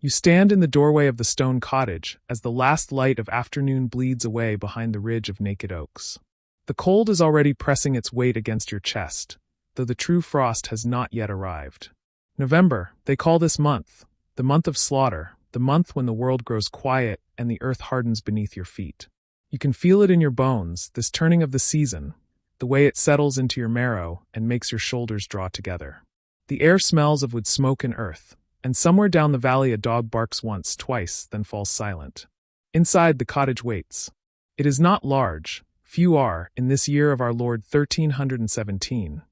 You stand in the doorway of the stone cottage as the last light of afternoon bleeds away behind the ridge of naked oaks. The cold is already pressing its weight against your chest, though the true frost has not yet arrived. November, they call this month, the month of slaughter, the month when the world grows quiet and the earth hardens beneath your feet. You can feel it in your bones, this turning of the season, the way it settles into your marrow and makes your shoulders draw together. The air smells of wood smoke and earth, and somewhere down the valley a dog barks once, twice, then falls silent. Inside, the cottage waits. It is not large, few are, in this year of our Lord 1317,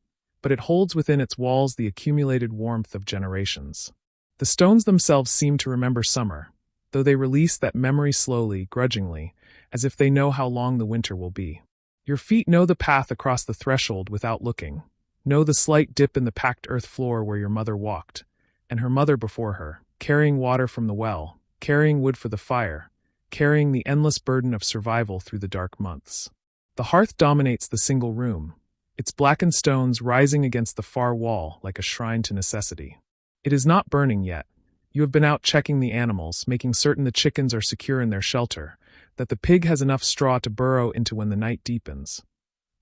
but it holds within its walls the accumulated warmth of generations. The stones themselves seem to remember summer, though they release that memory slowly, grudgingly, as if they know how long the winter will be. Your feet know the path across the threshold without looking, know the slight dip in the packed earth floor where your mother walked, and her mother before her, carrying water from the well, carrying wood for the fire, carrying the endless burden of survival through the dark months. The hearth dominates the single room, its blackened stones rising against the far wall like a shrine to necessity. It is not burning yet. You have been out checking the animals, making certain the chickens are secure in their shelter, that the pig has enough straw to burrow into when the night deepens.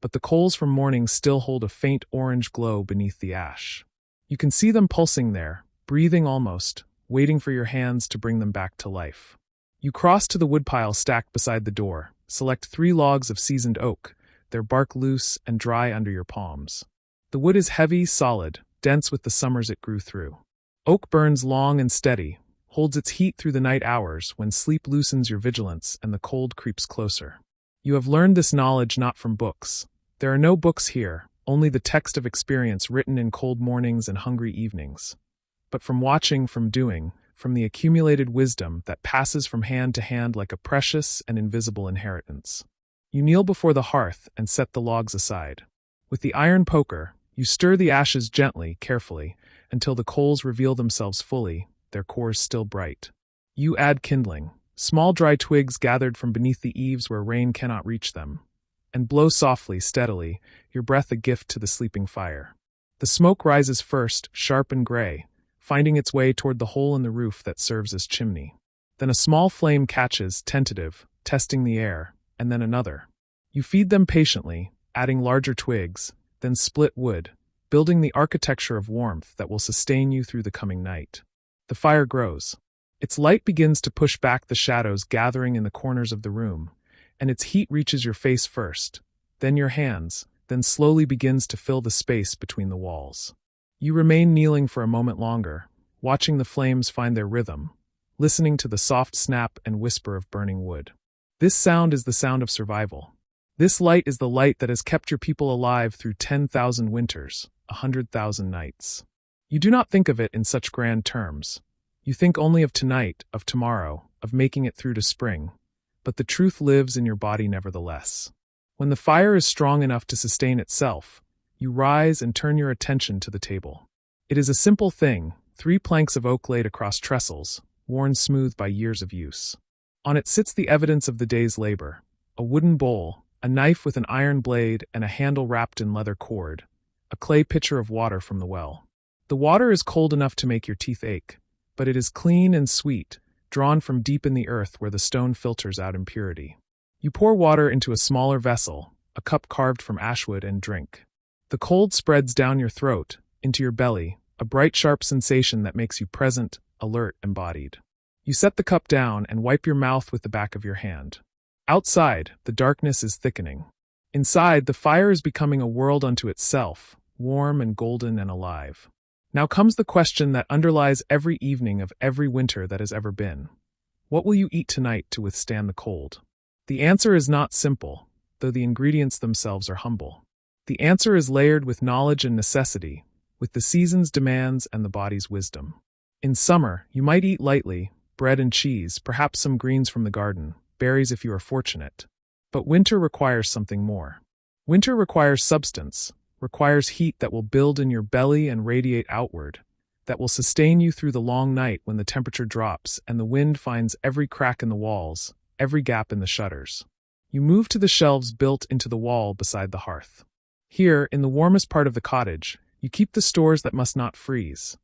But the coals from morning still hold a faint orange glow beneath the ash. You can see them pulsing there, breathing almost, waiting for your hands to bring them back to life. You cross to the woodpile stacked beside the door, select 3 logs of seasoned oak, their bark loose and dry under your palms. The wood is heavy, solid, dense with the summers it grew through. Oak burns long and steady, holds its heat through the night hours when sleep loosens your vigilance and the cold creeps closer. You have learned this knowledge not from books. There are no books here, only the text of experience written in cold mornings and hungry evenings. But from watching, from doing, from the accumulated wisdom that passes from hand to hand like a precious and invisible inheritance. You kneel before the hearth and set the logs aside. With the iron poker, you stir the ashes gently, carefully, until the coals reveal themselves fully, their cores still bright. You add kindling, small dry twigs gathered from beneath the eaves where rain cannot reach them, and blow softly, steadily, your breath a gift to the sleeping fire. The smoke rises first, sharp and gray, finding its way toward the hole in the roof that serves as chimney. Then a small flame catches, tentative, testing the air, and then another. You feed them patiently, adding larger twigs, then split wood, building the architecture of warmth that will sustain you through the coming night. The fire grows. Its light begins to push back the shadows gathering in the corners of the room, and its heat reaches your face first, then your hands, then slowly begins to fill the space between the walls. You remain kneeling for a moment longer, watching the flames find their rhythm, listening to the soft snap and whisper of burning wood. This sound is the sound of survival. This light is the light that has kept your people alive through 10,000 winters, 100,000 nights. You do not think of it in such grand terms. You think only of tonight, of tomorrow, of making it through to spring. But the truth lives in your body nevertheless. When the fire is strong enough to sustain itself, you rise and turn your attention to the table. It is a simple thing, 3 planks of oak laid across trestles, worn smooth by years of use. On it sits the evidence of the day's labor, a wooden bowl, a knife with an iron blade and a handle wrapped in leather cord, a clay pitcher of water from the well. The water is cold enough to make your teeth ache, but it is clean and sweet, drawn from deep in the earth where the stone filters out impurity. You pour water into a smaller vessel, a cup carved from ashwood, and drink. The cold spreads down your throat, into your belly, a bright sharp sensation that makes you present, alert, embodied. You set the cup down and wipe your mouth with the back of your hand. Outside, the darkness is thickening. Inside, the fire is becoming a world unto itself, warm and golden and alive. Now comes the question that underlies every evening of every winter that has ever been. What will you eat tonight to withstand the cold? The answer is not simple, though the ingredients themselves are humble. The answer is layered with knowledge and necessity, with the season's demands and the body's wisdom. In summer, you might eat lightly, bread and cheese, perhaps some greens from the garden, berries if you are fortunate. But winter requires something more. Winter requires substance, requires heat that will build in your belly and radiate outward, that will sustain you through the long night when the temperature drops and the wind finds every crack in the walls, every gap in the shutters. You move to the shelves built into the wall beside the hearth. Here, in the warmest part of the cottage, you keep the stores that must not freeze.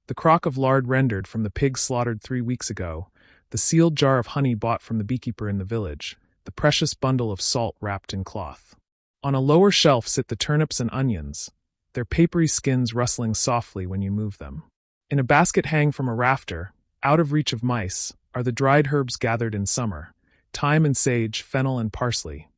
The crock of lard rendered from the pig slaughtered 3 weeks ago, the sealed jar of honey bought from the beekeeper in the village, the precious bundle of salt wrapped in cloth. On a lower shelf sit the turnips and onions, their papery skins rustling softly when you move them. In a basket hang from a rafter, out of reach of mice, are the dried herbs gathered in summer, thyme and sage, fennel and parsley.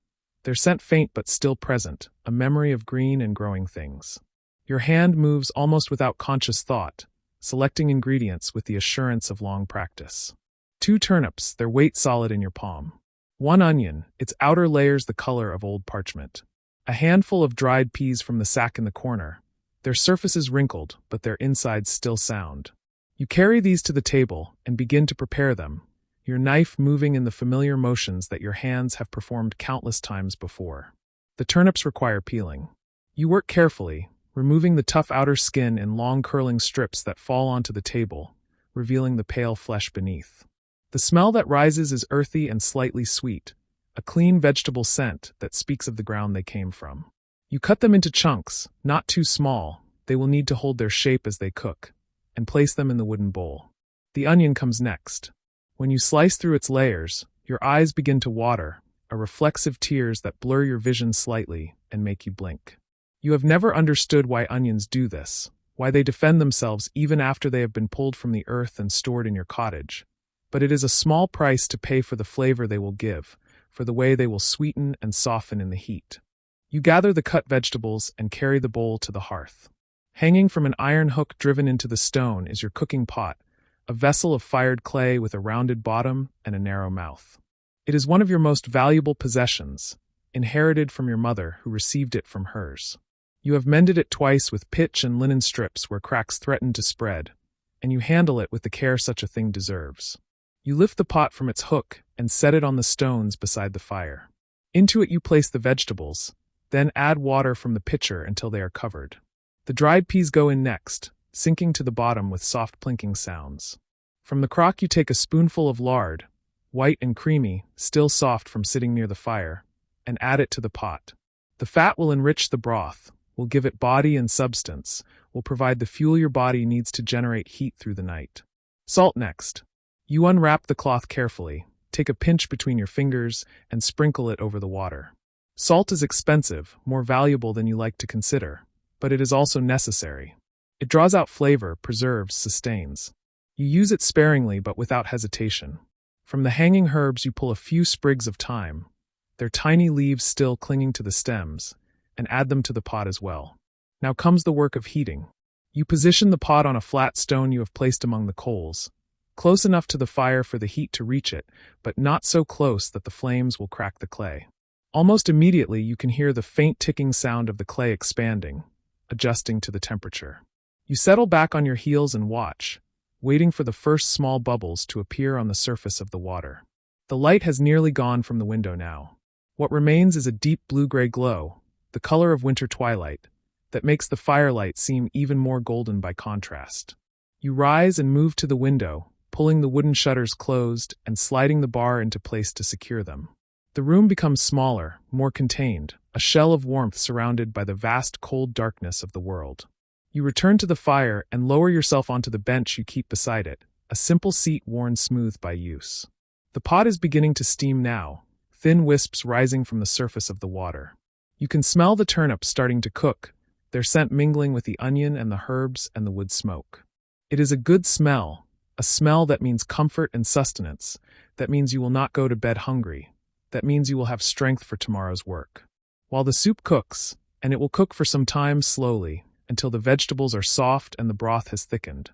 Their scent faint but still present, a memory of green and growing things. Your hand moves almost without conscious thought, selecting ingredients with the assurance of long practice. 2 turnips, their weight solid in your palm. 1 onion, its outer layers the color of old parchment. A handful of dried peas from the sack in the corner, their surfaces wrinkled, but their insides still sound. You carry these to the table and begin to prepare them, your knife moving in the familiar motions that your hands have performed countless times before. The turnips require peeling. You work carefully, removing the tough outer skin in long curling strips that fall onto the table, revealing the pale flesh beneath. The smell that rises is earthy and slightly sweet, a clean vegetable scent that speaks of the ground they came from. You cut them into chunks, not too small, they will need to hold their shape as they cook, and place them in the wooden bowl. The onion comes next. When you slice through its layers, your eyes begin to water, a reflexive tears that blur your vision slightly and make you blink. You have never understood why onions do this, why they defend themselves even after they have been pulled from the earth and stored in your cottage. But it is a small price to pay for the flavor they will give, for the way they will sweeten and soften in the heat. You gather the cut vegetables and carry the bowl to the hearth. Hanging from an iron hook driven into the stone is your cooking pot, a vessel of fired clay with a rounded bottom and a narrow mouth. It is one of your most valuable possessions, inherited from your mother who received it from hers. You have mended it twice with pitch and linen strips where cracks threaten to spread, and you handle it with the care such a thing deserves. You lift the pot from its hook and set it on the stones beside the fire. Into it you place the vegetables, then add water from the pitcher until they are covered. The dried peas go in next, sinking to the bottom with soft plinking sounds. From the crock you take a spoonful of lard, white and creamy, still soft from sitting near the fire, and add it to the pot. The fat will enrich the broth, will give it body and substance, will provide the fuel your body needs to generate heat through the night. Salt next. You unwrap the cloth carefully, take a pinch between your fingers, and sprinkle it over the water. Salt is expensive, more valuable than you like to consider, but it is also necessary. It draws out flavor, preserves, sustains. You use it sparingly but without hesitation. From the hanging herbs you pull a few sprigs of thyme, their tiny leaves still clinging to the stems, and add them to the pot as well. Now comes the work of heating. You position the pot on a flat stone you have placed among the coals, close enough to the fire for the heat to reach it, but not so close that the flames will crack the clay. Almost immediately you can hear the faint ticking sound of the clay expanding, adjusting to the temperature. You settle back on your heels and watch, waiting for the first small bubbles to appear on the surface of the water. The light has nearly gone from the window now. What remains is a deep blue-gray glow, the color of winter twilight, that makes the firelight seem even more golden by contrast. You rise and move to the window, pulling the wooden shutters closed and sliding the bar into place to secure them. The room becomes smaller, more contained, a shell of warmth surrounded by the vast cold darkness of the world. You return to the fire and lower yourself onto the bench you keep beside it, a simple seat worn smooth by use. The pot is beginning to steam now, thin wisps rising from the surface of the water. You can smell the turnips starting to cook, their scent mingling with the onion and the herbs and the wood smoke. It is a good smell, a smell that means comfort and sustenance, that means you will not go to bed hungry, that means you will have strength for tomorrow's work. While the soup cooks, and it will cook for some time slowly, until the vegetables are soft and the broth has thickened,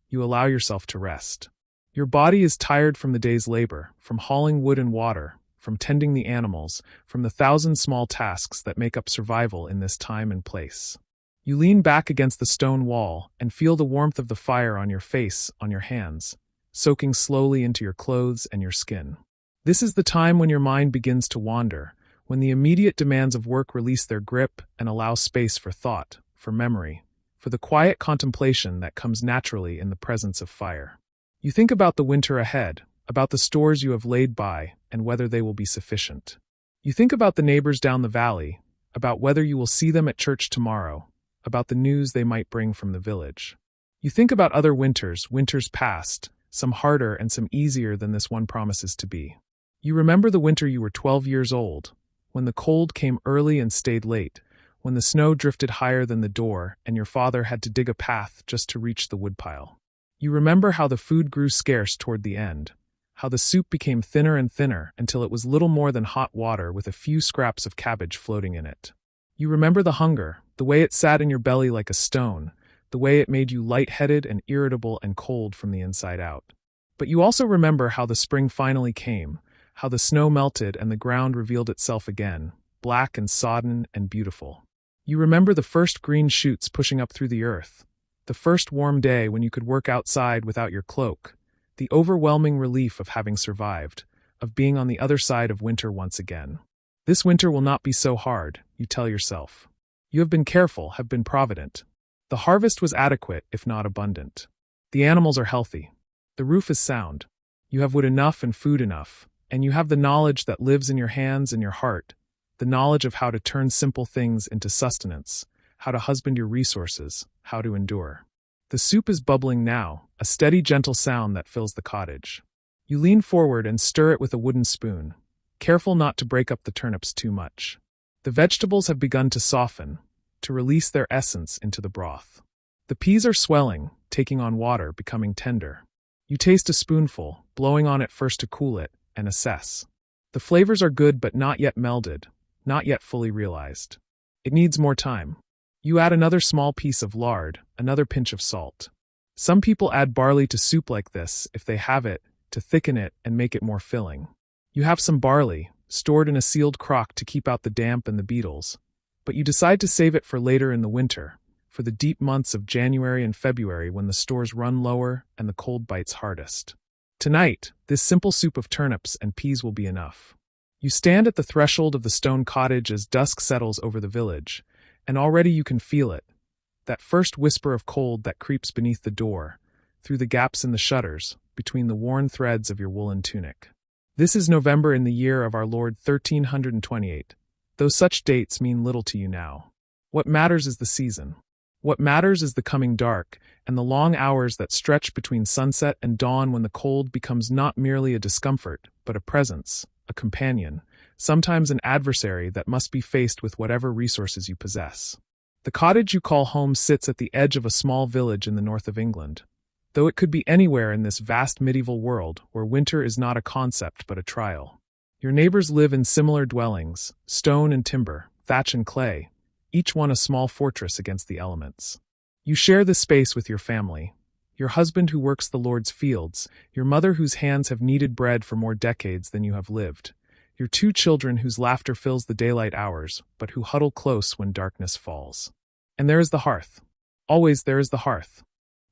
you allow yourself to rest. Your body is tired from the day's labor, from hauling wood and water, from tending the animals, from the 1,000 small tasks that make up survival in this time and place. You lean back against the stone wall and feel the warmth of the fire on your face, on your hands, soaking slowly into your clothes and your skin. This is the time when your mind begins to wander, when the immediate demands of work release their grip and allow space for thought, for memory, for the quiet contemplation that comes naturally in the presence of fire. You think about the winter ahead, about the stores you have laid by, and whether they will be sufficient. You think about the neighbors down the valley, about whether you will see them at church tomorrow, about the news they might bring from the village. You think about other winters past, some harder and some easier than this one promises to be. You remember the winter you were 12 years old, when the cold came early and stayed late, when the snow drifted higher than the door and your father had to dig a path just to reach the woodpile. You remember how the food grew scarce toward the end, how the soup became thinner and thinner until it was little more than hot water with a few scraps of cabbage floating in it. You remember the hunger, the way it sat in your belly like a stone, the way it made you lightheaded and irritable and cold from the inside out. But you also remember how the spring finally came, how the snow melted and the ground revealed itself again, black and sodden and beautiful. You remember the first green shoots pushing up through the earth, the first warm day when you could work outside without your cloak, the overwhelming relief of having survived, of being on the other side of winter once again. This winter will not be so hard, you tell yourself. You have been careful, have been provident. The harvest was adequate, if not abundant. The animals are healthy. The roof is sound. You have wood enough and food enough, and you have the knowledge that lives in your hands and your heart, the knowledge of how to turn simple things into sustenance, how to husband your resources, how to endure. The soup is bubbling now, a steady, gentle sound that fills the cottage. You lean forward and stir it with a wooden spoon, careful not to break up the turnips too much. The vegetables have begun to soften, to release their essence into the broth. The peas are swelling, taking on water, becoming tender. You taste a spoonful, blowing on it first to cool it, and assess. The flavors are good but not yet melded, not yet fully realized. It needs more time. You add another small piece of lard, another pinch of salt. Some people add barley to soup like this, if they have it, to thicken it and make it more filling. You have some barley, stored in a sealed crock to keep out the damp and the beetles, but you decide to save it for later in the winter, for the deep months of January and February when the stores run lower and the cold bites hardest. Tonight, this simple soup of turnips and peas will be enough. You stand at the threshold of the stone cottage as dusk settles over the village, and already you can feel it, that first whisper of cold that creeps beneath the door, through the gaps in the shutters, between the worn threads of your woolen tunic. This is November in the year of our Lord 1328, though such dates mean little to you now. What matters is the season. What matters is the coming dark, and the long hours that stretch between sunset and dawn when the cold becomes not merely a discomfort, but a presence, a companion, sometimes an adversary that must be faced with whatever resources you possess. The cottage you call home sits at the edge of a small village in the north of England, though it could be anywhere in this vast medieval world where winter is not a concept but a trial. Your neighbors live in similar dwellings, stone and timber, thatch and clay, each one a small fortress against the elements. You share this space with your family, your husband who works the Lord's fields, your mother whose hands have kneaded bread for more decades than you have lived, your two children whose laughter fills the daylight hours, but who huddle close when darkness falls. And there is the hearth. Always there is the hearth.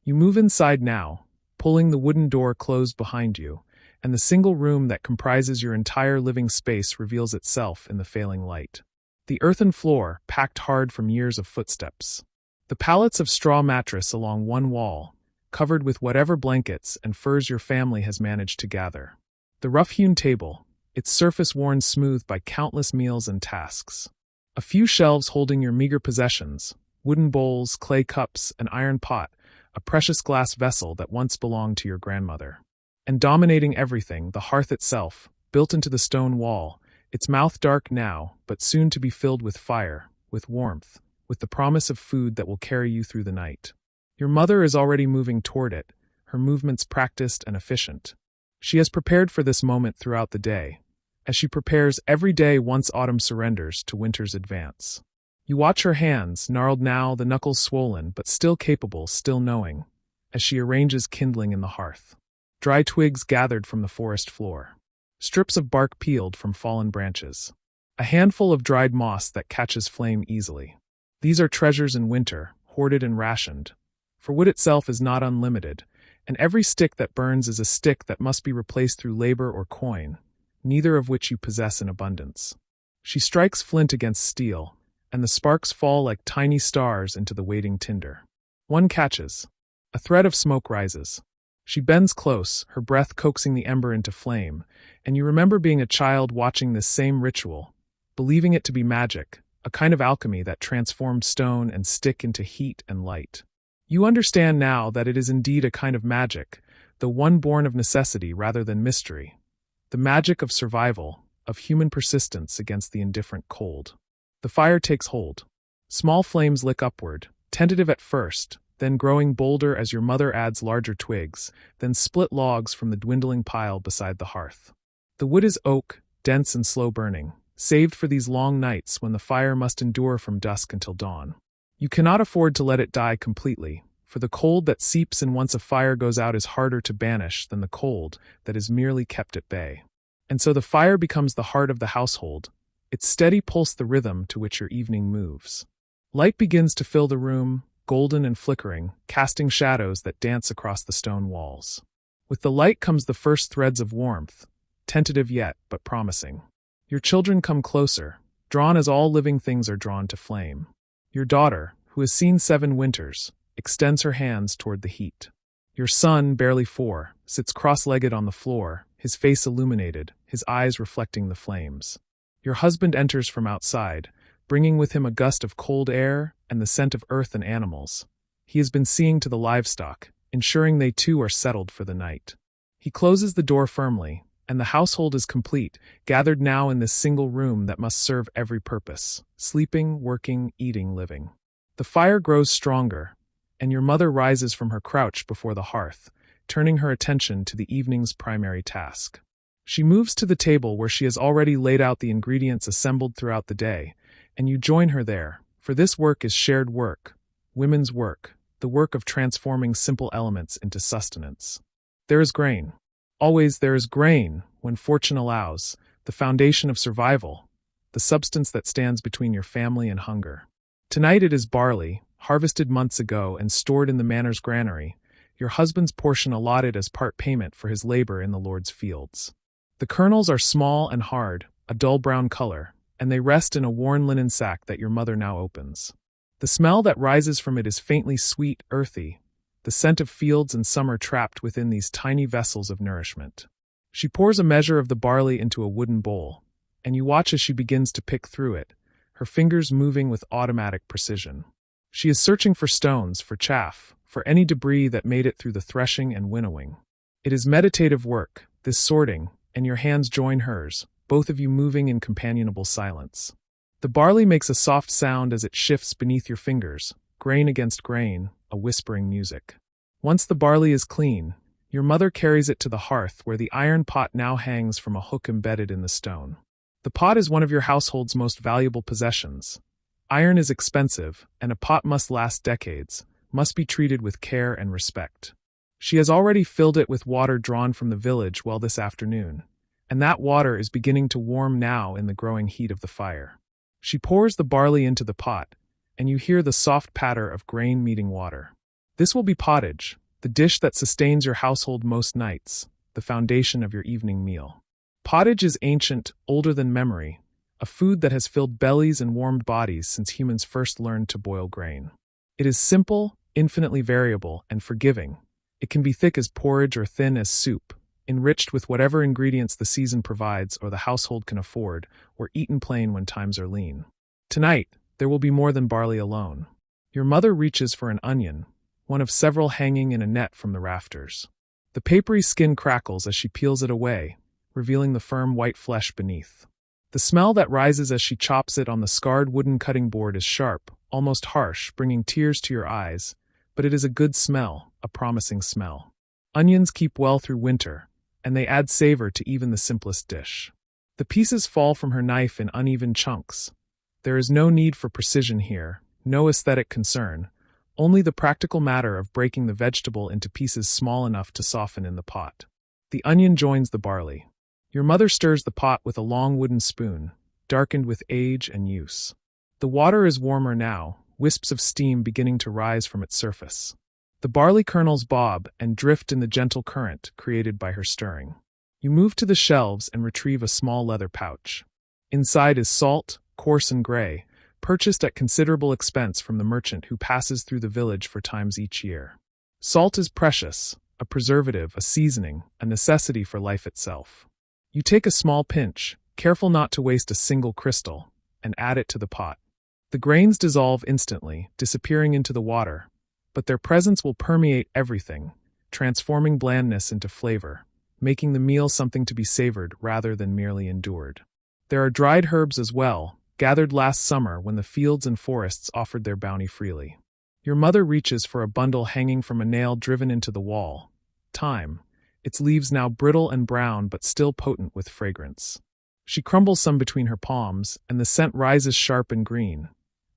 You move inside now, pulling the wooden door closed behind you, and the single room that comprises your entire living space reveals itself in the failing light. The earthen floor, packed hard from years of footsteps. The pallets of straw mattress along one wall, covered with whatever blankets and furs your family has managed to gather. The rough-hewn table, its surface worn smooth by countless meals and tasks. A few shelves holding your meager possessions, wooden bowls, clay cups, an iron pot, a precious glass vessel that once belonged to your grandmother. And dominating everything, the hearth itself, built into the stone wall, its mouth dark now, but soon to be filled with fire, with warmth, with the promise of food that will carry you through the night. Your mother is already moving toward it, her movements practiced and efficient. She has prepared for this moment throughout the day, as she prepares every day once autumn surrenders to winter's advance. You watch her hands, gnarled now, the knuckles swollen, but still capable, still knowing, as she arranges kindling in the hearth. Dry twigs gathered from the forest floor. Strips of bark peeled from fallen branches. A handful of dried moss that catches flame easily. These are treasures in winter, hoarded and rationed. For wood itself is not unlimited, and every stick that burns is a stick that must be replaced through labor or coin, neither of which you possess in abundance. She strikes flint against steel, and the sparks fall like tiny stars into the waiting tinder. One catches. A thread of smoke rises. She bends close, her breath coaxing the ember into flame, and you remember being a child watching this same ritual, believing it to be magic, a kind of alchemy that transformed stone and stick into heat and light. You understand now that it is indeed a kind of magic, though one born of necessity rather than mystery. The magic of survival, of human persistence against the indifferent cold. The fire takes hold. Small flames lick upward, tentative at first, then growing bolder as your mother adds larger twigs, then split logs from the dwindling pile beside the hearth. The wood is oak, dense and slow burning, saved for these long nights when the fire must endure from dusk until dawn. You cannot afford to let it die completely, for the cold that seeps in once a fire goes out is harder to banish than the cold that is merely kept at bay. And so the fire becomes the heart of the household, its steady pulse the rhythm to which your evening moves. Light begins to fill the room, golden and flickering, casting shadows that dance across the stone walls. With the light comes the first threads of warmth, tentative yet, but promising. Your children come closer, drawn as all living things are drawn to flame. Your daughter, who has seen 7 winters, extends her hands toward the heat. Your son, barely 4, sits cross-legged on the floor, his face illuminated, his eyes reflecting the flames. Your husband enters from outside, bringing with him a gust of cold air and the scent of earth and animals. He has been seeing to the livestock, ensuring they too are settled for the night. He closes the door firmly, and the household is complete, gathered now in this single room that must serve every purpose: sleeping, working, eating, living. The fire grows stronger, and your mother rises from her crouch before the hearth, turning her attention to the evening's primary task. She moves to the table where she has already laid out the ingredients assembled throughout the day, and you join her there, for this work is shared work, women's work, the work of transforming simple elements into sustenance. There is grain. Always there is grain, when fortune allows, the foundation of survival, the substance that stands between your family and hunger. Tonight it is barley, harvested months ago and stored in the manor's granary, your husband's portion allotted as part payment for his labor in the Lord's fields. The kernels are small and hard, a dull brown color, and they rest in a worn linen sack that your mother now opens. The smell that rises from it is faintly sweet, earthy, the scent of fields and summer trapped within these tiny vessels of nourishment. She pours a measure of the barley into a wooden bowl, and you watch as she begins to pick through it, her fingers moving with automatic precision. She is searching for stones, for chaff, for any debris that made it through the threshing and winnowing. It is meditative work, this sorting, and your hands join hers, both of you moving in companionable silence. The barley makes a soft sound as it shifts beneath your fingers, grain against grain, a whispering music. Once the barley is clean, your mother carries it to the hearth where the iron pot now hangs from a hook embedded in the stone. The pot is one of your household's most valuable possessions. Iron is expensive, and a pot must last decades, must be treated with care and respect. She has already filled it with water drawn from the village well this afternoon, and that water is beginning to warm now in the growing heat of the fire. She pours the barley into the pot, and you hear the soft patter of grain meeting water. This will be pottage, the dish that sustains your household most nights, the foundation of your evening meal. Pottage is ancient, older than memory, a food that has filled bellies and warmed bodies since humans first learned to boil grain. It is simple, infinitely variable, and forgiving. It can be thick as porridge or thin as soup, enriched with whatever ingredients the season provides or the household can afford, or eaten plain when times are lean. Tonight, there will be more than barley alone. Your mother reaches for an onion, one of several hanging in a net from the rafters. The papery skin crackles as she peels it away, revealing the firm white flesh beneath. The smell that rises as she chops it on the scarred wooden cutting board is sharp, almost harsh, bringing tears to your eyes, but it is a good smell, a promising smell. Onions keep well through winter, and they add savor to even the simplest dish. The pieces fall from her knife in uneven chunks. There is no need for precision here, no aesthetic concern, only the practical matter of breaking the vegetable into pieces small enough to soften in the pot. The onion joins the barley. Your mother stirs the pot with a long wooden spoon, darkened with age and use. The water is warmer now, wisps of steam beginning to rise from its surface. The barley kernels bob and drift in the gentle current created by her stirring. You move to the shelves and retrieve a small leather pouch. Inside is salt, coarse and gray, purchased at considerable expense from the merchant who passes through the village for times each year. Salt is precious, a preservative, a seasoning, a necessity for life itself. You take a small pinch, careful not to waste a single crystal, and add it to the pot. The grains dissolve instantly, disappearing into the water, but their presence will permeate everything, transforming blandness into flavor, making the meal something to be savored rather than merely endured. There are dried herbs as well, gathered last summer when the fields and forests offered their bounty freely. Your mother reaches for a bundle hanging from a nail driven into the wall. Thyme, its leaves now brittle and brown but still potent with fragrance. She crumbles some between her palms, and the scent rises sharp and green,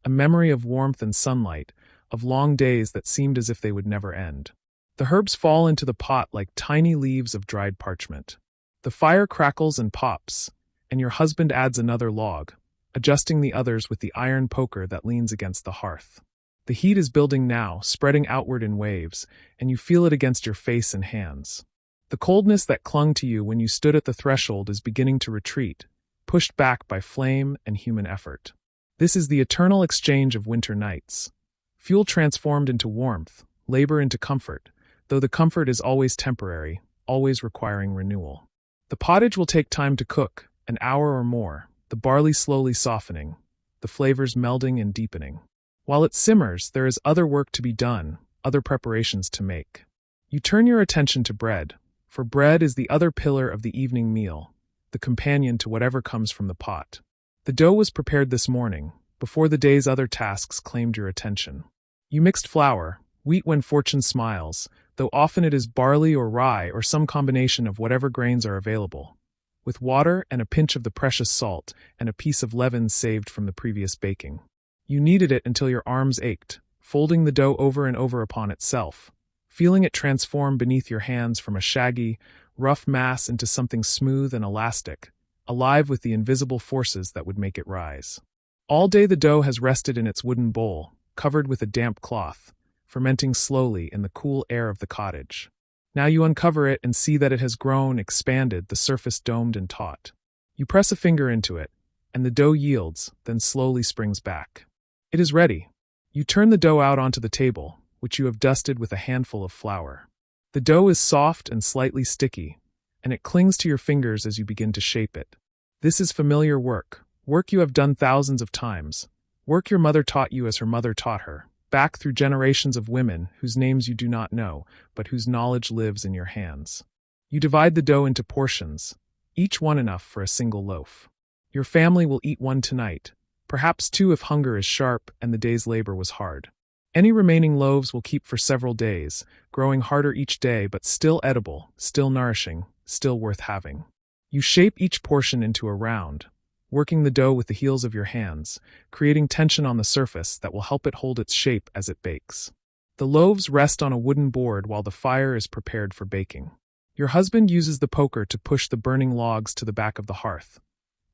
a memory of warmth and sunlight, of long days that seemed as if they would never end. The herbs fall into the pot like tiny leaves of dried parchment. The fire crackles and pops, and your husband adds another log, adjusting the others with the iron poker that leans against the hearth. The heat is building now, spreading outward in waves, and you feel it against your face and hands. The coldness that clung to you when you stood at the threshold is beginning to retreat, pushed back by flame and human effort. This is the eternal exchange of winter nights. Fuel transformed into warmth, labor into comfort, though the comfort is always temporary, always requiring renewal. The pottage will take time to cook, an hour or more, the barley slowly softening, the flavors melding and deepening. While it simmers, there is other work to be done, other preparations to make. You turn your attention to bread, for bread is the other pillar of the evening meal, the companion to whatever comes from the pot. The dough was prepared this morning, before the day's other tasks claimed your attention. You mixed flour, wheat when fortune smiles, though often it is barley or rye or some combination of whatever grains are available, with water and a pinch of the precious salt and a piece of leaven saved from the previous baking. You kneaded it until your arms ached, folding the dough over and over upon itself, feeling it transform beneath your hands from a shaggy, rough mass into something smooth and elastic, alive with the invisible forces that would make it rise. All day the dough has rested in its wooden bowl, covered with a damp cloth, fermenting slowly in the cool air of the cottage. Now you uncover it and see that it has grown, expanded, the surface domed and taut. You press a finger into it, and the dough yields, then slowly springs back. It is ready. You turn the dough out onto the table, which you have dusted with a handful of flour. The dough is soft and slightly sticky, and it clings to your fingers as you begin to shape it. This is familiar work you have done thousands of times, work your mother taught you as her mother taught her, back through generations of women whose names you do not know, but whose knowledge lives in your hands. You divide the dough into portions, each one enough for a single loaf. Your family will eat one tonight, perhaps two if hunger is sharp and the day's labor was hard. Any remaining loaves will keep for several days, growing harder each day but still edible, still nourishing, still worth having. You shape each portion into a round, working the dough with the heels of your hands, creating tension on the surface that will help it hold its shape as it bakes. The loaves rest on a wooden board while the fire is prepared for baking. Your husband uses the poker to push the burning logs to the back of the hearth,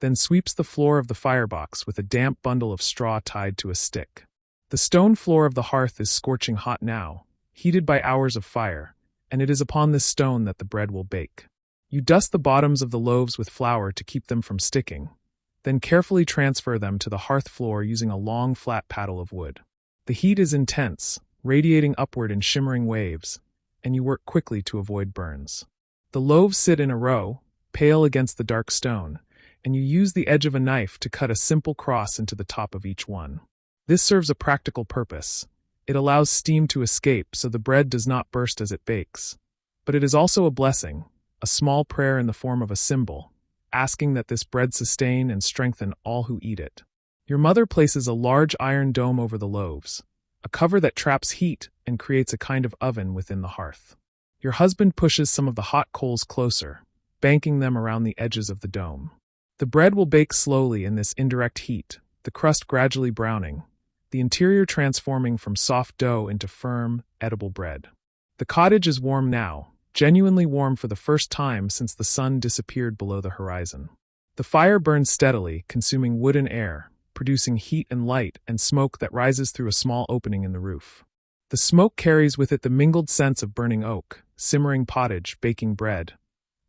then sweeps the floor of the firebox with a damp bundle of straw tied to a stick. The stone floor of the hearth is scorching hot now, heated by hours of fire, and it is upon this stone that the bread will bake. You dust the bottoms of the loaves with flour to keep them from sticking, then carefully transfer them to the hearth floor using a long flat paddle of wood. The heat is intense, radiating upward in shimmering waves, and you work quickly to avoid burns. The loaves sit in a row, pale against the dark stone, and you use the edge of a knife to cut a simple cross into the top of each one. This serves a practical purpose. It allows steam to escape so the bread does not burst as it bakes. But it is also a blessing, a small prayer in the form of a symbol, asking that this bread sustain and strengthen all who eat it. Your mother places a large iron dome over the loaves, a cover that traps heat and creates a kind of oven within the hearth. Your husband pushes some of the hot coals closer, banking them around the edges of the dome. The bread will bake slowly in this indirect heat, the crust gradually browning, the interior transforming from soft dough into firm, edible bread. The cottage is warm now, genuinely warm for the first time since the sun disappeared below the horizon. The fire burns steadily, consuming wood and air, producing heat and light and smoke that rises through a small opening in the roof. The smoke carries with it the mingled scents of burning oak, simmering pottage, baking bread,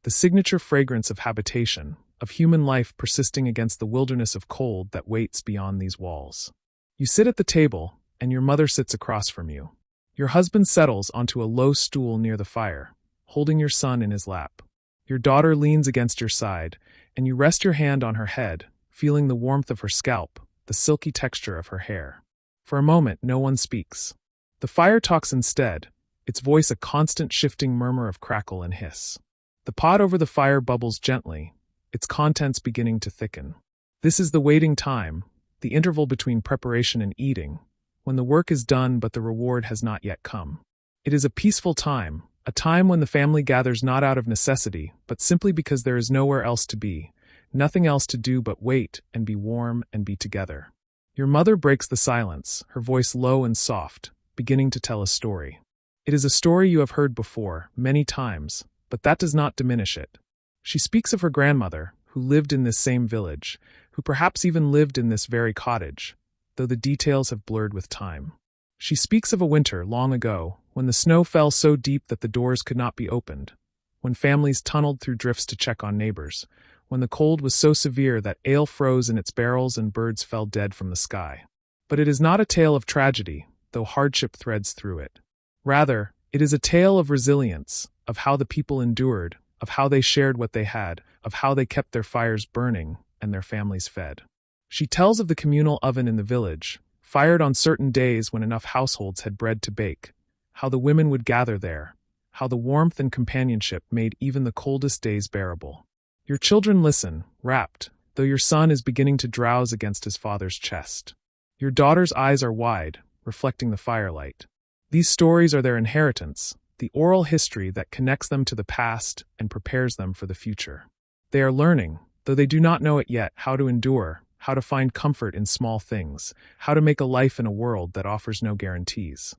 the signature fragrance of habitation, of human life persisting against the wilderness of cold that waits beyond these walls. You sit at the table, and your mother sits across from you. Your husband settles onto a low stool near the fire, holding your son in his lap. Your daughter leans against your side, and you rest your hand on her head, feeling the warmth of her scalp, the silky texture of her hair. For a moment, no one speaks. The fire talks instead, its voice a constant shifting murmur of crackle and hiss. The pot over the fire bubbles gently, its contents beginning to thicken. This is the waiting time, the interval between preparation and eating, when the work is done but the reward has not yet come. It is a peaceful time, a time when the family gathers not out of necessity, but simply because there is nowhere else to be, nothing else to do but wait and be warm and be together. Your mother breaks the silence, her voice low and soft, beginning to tell a story. It is a story you have heard before, many times, but that does not diminish it. She speaks of her grandmother, who lived in this same village, who perhaps even lived in this very cottage, though the details have blurred with time. She speaks of a winter long ago, when the snow fell so deep that the doors could not be opened, when families tunneled through drifts to check on neighbors, when the cold was so severe that ale froze in its barrels and birds fell dead from the sky. But it is not a tale of tragedy, though hardship threads through it. Rather, it is a tale of resilience, of how the people endured, of how they shared what they had, of how they kept their fires burning and their families fed. She tells of the communal oven in the village, fired on certain days when enough households had bread to bake, how the women would gather there, how the warmth and companionship made even the coldest days bearable. Your children listen, rapt, though your son is beginning to drowse against his father's chest. Your daughter's eyes are wide, reflecting the firelight. These stories are their inheritance, the oral history that connects them to the past and prepares them for the future. They are learning, though they do not know it yet, how to endure, how to find comfort in small things, how to make a life in a world that offers no guarantees.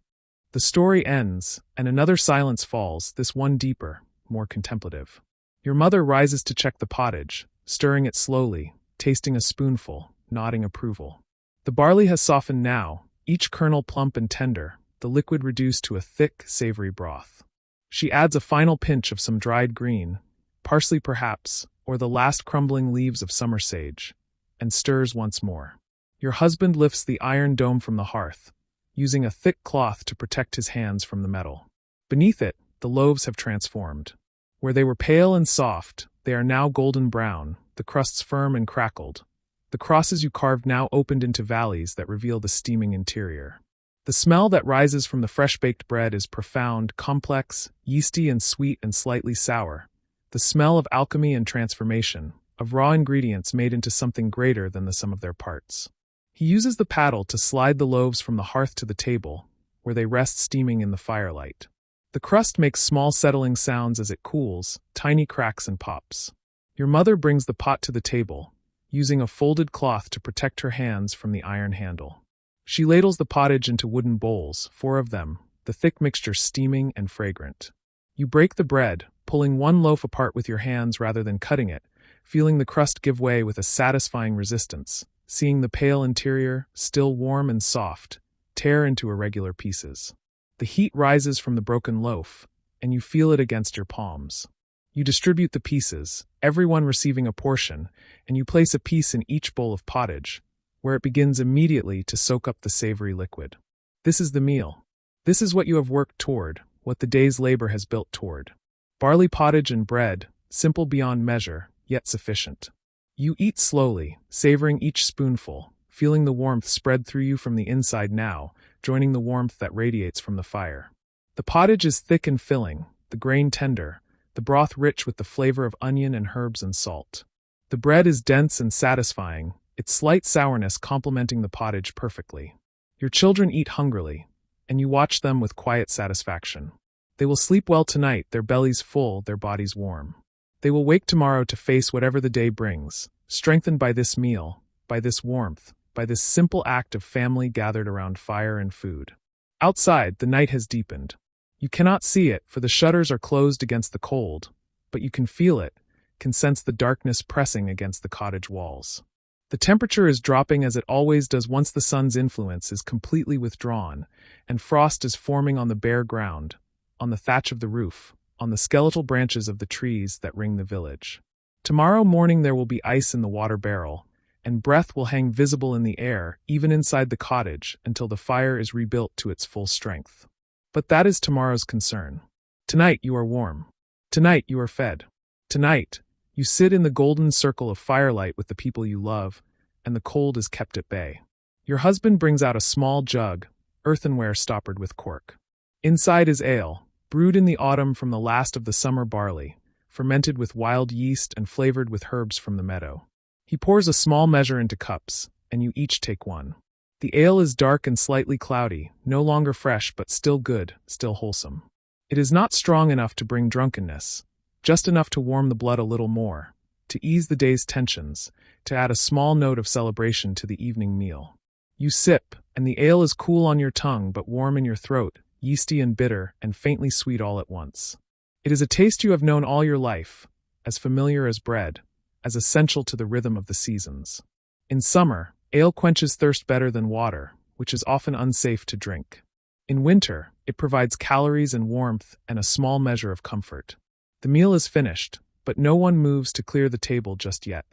The story ends, and another silence falls, this one deeper, more contemplative. Your mother rises to check the pottage, stirring it slowly, tasting a spoonful, nodding approval. The barley has softened now, each kernel plump and tender, the liquid reduced to a thick, savory broth. She adds a final pinch of some dried green, parsley perhaps, or the last crumbling leaves of summer sage, and stirs once more. Your husband lifts the iron dome from the hearth, using a thick cloth to protect his hands from the metal. Beneath it, the loaves have transformed. Where they were pale and soft, they are now golden brown, the crusts firm and crackled. The crosses you carved now opened into valleys that reveal the steaming interior. The smell that rises from the fresh-baked bread is profound, complex, yeasty and sweet and slightly sour. The smell of alchemy and transformation, of raw ingredients made into something greater than the sum of their parts. He uses the paddle to slide the loaves from the hearth to the table, where they rest steaming in the firelight. The crust makes small settling sounds as it cools, tiny cracks and pops. Your mother brings the pot to the table, using a folded cloth to protect her hands from the iron handle. She ladles the pottage into wooden bowls, 4 of them, the thick mixture steaming and fragrant. You break the bread, pulling one loaf apart with your hands rather than cutting it, feeling the crust give way with a satisfying resistance, seeing the pale interior, still warm and soft, tear into irregular pieces. The heat rises from the broken loaf, and you feel it against your palms. You distribute the pieces, everyone receiving a portion, and you place a piece in each bowl of pottage, where it begins immediately to soak up the savory liquid. This is the meal. This is what you have worked toward, what the day's labor has built toward. Barley pottage and bread, simple beyond measure, yet sufficient. You eat slowly, savoring each spoonful, feeling the warmth spread through you from the inside now, joining the warmth that radiates from the fire. The pottage is thick and filling, the grain tender, the broth rich with the flavor of onion and herbs and salt. The bread is dense and satisfying, its slight sourness complementing the pottage perfectly. Your children eat hungrily, and you watch them with quiet satisfaction. They will sleep well tonight, their bellies full, their bodies warm. They will wake tomorrow to face whatever the day brings, strengthened by this meal, by this warmth, by this simple act of family gathered around fire and food. Outside, the night has deepened. You cannot see it, for the shutters are closed against the cold, but you can feel it, can sense the darkness pressing against the cottage walls. The temperature is dropping as it always does once the sun's influence is completely withdrawn, and frost is forming on the bare ground, on the thatch of the roof, on the skeletal branches of the trees that ring the village. Tomorrow morning there will be ice in the water barrel, and breath will hang visible in the air, even inside the cottage, until the fire is rebuilt to its full strength. But that is tomorrow's concern. Tonight you are warm. Tonight you are fed. Tonight, you sit in the golden circle of firelight with the people you love, and the cold is kept at bay. Your husband brings out a small jug, earthenware stoppered with cork. Inside is ale, brewed in the autumn from the last of the summer barley, fermented with wild yeast and flavored with herbs from the meadow. He pours a small measure into cups, and you each take one. The ale is dark and slightly cloudy, no longer fresh but still good, still wholesome. It is not strong enough to bring drunkenness, just enough to warm the blood a little more, to ease the day's tensions, to add a small note of celebration to the evening meal. You sip, and the ale is cool on your tongue but warm in your throat, yeasty and bitter and faintly sweet all at once. It is a taste you have known all your life, as familiar as bread, as essential to the rhythm of the seasons. In summer, ale quenches thirst better than water, which is often unsafe to drink. In winter, it provides calories and warmth and a small measure of comfort. The meal is finished, but no one moves to clear the table just yet.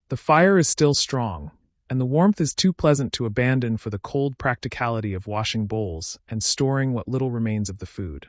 The fire is still strong, and the warmth is too pleasant to abandon for the cold practicality of washing bowls and storing what little remains of the food.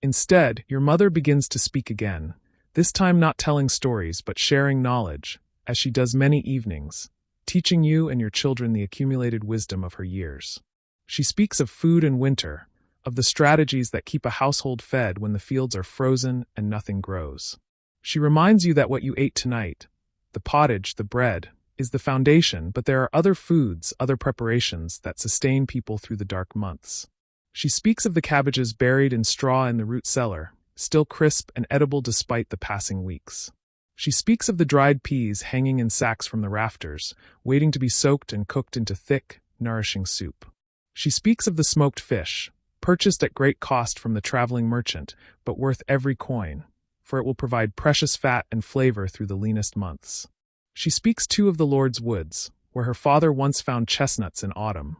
Instead, your mother begins to speak again, this time not telling stories but sharing knowledge, as she does many evenings, teaching you and your children the accumulated wisdom of her years. She speaks of food and winter, of the strategies that keep a household fed when the fields are frozen and nothing grows. She reminds you that what you ate tonight, the pottage, the bread, is the foundation, but there are other foods, other preparations that sustain people through the dark months. She speaks of the cabbages buried in straw in the root cellar, still crisp and edible despite the passing weeks. She speaks of the dried peas hanging in sacks from the rafters, waiting to be soaked and cooked into thick, nourishing soup. She speaks of the smoked fish, purchased at great cost from the traveling merchant, but worth every coin, for it will provide precious fat and flavor through the leanest months. She speaks too of the Lord's woods, where her father once found chestnuts in autumn,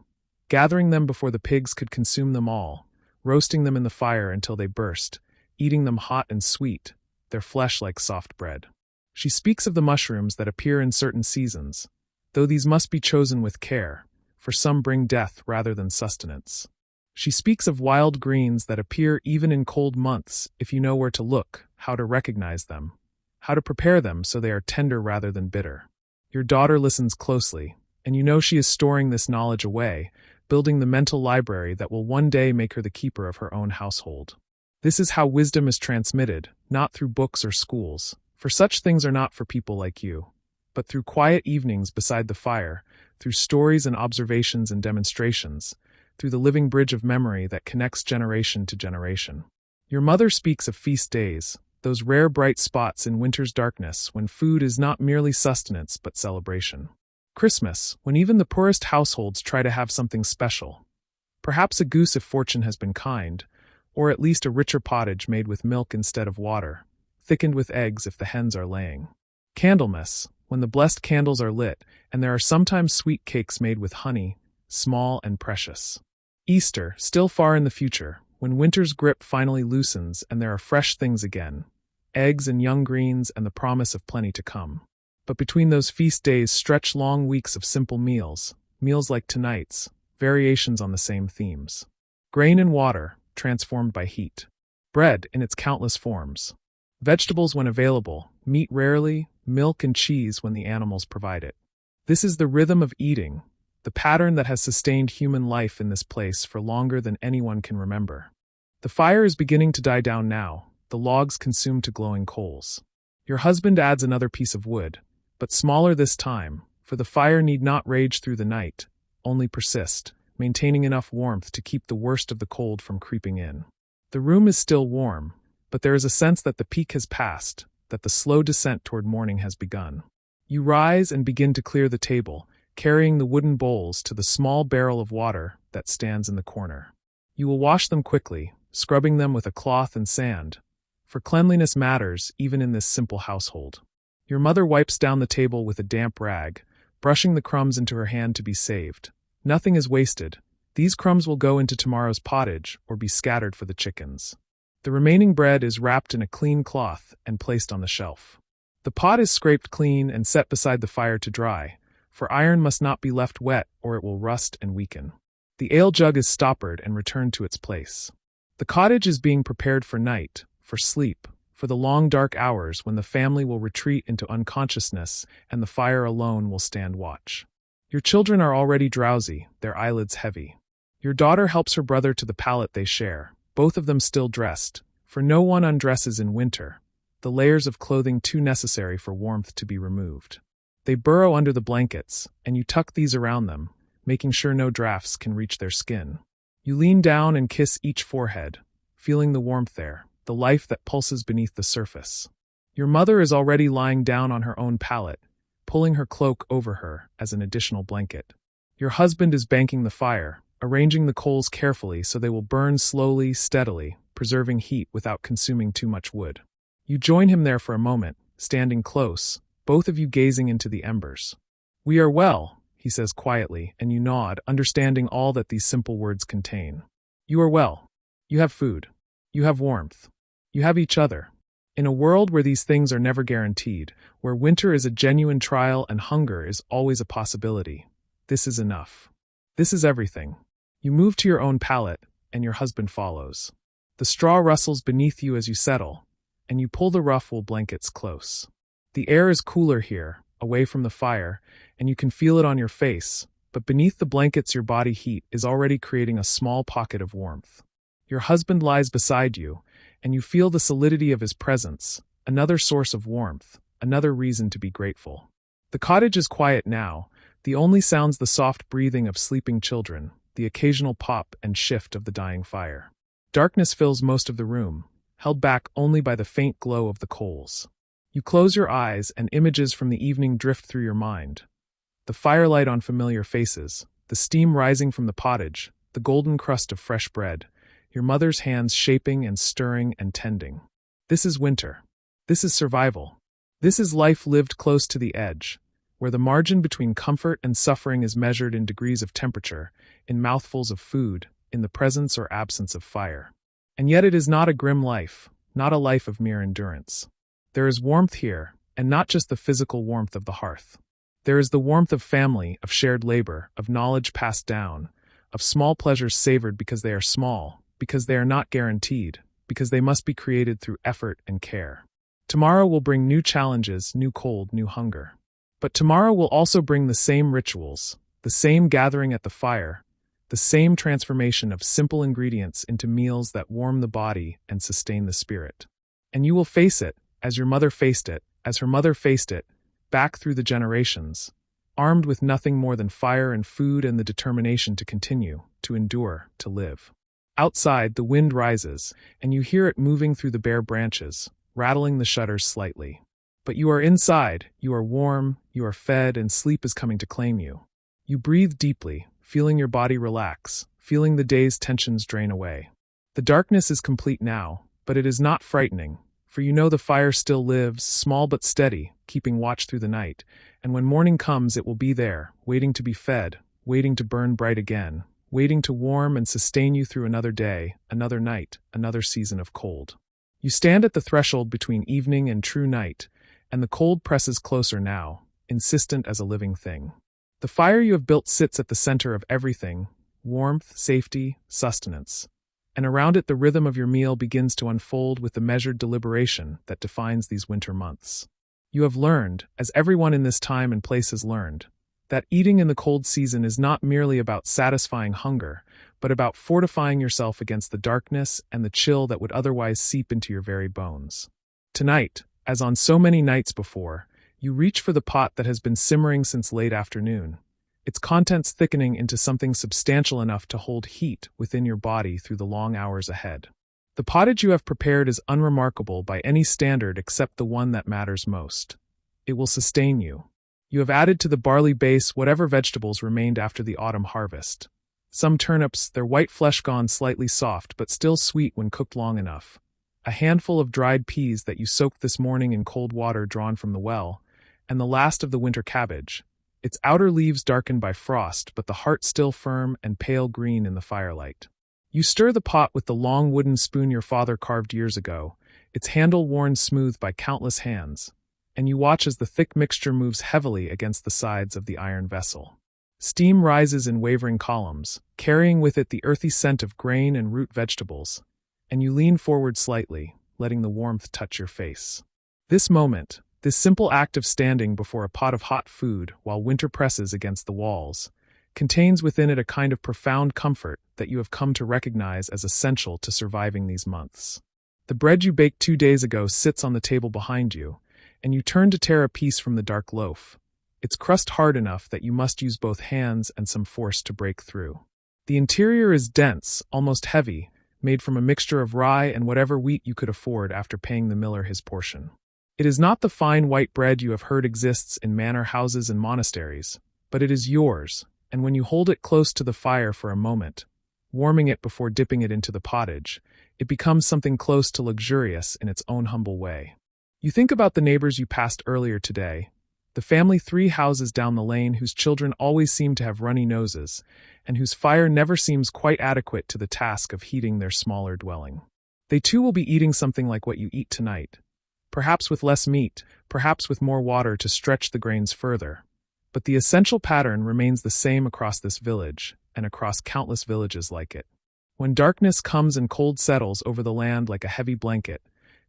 gathering them before the pigs could consume them all, roasting them in the fire until they burst, eating them hot and sweet, their flesh like soft bread. She speaks of the mushrooms that appear in certain seasons, though these must be chosen with care, for some bring death rather than sustenance. She speaks of wild greens that appear even in cold months if you know where to look, how to recognize them, how to prepare them so they are tender rather than bitter. Your daughter listens closely, and you know she is storing this knowledge away, building the mental library that will one day make her the keeper of her own household. This is how wisdom is transmitted, not through books or schools, for such things are not for people like you, but through quiet evenings beside the fire, through stories and observations and demonstrations, through the living bridge of memory that connects generation to generation. Your mother speaks of feast days, those rare bright spots in winter's darkness when food is not merely sustenance but celebration. Christmas, when even the poorest households try to have something special. Perhaps a goose if fortune has been kind, or at least a richer pottage made with milk instead of water, thickened with eggs if the hens are laying. Candlemas, when the blessed candles are lit, and there are sometimes sweet cakes made with honey, small and precious. Easter, still far in the future, when winter's grip finally loosens and there are fresh things again, eggs and young greens and the promise of plenty to come. But between those feast days stretch long weeks of simple meals like tonight's, variations on the same themes. Grain and water, transformed by heat. Bread in its countless forms. Vegetables when available, meat rarely, milk and cheese when the animals provide it. This is the rhythm of eating, the pattern that has sustained human life in this place for longer than anyone can remember. The fire is beginning to die down now, the logs consumed to glowing coals. Your husband adds another piece of wood, but smaller this time, for the fire need not rage through the night, only persist, maintaining enough warmth to keep the worst of the cold from creeping in. The room is still warm, but there is a sense that the peak has passed, that the slow descent toward morning has begun. You rise and begin to clear the table, carrying the wooden bowls to the small barrel of water that stands in the corner. You will wash them quickly, scrubbing them with a cloth and sand, for cleanliness matters even in this simple household. Your mother wipes down the table with a damp rag, brushing the crumbs into her hand to be saved. Nothing is wasted. These crumbs will go into tomorrow's pottage or be scattered for the chickens. The remaining bread is wrapped in a clean cloth and placed on the shelf. The pot is scraped clean and set beside the fire to dry, for iron must not be left wet or it will rust and weaken. The ale jug is stoppered and returned to its place. The cottage is being prepared for night, for sleep, for the long dark hours when the family will retreat into unconsciousness and the fire alone will stand watch. Your children are already drowsy, their eyelids heavy. Your daughter helps her brother to the pallet they share, both of them still dressed, for no one undresses in winter, the layers of clothing too necessary for warmth to be removed. They burrow under the blankets, and you tuck these around them, making sure no drafts can reach their skin. You lean down and kiss each forehead, feeling the warmth there, the life that pulses beneath the surface. Your mother is already lying down on her own pallet, pulling her cloak over her as an additional blanket. Your husband is banking the fire, arranging the coals carefully so they will burn slowly, steadily, preserving heat without consuming too much wood. You join him there for a moment, standing close, both of you gazing into the embers. "We are well," he says quietly, and you nod, understanding all that these simple words contain. You are well. You have food. You have warmth. You have each other. In a world where these things are never guaranteed, where winter is a genuine trial and hunger is always a possibility, this is enough. This is everything. You move to your own pallet, and your husband follows. The straw rustles beneath you as you settle, and you pull the rough wool blankets close. The air is cooler here, away from the fire, and you can feel it on your face, but beneath the blankets your body heat is already creating a small pocket of warmth. Your husband lies beside you, and you feel the solidity of his presence, another source of warmth, another reason to be grateful. The cottage is quiet now, the only sounds the soft breathing of sleeping children, the occasional pop and shift of the dying fire. Darkness fills most of the room, held back only by the faint glow of the coals. You close your eyes and images from the evening drift through your mind. The firelight on familiar faces, the steam rising from the pottage, the golden crust of fresh bread, your mother's hands shaping and stirring and tending. This is winter. This is survival. This is life lived close to the edge, where the margin between comfort and suffering is measured in degrees of temperature, in mouthfuls of food, in the presence or absence of fire. And yet it is not a grim life, not a life of mere endurance. There is warmth here, and not just the physical warmth of the hearth. There is the warmth of family, of shared labor, of knowledge passed down, of small pleasures savored because they are small, because they are not guaranteed, because they must be created through effort and care. Tomorrow will bring new challenges, new cold, new hunger. But tomorrow will also bring the same rituals, the same gathering at the fire, the same transformation of simple ingredients into meals that warm the body and sustain the spirit. And you will face it, as your mother faced it, as her mother faced it, back through the generations, armed with nothing more than fire and food and the determination to continue, to endure, to live. Outside, the wind rises, and you hear it moving through the bare branches, rattling the shutters slightly. But you are inside, you are warm, you are fed, and sleep is coming to claim you. You breathe deeply, feeling your body relax, feeling the day's tensions drain away. The darkness is complete now, but it is not frightening, for you know the fire still lives, small but steady, keeping watch through the night, and when morning comes it will be there, waiting to be fed, waiting to burn bright again, waiting to warm and sustain you through another day, another night, another season of cold. You stand at the threshold between evening and true night, and the cold presses closer now, insistent as a living thing. The fire you have built sits at the center of everything, warmth, safety, sustenance. And around it the rhythm of your meal begins to unfold with the measured deliberation that defines these winter months. You have learned, as everyone in this time and place has learned, that eating in the cold season is not merely about satisfying hunger, but about fortifying yourself against the darkness and the chill that would otherwise seep into your very bones. Tonight, as on so many nights before, you reach for the pot that has been simmering since late afternoon, its contents thickening into something substantial enough to hold heat within your body through the long hours ahead. The pottage you have prepared is unremarkable by any standard except the one that matters most. It will sustain you. You have added to the barley base whatever vegetables remained after the autumn harvest. Some turnips, their white flesh gone slightly soft but still sweet when cooked long enough. A handful of dried peas that you soaked this morning in cold water drawn from the well, and the last of the winter cabbage, its outer leaves darkened by frost but the heart still firm and pale green in the firelight. You stir the pot with the long wooden spoon your father carved years ago, its handle worn smooth by countless hands, and you watch as the thick mixture moves heavily against the sides of the iron vessel. Steam rises in wavering columns, carrying with it the earthy scent of grain and root vegetables, and you lean forward slightly, letting the warmth touch your face. This moment, this simple act of standing before a pot of hot food while winter presses against the walls, contains within it a kind of profound comfort that you have come to recognize as essential to surviving these months. The bread you baked 2 days ago sits on the table behind you, and you turn to tear a piece from the dark loaf. Its crust hard enough that you must use both hands and some force to break through. The interior is dense, almost heavy, made from a mixture of rye and whatever wheat you could afford after paying the miller his portion. It is not the fine white bread you have heard exists in manor houses and monasteries, but it is yours, and when you hold it close to the fire for a moment, warming it before dipping it into the pottage, it becomes something close to luxurious in its own humble way. You think about the neighbors you passed earlier today, the family 3 houses down the lane whose children always seem to have runny noses, and whose fire never seems quite adequate to the task of heating their smaller dwelling. They too will be eating something like what you eat tonight, perhaps with less meat, perhaps with more water to stretch the grains further. But the essential pattern remains the same across this village, and across countless villages like it. When darkness comes and cold settles over the land like a heavy blanket,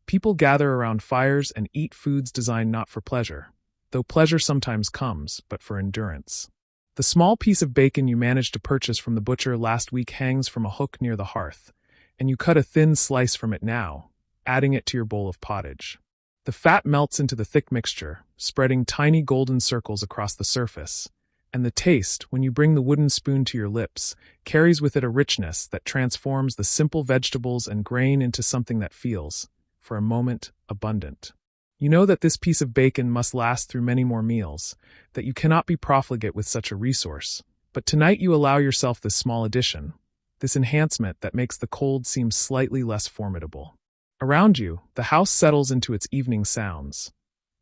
people gather around fires and eat foods designed not for pleasure, though pleasure sometimes comes, but for endurance. The small piece of bacon you managed to purchase from the butcher last week hangs from a hook near the hearth, and you cut a thin slice from it now, adding it to your bowl of pottage. The fat melts into the thick mixture, spreading tiny golden circles across the surface, and the taste, when you bring the wooden spoon to your lips, carries with it a richness that transforms the simple vegetables and grain into something that feels, for a moment, abundant. You know that this piece of bacon must last through many more meals, that you cannot be profligate with such a resource, but tonight you allow yourself this small addition, this enhancement that makes the cold seem slightly less formidable. Around you, the house settles into its evening sounds.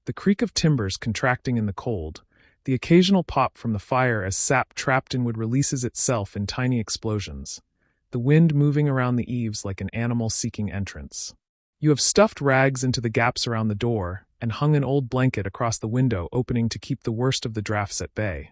The creak of timbers contracting in the cold, the occasional pop from the fire as sap trapped in wood releases itself in tiny explosions, the wind moving around the eaves like an animal seeking entrance. You have stuffed rags into the gaps around the door and hung an old blanket across the window opening to keep the worst of the drafts at bay.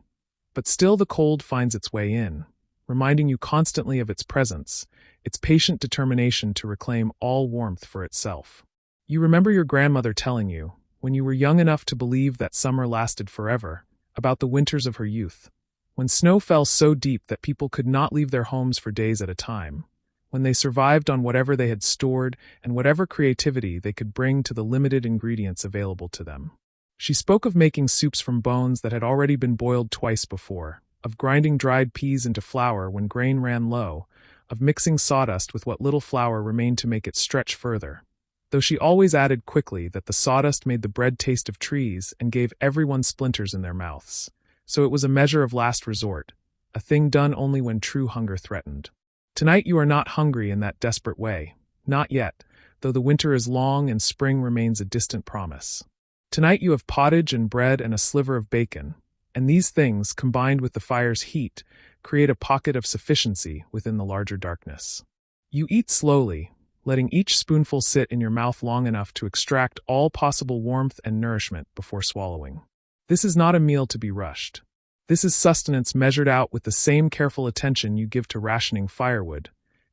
But still the cold finds its way in, reminding you constantly of its presence, its patient determination to reclaim all warmth for itself. You remember your grandmother telling you, when you were young enough to believe that summer lasted forever, about the winters of her youth, when snow fell so deep that people could not leave their homes for days at a time, when they survived on whatever they had stored and whatever creativity they could bring to the limited ingredients available to them. She spoke of making soups from bones that had already been boiled twice before, of grinding dried peas into flour when grain ran low, of mixing sawdust with what little flour remained to make it stretch further, though she always added quickly that the sawdust made the bread taste of trees and gave everyone splinters in their mouths, so it was a measure of last resort, a thing done only when true hunger threatened. Tonight you are not hungry in that desperate way, not yet, though the winter is long and spring remains a distant promise. Tonight you have pottage and bread and a sliver of bacon, and these things, combined with the fire's heat, create a pocket of sufficiency within the larger darkness. You eat slowly, letting each spoonful sit in your mouth long enough to extract all possible warmth and nourishment before swallowing. This is not a meal to be rushed. This is sustenance measured out with the same careful attention you give to rationing firewood,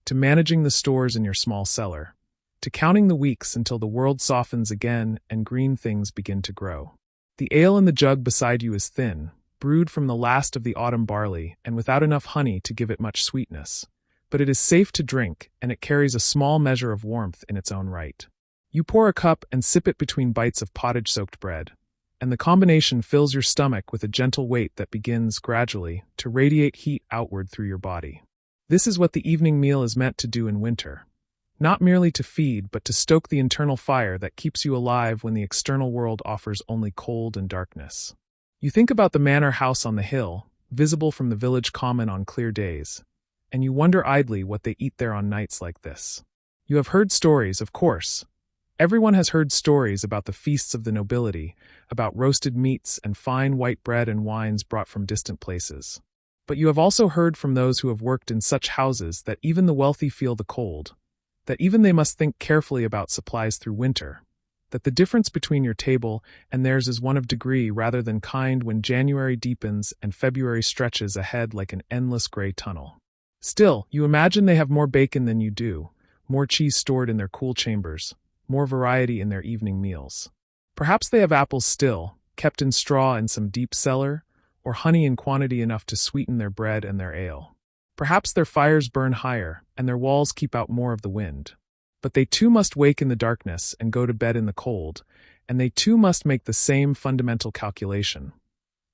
to managing the stores in your small cellar, to counting the weeks until the world softens again and green things begin to grow. The ale in the jug beside you is thin, brewed from the last of the autumn barley and without enough honey to give it much sweetness, but it is safe to drink and it carries a small measure of warmth in its own right. You pour a cup and sip it between bites of pottage-soaked bread, and the combination fills your stomach with a gentle weight that begins, gradually, to radiate heat outward through your body. This is what the evening meal is meant to do in winter. Not merely to feed, but to stoke the internal fire that keeps you alive when the external world offers only cold and darkness. You think about the manor house on the hill, visible from the village common on clear days, and you wonder idly what they eat there on nights like this. You have heard stories, of course. Everyone has heard stories about the feasts of the nobility, about roasted meats and fine white bread and wines brought from distant places. But you have also heard from those who have worked in such houses that even the wealthy feel the cold, that even they must think carefully about supplies through winter, that the difference between your table and theirs is one of degree rather than kind when January deepens and February stretches ahead like an endless gray tunnel. Still, you imagine they have more bacon than you do, more cheese stored in their cool chambers, more variety in their evening meals. Perhaps they have apples still, kept in straw in some deep cellar, or honey in quantity enough to sweeten their bread and their ale. Perhaps their fires burn higher, and their walls keep out more of the wind. But they too must wake in the darkness and go to bed in the cold, and they too must make the same fundamental calculation: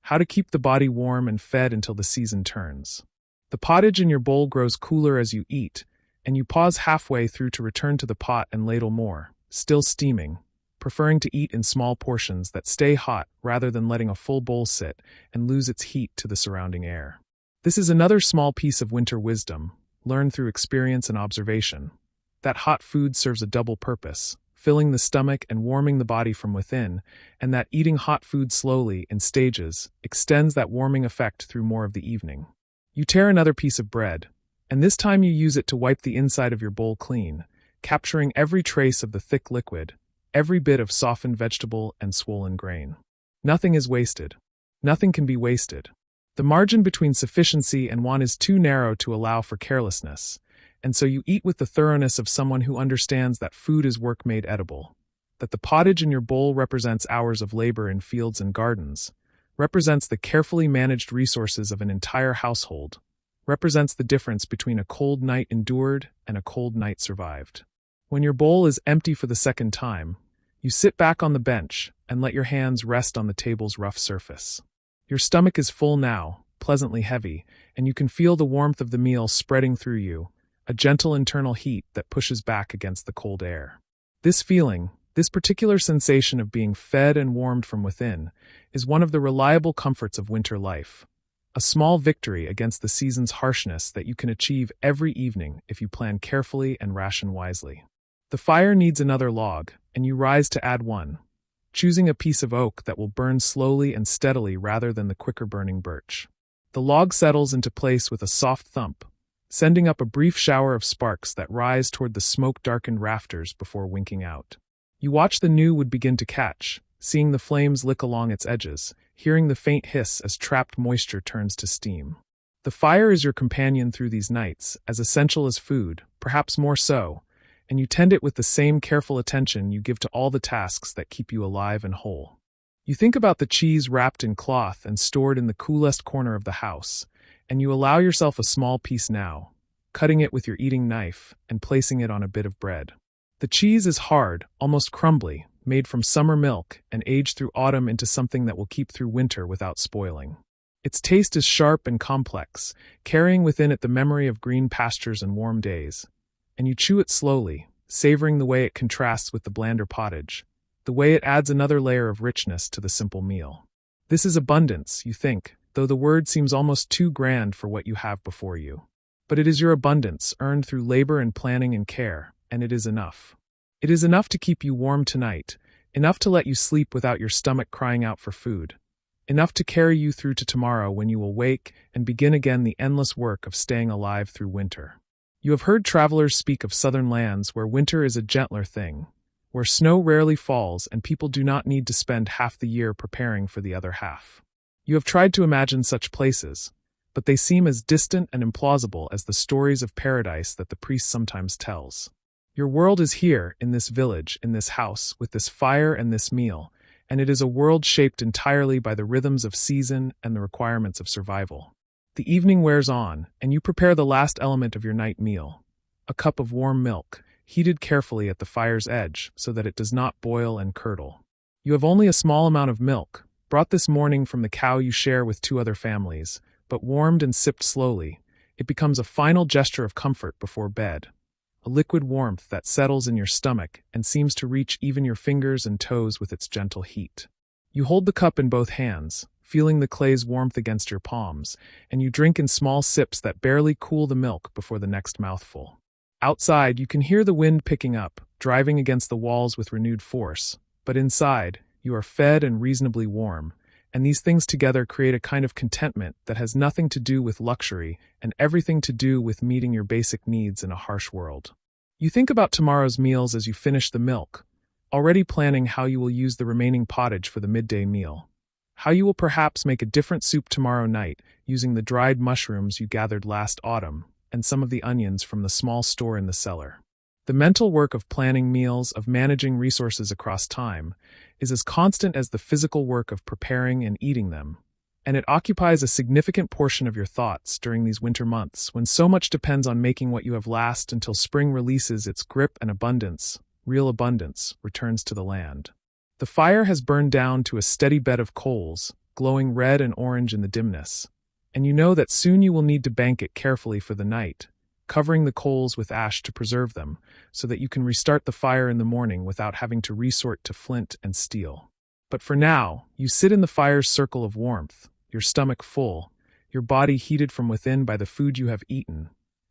how to keep the body warm and fed until the season turns. The pottage in your bowl grows cooler as you eat, and you pause halfway through to return to the pot and ladle more, still steaming, preferring to eat in small portions that stay hot rather than letting a full bowl sit and lose its heat to the surrounding air. This is another small piece of winter wisdom, learned through experience and observation. That hot food serves a double purpose, filling the stomach and warming the body from within, and that eating hot food slowly, in stages, extends that warming effect through more of the evening. You tear another piece of bread, and this time you use it to wipe the inside of your bowl clean, capturing every trace of the thick liquid, every bit of softened vegetable and swollen grain. Nothing is wasted. Nothing can be wasted. The margin between sufficiency and want is too narrow to allow for carelessness, and so you eat with the thoroughness of someone who understands that food is work made edible, that the pottage in your bowl represents hours of labor in fields and gardens, represents the carefully managed resources of an entire household, represents the difference between a cold night endured and a cold night survived. When your bowl is empty for the second time, you sit back on the bench and let your hands rest on the table's rough surface. Your stomach is full now, pleasantly heavy, and you can feel the warmth of the meal spreading through you, a gentle internal heat that pushes back against the cold air. This feeling, this particular sensation of being fed and warmed from within, is one of the reliable comforts of winter life. A small victory against the season's harshness that you can achieve every evening if you plan carefully and ration wisely. The fire needs another log, and you rise to add one, choosing a piece of oak that will burn slowly and steadily rather than the quicker-burning birch. The log settles into place with a soft thump, sending up a brief shower of sparks that rise toward the smoke-darkened rafters before winking out. You watch the new wood begin to catch, seeing the flames lick along its edges, hearing the faint hiss as trapped moisture turns to steam. The fire is your companion through these nights, as essential as food, perhaps more so, and you tend it with the same careful attention you give to all the tasks that keep you alive and whole. You think about the cheese wrapped in cloth and stored in the coolest corner of the house, and you allow yourself a small piece now, cutting it with your eating knife and placing it on a bit of bread. The cheese is hard, almost crumbly, made from summer milk and aged through autumn into something that will keep through winter without spoiling. Its taste is sharp and complex, carrying within it the memory of green pastures and warm days. And you chew it slowly, savoring the way it contrasts with the blander pottage, the way it adds another layer of richness to the simple meal. This is abundance, you think, though the word seems almost too grand for what you have before you. But it is your abundance, earned through labor and planning and care, and it is enough. It is enough to keep you warm tonight, enough to let you sleep without your stomach crying out for food, enough to carry you through to tomorrow when you will wake and begin again the endless work of staying alive through winter. You have heard travelers speak of southern lands where winter is a gentler thing, where snow rarely falls and people do not need to spend half the year preparing for the other half. You have tried to imagine such places, but they seem as distant and implausible as the stories of paradise that the priest sometimes tells. Your world is here, in this village, in this house, with this fire and this meal, and it is a world shaped entirely by the rhythms of season and the requirements of survival. The evening wears on, and you prepare the last element of your night meal, a cup of warm milk, heated carefully at the fire's edge so that it does not boil and curdle. You have only a small amount of milk, brought this morning from the cow you share with 2 other families, but warmed and sipped slowly, it becomes a final gesture of comfort before bed, a liquid warmth that settles in your stomach and seems to reach even your fingers and toes with its gentle heat. You hold the cup in both hands, feeling the clay's warmth against your palms, and you drink in small sips that barely cool the milk before the next mouthful. Outside, you can hear the wind picking up, driving against the walls with renewed force, but inside, you are fed and reasonably warm, and these things together create a kind of contentment that has nothing to do with luxury and everything to do with meeting your basic needs in a harsh world. You think about tomorrow's meals as you finish the milk, already planning how you will use the remaining pottage for the midday meal, how you will perhaps make a different soup tomorrow night using the dried mushrooms you gathered last autumn and some of the onions from the small store in the cellar. The mental work of planning meals, of managing resources across time, is as constant as the physical work of preparing and eating them, and it occupies a significant portion of your thoughts during these winter months when so much depends on making what you have last until spring releases its grip and abundance, real abundance, returns to the land. The fire has burned down to a steady bed of coals, glowing red and orange in the dimness, and you know that soon you will need to bank it carefully for the night, covering the coals with ash to preserve them, so that you can restart the fire in the morning without having to resort to flint and steel. But for now, you sit in the fire's circle of warmth, your stomach full, your body heated from within by the food you have eaten,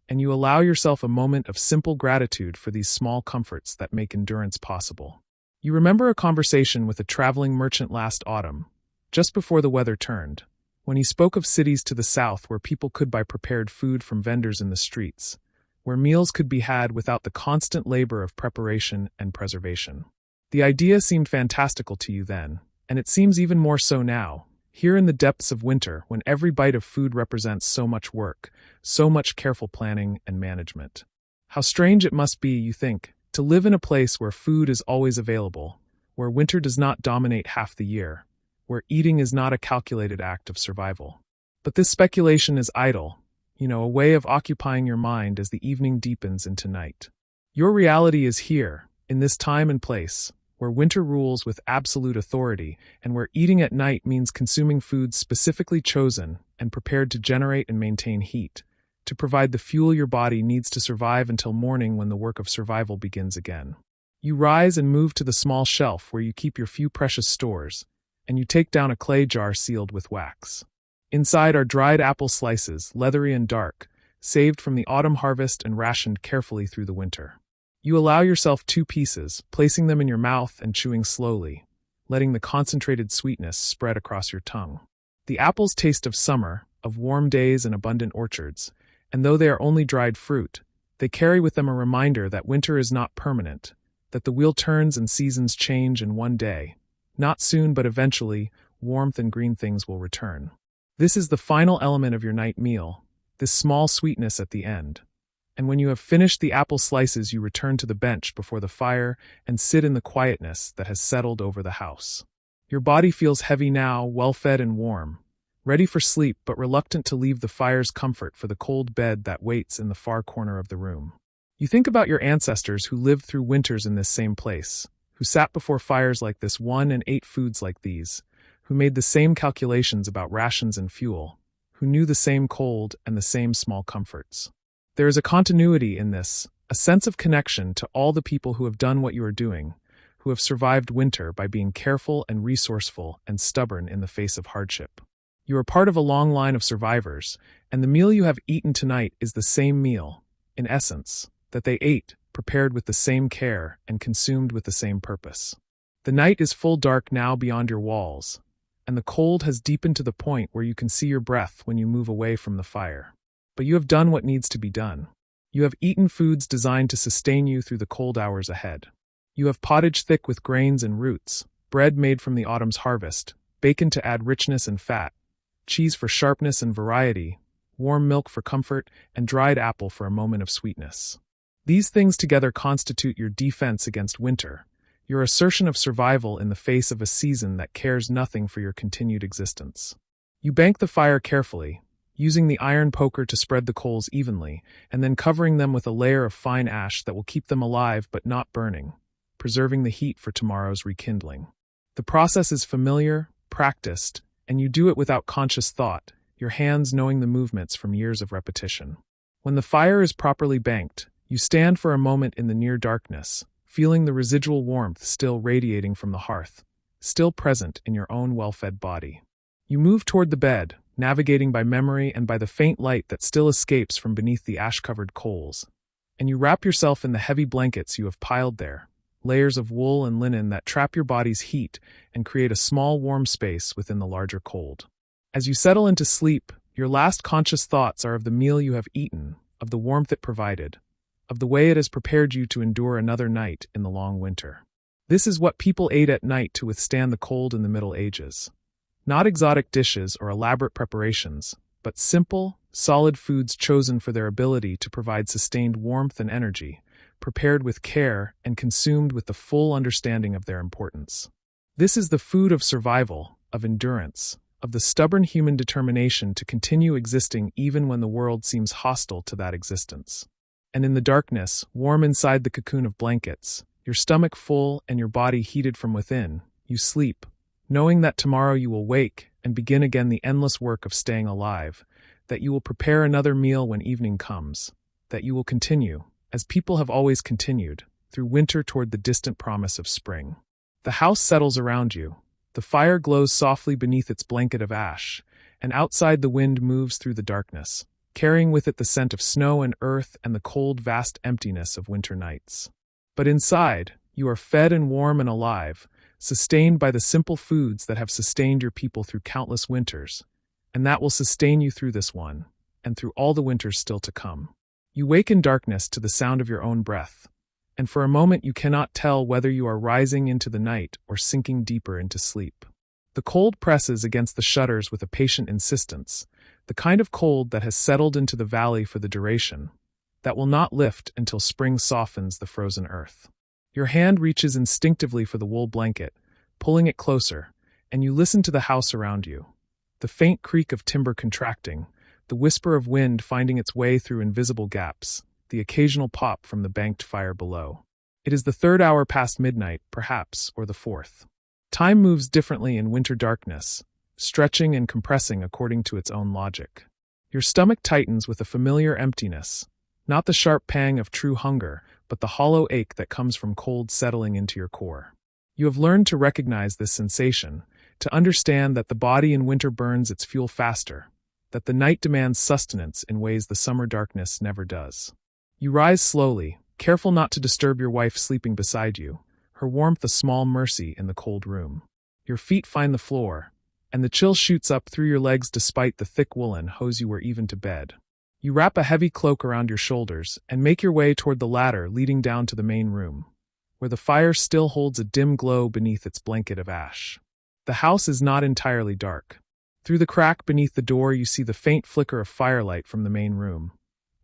and you allow yourself a moment of simple gratitude for these small comforts that make endurance possible. You remember a conversation with a traveling merchant last autumn, just before the weather turned, when he spoke of cities to the south where people could buy prepared food from vendors in the streets, where meals could be had without the constant labor of preparation and preservation. The idea seemed fantastical to you then, and it seems even more so now, here in the depths of winter when every bite of food represents so much work, so much careful planning and management. How strange it must be, you think, to live in a place where food is always available, where winter does not dominate half the year, where eating is not a calculated act of survival. But this speculation is idle, a way of occupying your mind as the evening deepens into night. Your reality is here, in this time and place, where winter rules with absolute authority, and where eating at night means consuming foods specifically chosen and prepared to generate and maintain heat, to provide the fuel your body needs to survive until morning when the work of survival begins again. You rise and move to the small shelf where you keep your few precious stores, and you take down a clay jar sealed with wax. Inside are dried apple slices, leathery and dark, saved from the autumn harvest and rationed carefully through the winter. You allow yourself 2 pieces, placing them in your mouth and chewing slowly, letting the concentrated sweetness spread across your tongue. The apples taste of summer, of warm days and abundant orchards, and though they are only dried fruit, they carry with them a reminder that winter is not permanent, that the wheel turns and seasons change in one day. Not soon, but eventually, warmth and green things will return. This is the final element of your night meal, this small sweetness at the end. And when you have finished the apple slices, you return to the bench before the fire and sit in the quietness that has settled over the house. Your body feels heavy now, well-fed and warm, ready for sleep but reluctant to leave the fire's comfort for the cold bed that waits in the far corner of the room. You think about your ancestors who lived through winters in this same place, who sat before fires like this one and ate foods like these, who made the same calculations about rations and fuel, who knew the same cold and the same small comforts. There is a continuity in this, a sense of connection to all the people who have done what you are doing, who have survived winter by being careful and resourceful and stubborn in the face of hardship. You are part of a long line of survivors, and the meal you have eaten tonight is the same meal, in essence, that they ate, prepared with the same care and consumed with the same purpose. The night is full dark now beyond your walls, and the cold has deepened to the point where you can see your breath when you move away from the fire. But you have done what needs to be done. You have eaten foods designed to sustain you through the cold hours ahead. You have pottage thick with grains and roots, bread made from the autumn's harvest, bacon to add richness and fat, cheese for sharpness and variety, warm milk for comfort, and dried apple for a moment of sweetness. These things together constitute your defense against winter, your assertion of survival in the face of a season that cares nothing for your continued existence. You bank the fire carefully, using the iron poker to spread the coals evenly, and then covering them with a layer of fine ash that will keep them alive but not burning, preserving the heat for tomorrow's rekindling. The process is familiar, practiced, and you do it without conscious thought, your hands knowing the movements from years of repetition. When the fire is properly banked, you stand for a moment in the near darkness, feeling the residual warmth still radiating from the hearth, still present in your own well-fed body. You move toward the bed, navigating by memory and by the faint light that still escapes from beneath the ash-covered coals, and you wrap yourself in the heavy blankets you have piled there, layers of wool and linen that trap your body's heat and create a small warm space within the larger cold. As you settle into sleep, your last conscious thoughts are of the meal you have eaten, of the warmth it provided, of the way it has prepared you to endure another night in the long winter. This is what people ate at night to withstand the cold in the Middle Ages. Not exotic dishes or elaborate preparations, but simple, solid foods chosen for their ability to provide sustained warmth and energy, prepared with care and consumed with the full understanding of their importance. This is the food of survival, of endurance, of the stubborn human determination to continue existing even when the world seems hostile to that existence. And in the darkness, warm inside the cocoon of blankets, your stomach full and your body heated from within, you sleep, knowing that tomorrow you will wake and begin again the endless work of staying alive, that you will prepare another meal when evening comes, that you will continue, as people have always continued, through winter toward the distant promise of spring. The house settles around you. The fire glows softly beneath its blanket of ash, and outside the wind moves through the darkness, carrying with it the scent of snow and earth and the cold, vast emptiness of winter nights. But inside, you are fed and warm and alive, sustained by the simple foods that have sustained your people through countless winters, and that will sustain you through this one, and through all the winters still to come. You wake in darkness to the sound of your own breath, and for a moment you cannot tell whether you are rising into the night or sinking deeper into sleep. The cold presses against the shutters with a patient insistence, the kind of cold that has settled into the valley for the duration, that will not lift until spring softens the frozen earth. Your hand reaches instinctively for the wool blanket, pulling it closer, and you listen to the house around you. The faint creak of timber contracting, the whisper of wind finding its way through invisible gaps, the occasional pop from the banked fire below. It is the 3rd hour past midnight, perhaps, or the 4th. Time moves differently in winter darkness, stretching and compressing according to its own logic. Your stomach tightens with a familiar emptiness, not the sharp pang of true hunger, but the hollow ache that comes from cold settling into your core. You have learned to recognize this sensation, to understand that the body in winter burns its fuel faster, that the night demands sustenance in ways the summer darkness never does. You rise slowly, careful not to disturb your wife sleeping beside you, her warmth a small mercy in the cold room. Your feet find the floor, and the chill shoots up through your legs despite the thick woolen hose you wear even to bed. You wrap a heavy cloak around your shoulders and make your way toward the ladder leading down to the main room, where the fire still holds a dim glow beneath its blanket of ash. The house is not entirely dark. Through the crack beneath the door you see the faint flicker of firelight from the main room,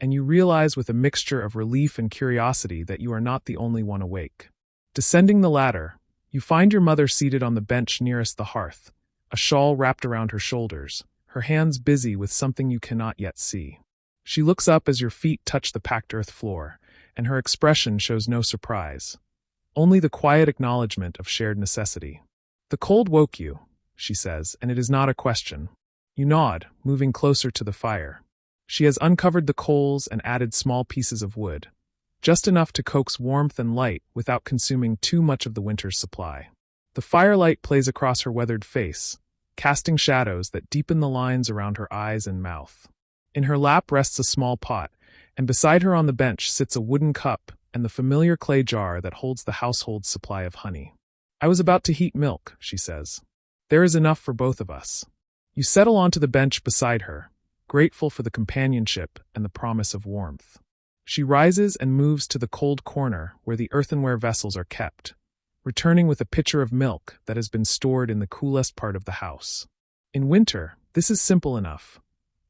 and you realize with a mixture of relief and curiosity that you are not the only one awake. Descending the ladder, you find your mother seated on the bench nearest the hearth, a shawl wrapped around her shoulders, her hands busy with something you cannot yet see. She looks up as your feet touch the packed earth floor, and her expression shows no surprise, only the quiet acknowledgement of shared necessity. "The cold woke you," she says, "and it is not a question." You nod, moving closer to the fire. She has uncovered the coals and added small pieces of wood, just enough to coax warmth and light without consuming too much of the winter's supply. The firelight plays across her weathered face, casting shadows that deepen the lines around her eyes and mouth. In her lap rests a small pot, and beside her on the bench sits a wooden cup and the familiar clay jar that holds the household's supply of honey. "I was about to heat milk," she says. "There is enough for both of us." You settle onto the bench beside her, grateful for the companionship and the promise of warmth. She rises and moves to the cold corner where the earthenware vessels are kept, returning with a pitcher of milk that has been stored in the coolest part of the house. In winter, this is simple enough.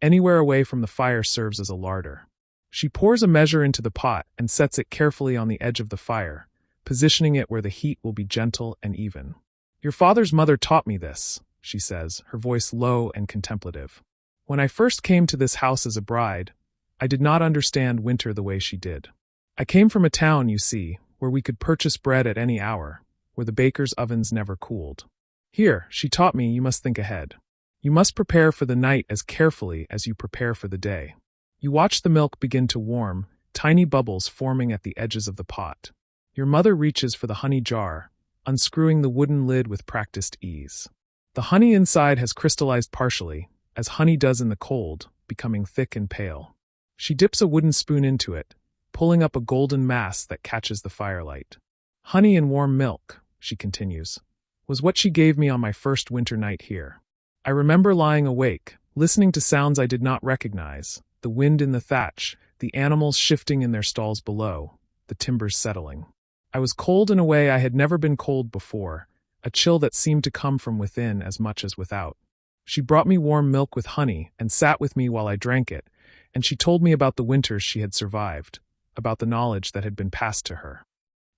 Anywhere away from the fire serves as a larder. She pours a measure into the pot and sets it carefully on the edge of the fire, positioning it where the heat will be gentle and even. "Your father's mother taught me this," she says, her voice low and contemplative. "When I first came to this house as a bride, I did not understand winter the way she did. I came from a town, you see, where we could purchase bread at any hour, where the baker's ovens never cooled. Here, she taught me, you must think ahead. You must prepare for the night as carefully as you prepare for the day. You watch the milk begin to warm, tiny bubbles forming at the edges of the pot. Your mother reaches for the honey jar, unscrewing the wooden lid with practiced ease. The honey inside has crystallized partially, as honey does in the cold, becoming thick and pale. She dips a wooden spoon into it, pulling up a golden mass that catches the firelight. Honey and warm milk," she continues, "was what she gave me on my first winter night here. I remember lying awake, listening to sounds I did not recognize, the wind in the thatch, the animals shifting in their stalls below, the timbers settling. I was cold in a way I had never been cold before, a chill that seemed to come from within as much as without. She brought me warm milk with honey and sat with me while I drank it, and she told me about the winters she had survived, about the knowledge that had been passed to her.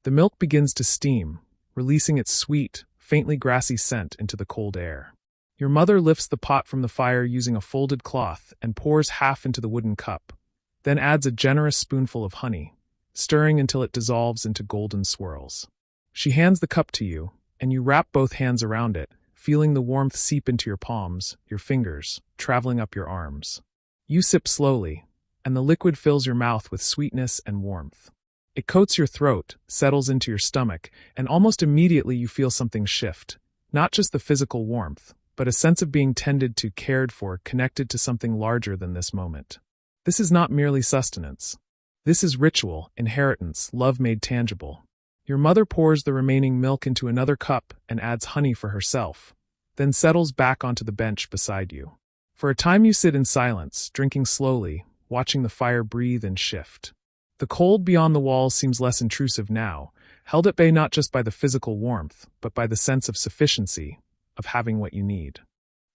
The milk begins to steam, releasing its sweet, faintly grassy scent into the cold air. Your mother lifts the pot from the fire using a folded cloth and pours half into the wooden cup, then adds a generous spoonful of honey, stirring until it dissolves into golden swirls. She hands the cup to you, and you wrap both hands around it, feeling the warmth seep into your palms, your fingers, traveling up your arms. You sip slowly, and the liquid fills your mouth with sweetness and warmth. It coats your throat, settles into your stomach, and almost immediately you feel something shift. Not just the physical warmth, but a sense of being tended to, cared for, connected to something larger than this moment. This is not merely sustenance. This is ritual, inheritance, love made tangible. Your mother pours the remaining milk into another cup and adds honey for herself, then settles back onto the bench beside you. For a time you sit in silence, drinking slowly, watching the fire breathe and shift. The cold beyond the walls seems less intrusive now, held at bay not just by the physical warmth, but by the sense of sufficiency, of having what you need.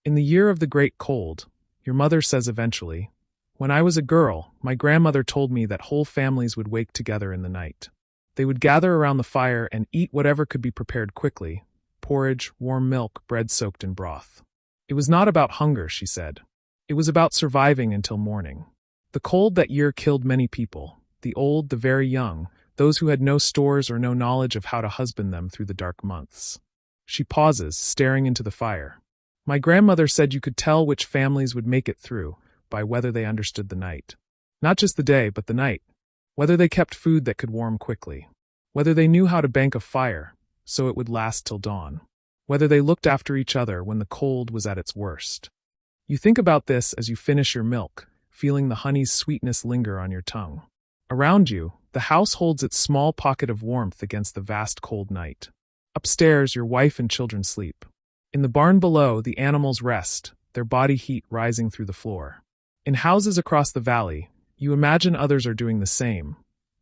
In the year of the great cold, your mother says eventually, "When I was a girl, my grandmother told me that whole families would wake together in the night. They would gather around the fire and eat whatever could be prepared quickly, porridge, warm milk, bread soaked in broth. It was not about hunger," she said. "It was about surviving until morning." The cold that year killed many people, the old, the very young, those who had no stores or no knowledge of how to husband them through the dark months. She pauses, staring into the fire. "My grandmother said you could tell which families would make it through by whether they understood the night. Not just the day, but the night. Whether they kept food that could warm quickly. Whether they knew how to bank a fire so it would last till dawn. Whether they looked after each other when the cold was at its worst." You think about this as you finish your milk, feeling the honey's sweetness linger on your tongue. Around you, the house holds its small pocket of warmth against the vast cold night. Upstairs, your wife and children sleep. In the barn below, the animals rest, their body heat rising through the floor. In houses across the valley, you imagine others are doing the same,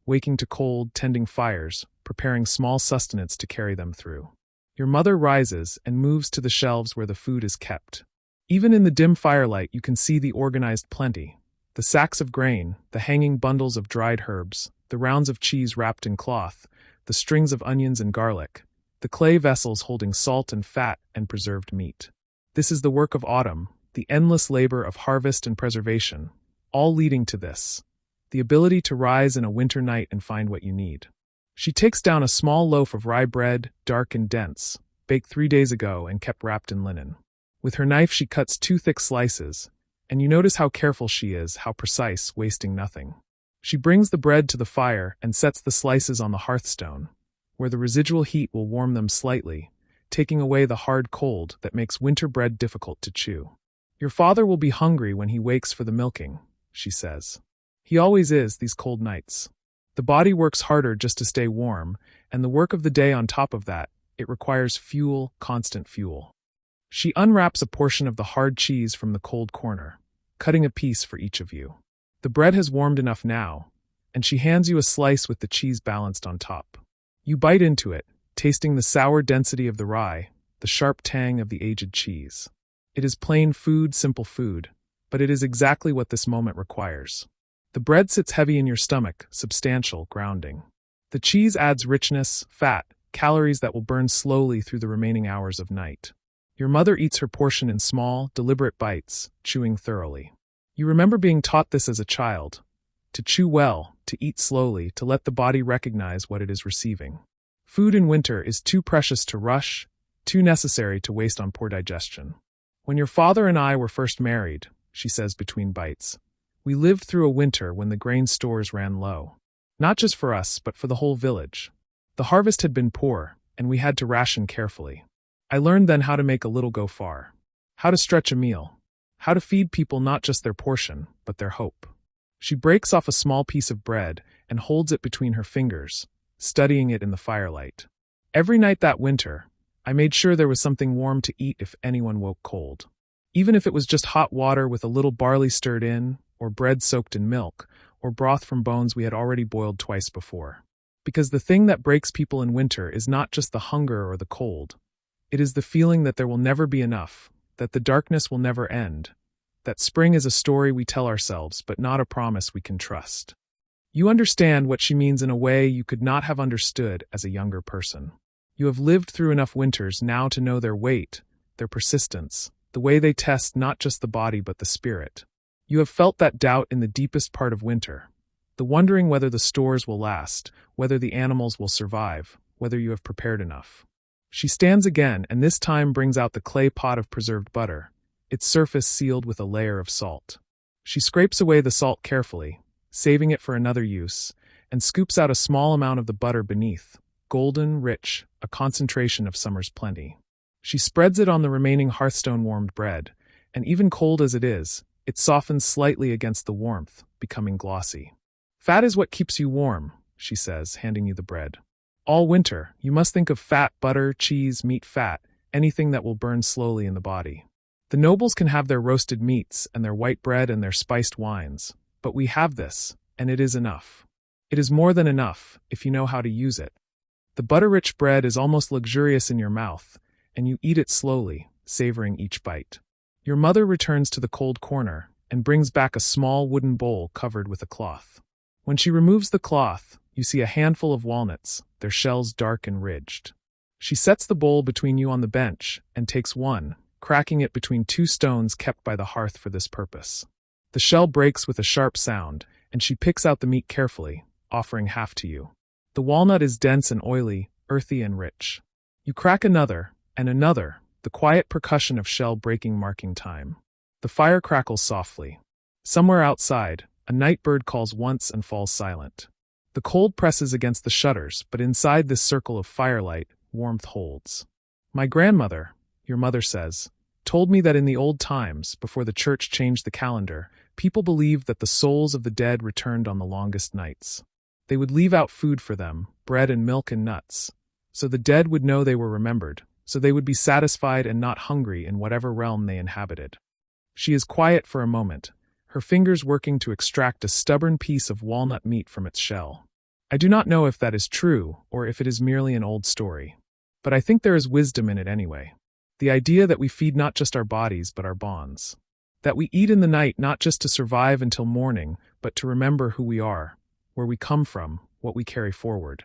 waking to cold, tending fires, preparing small sustenance to carry them through. Your mother rises and moves to the shelves where the food is kept. Even in the dim firelight, you can see the organized plenty. The sacks of grain, the hanging bundles of dried herbs, the rounds of cheese wrapped in cloth, the strings of onions and garlic, the clay vessels holding salt and fat and preserved meat. This is the work of autumn, the endless labor of harvest and preservation, all leading to this, the ability to rise in a winter night and find what you need. She takes down a small loaf of rye bread, dark and dense, baked 3 days ago and kept wrapped in linen. With her knife she cuts 2 thick slices, and you notice how careful she is, how precise, wasting nothing. She brings the bread to the fire and sets the slices on the hearthstone, where the residual heat will warm them slightly, taking away the hard cold that makes winter bread difficult to chew. "Your father will be hungry when he wakes for the milking," she says. "He always is these cold nights. The body works harder just to stay warm, and the work of the day on top of that, it requires fuel, constant fuel." She unwraps a portion of the hard cheese from the cold corner, cutting a piece for each of you. The bread has warmed enough now, and she hands you a slice with the cheese balanced on top. You bite into it, tasting the sour density of the rye, the sharp tang of the aged cheese. It is plain food, simple food, but it is exactly what this moment requires. The bread sits heavy in your stomach, substantial, grounding. The cheese adds richness, fat, calories that will burn slowly through the remaining hours of night. Your mother eats her portion in small, deliberate bites, chewing thoroughly. You remember being taught this as a child. To chew well, to eat slowly, to let the body recognize what it is receiving. Food in winter is too precious to rush, too necessary to waste on poor digestion. "When your father and I were first married," she says between bites, "we lived through a winter when the grain stores ran low. Not just for us, but for the whole village. The harvest had been poor, and we had to ration carefully. I learned then how to make a little go far. How to stretch a meal. How to feed people not just their portion, but their hope." She breaks off a small piece of bread and holds it between her fingers, studying it in the firelight. "Every night that winter, I made sure there was something warm to eat if anyone woke cold. Even if it was just hot water with a little barley stirred in, or bread soaked in milk, or broth from bones we had already boiled twice before. Because the thing that breaks people in winter is not just the hunger or the cold. It is the feeling that there will never be enough, that the darkness will never end, that spring is a story we tell ourselves but not a promise we can trust." You understand what she means in a way you could not have understood as a younger person. You have lived through enough winters now to know their weight, their persistence, the way they test not just the body but the spirit. You have felt that doubt in the deepest part of winter, the wondering whether the stores will last, whether the animals will survive, whether you have prepared enough. She stands again, and this time brings out the clay pot of preserved butter, its surface sealed with a layer of salt. She scrapes away the salt carefully, saving it for another use, and scoops out a small amount of the butter beneath, golden, rich, a concentration of summer's plenty. She spreads it on the remaining hearthstone-warmed bread, and even cold as it is, it softens slightly against the warmth, becoming glossy. "Fat is what keeps you warm," she says, handing you the bread. "All winter, you must think of fat, butter, cheese, meat fat, anything that will burn slowly in the body. The nobles can have their roasted meats and their white bread and their spiced wines, but we have this, and it is enough. It is more than enough, if you know how to use it." The butter-rich bread is almost luxurious in your mouth, and you eat it slowly, savoring each bite. Your mother returns to the cold corner and brings back a small wooden bowl covered with a cloth. When she removes the cloth, you see a handful of walnuts, their shells dark and ridged. She sets the bowl between you on the bench and takes one, cracking it between two stones kept by the hearth for this purpose. The shell breaks with a sharp sound, and she picks out the meat carefully, offering half to you. The walnut is dense and oily, earthy and rich. You crack another, and another, the quiet percussion of shell breaking marking time. The fire crackles softly. Somewhere outside, a night bird calls once and falls silent. The cold presses against the shutters, but inside this circle of firelight, warmth holds. "My grandmother," your mother says, "told me that in the old times, before the church changed the calendar, people believed that the souls of the dead returned on the longest nights. They would leave out food for them, bread and milk and nuts, so the dead would know they were remembered, so they would be satisfied and not hungry in whatever realm they inhabited." She is quiet for a moment, her fingers working to extract a stubborn piece of walnut meat from its shell. I do not know if that is true, or if it is merely an old story. But I think there is wisdom in it anyway. The idea that we feed not just our bodies, but our bonds. That we eat in the night not just to survive until morning, but to remember who we are, where we come from, what we carry forward.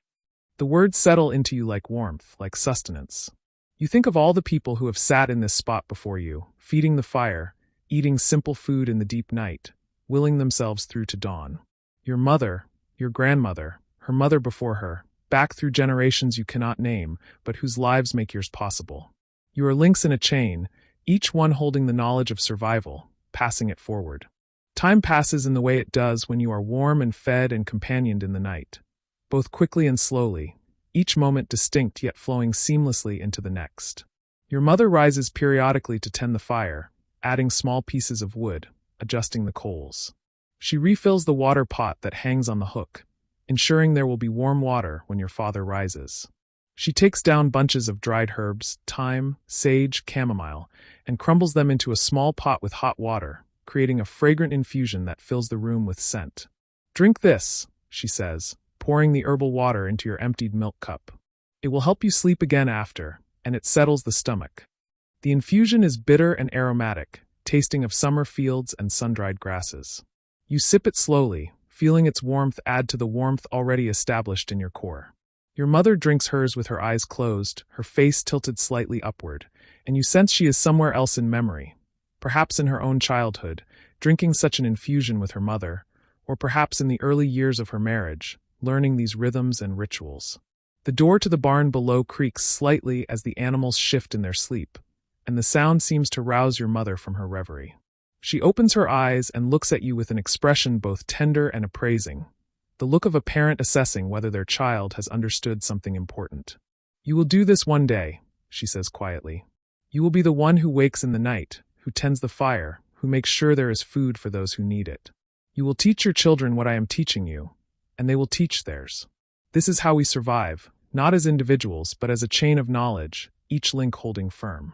The words settle into you like warmth, like sustenance. You think of all the people who have sat in this spot before you, feeding the fire, eating simple food in the deep night, willing themselves through to dawn. Your mother, your grandmother, her mother before her, back through generations you cannot name, but whose lives make yours possible. You are links in a chain, each one holding the knowledge of survival, passing it forward. Time passes in the way it does when you are warm and fed and companioned in the night, both quickly and slowly, each moment distinct yet flowing seamlessly into the next. Your mother rises periodically to tend the fire, adding small pieces of wood, adjusting the coals. She refills the water pot that hangs on the hook, ensuring there will be warm water when your father rises. She takes down bunches of dried herbs, thyme, sage, chamomile, and crumbles them into a small pot with hot water, creating a fragrant infusion that fills the room with scent. "Drink this," she says, pouring the herbal water into your emptied milk cup. "It will help you sleep again after, and it settles the stomach." The infusion is bitter and aromatic, tasting of summer fields and sun-dried grasses. You sip it slowly, feeling its warmth add to the warmth already established in your core. Your mother drinks hers with her eyes closed, her face tilted slightly upward, and you sense she is somewhere else in memory, perhaps in her own childhood, drinking such an infusion with her mother, or perhaps in the early years of her marriage, learning these rhythms and rituals. The door to the barn below creaks slightly as the animals shift in their sleep, and the sound seems to rouse your mother from her reverie. She opens her eyes and looks at you with an expression both tender and appraising, the look of a parent assessing whether their child has understood something important. "You will do this one day," she says quietly. "You will be the one who wakes in the night, who tends the fire, who makes sure there is food for those who need it. You will teach your children what I am teaching you, and they will teach theirs. This is how we survive, not as individuals, but as a chain of knowledge, each link holding firm."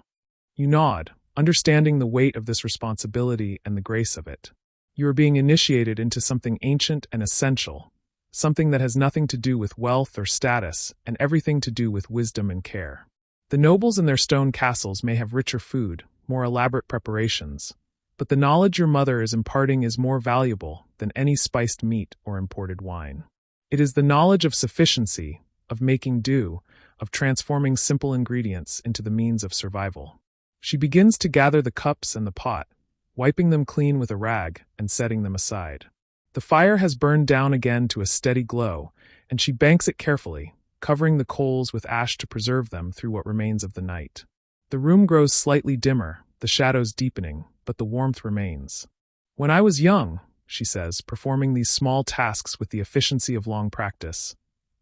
You nod, understanding the weight of this responsibility and the grace of it. You are being initiated into something ancient and essential, something that has nothing to do with wealth or status and everything to do with wisdom and care. The nobles in their stone castles may have richer food, more elaborate preparations, but the knowledge your mother is imparting is more valuable than any spiced meat or imported wine. It is the knowledge of sufficiency, of making do, of transforming simple ingredients into the means of survival. She begins to gather the cups and the pot, wiping them clean with a rag and setting them aside. The fire has burned down again to a steady glow, and she banks it carefully, covering the coals with ash to preserve them through what remains of the night. The room grows slightly dimmer, the shadows deepening, but the warmth remains. "When I was young," she says, performing these small tasks with the efficiency of long practice,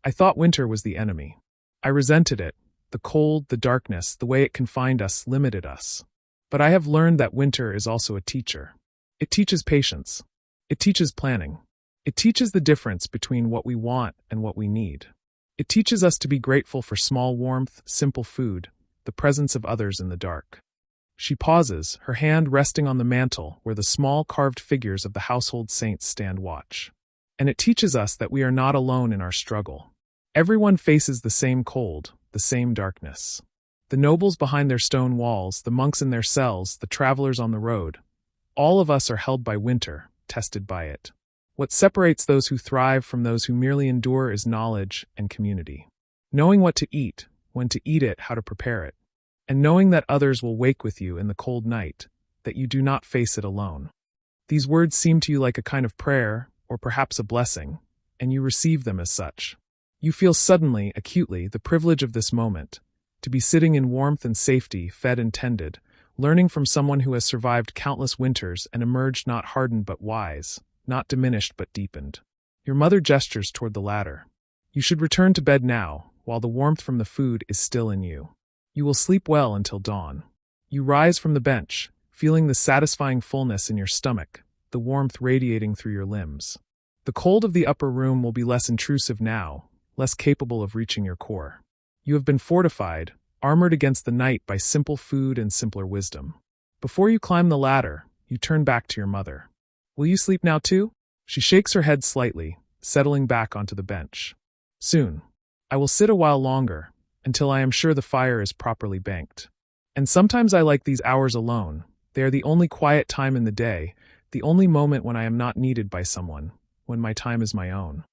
"I thought winter was the enemy. I resented it. The cold, the darkness, the way it confined us, limited us. But I have learned that winter is also a teacher. It teaches patience. It teaches planning. It teaches the difference between what we want and what we need. It teaches us to be grateful for small warmth, simple food, the presence of others in the dark." She pauses, her hand resting on the mantel where the small carved figures of the household saints stand watch. "And it teaches us that we are not alone in our struggle. Everyone faces the same cold, the same darkness. The nobles behind their stone walls, the monks in their cells, the travelers on the road. All of us are held by winter, tested by it. What separates those who thrive from those who merely endure is knowledge and community. Knowing what to eat, when to eat it, how to prepare it. And knowing that others will wake with you in the cold night, that you do not face it alone." These words seem to you like a kind of prayer, or perhaps a blessing, and you receive them as such. You feel suddenly, acutely, the privilege of this moment, to be sitting in warmth and safety, fed and tended, learning from someone who has survived countless winters and emerged not hardened but wise, not diminished but deepened. Your mother gestures toward the ladder. "You should return to bed now, while the warmth from the food is still in you. You will sleep well until dawn." You rise from the bench, feeling the satisfying fullness in your stomach, the warmth radiating through your limbs. The cold of the upper room will be less intrusive now, less capable of reaching your core. You have been fortified, armored against the night by simple food and simpler wisdom. Before you climb the ladder, you turn back to your mother. "Will you sleep now too?" She shakes her head slightly, settling back onto the bench. "Soon. I will sit a while longer, until I am sure the fire is properly banked. And sometimes I like these hours alone. They are the only quiet time in the day, the only moment when I am not needed by someone, when my time is my own."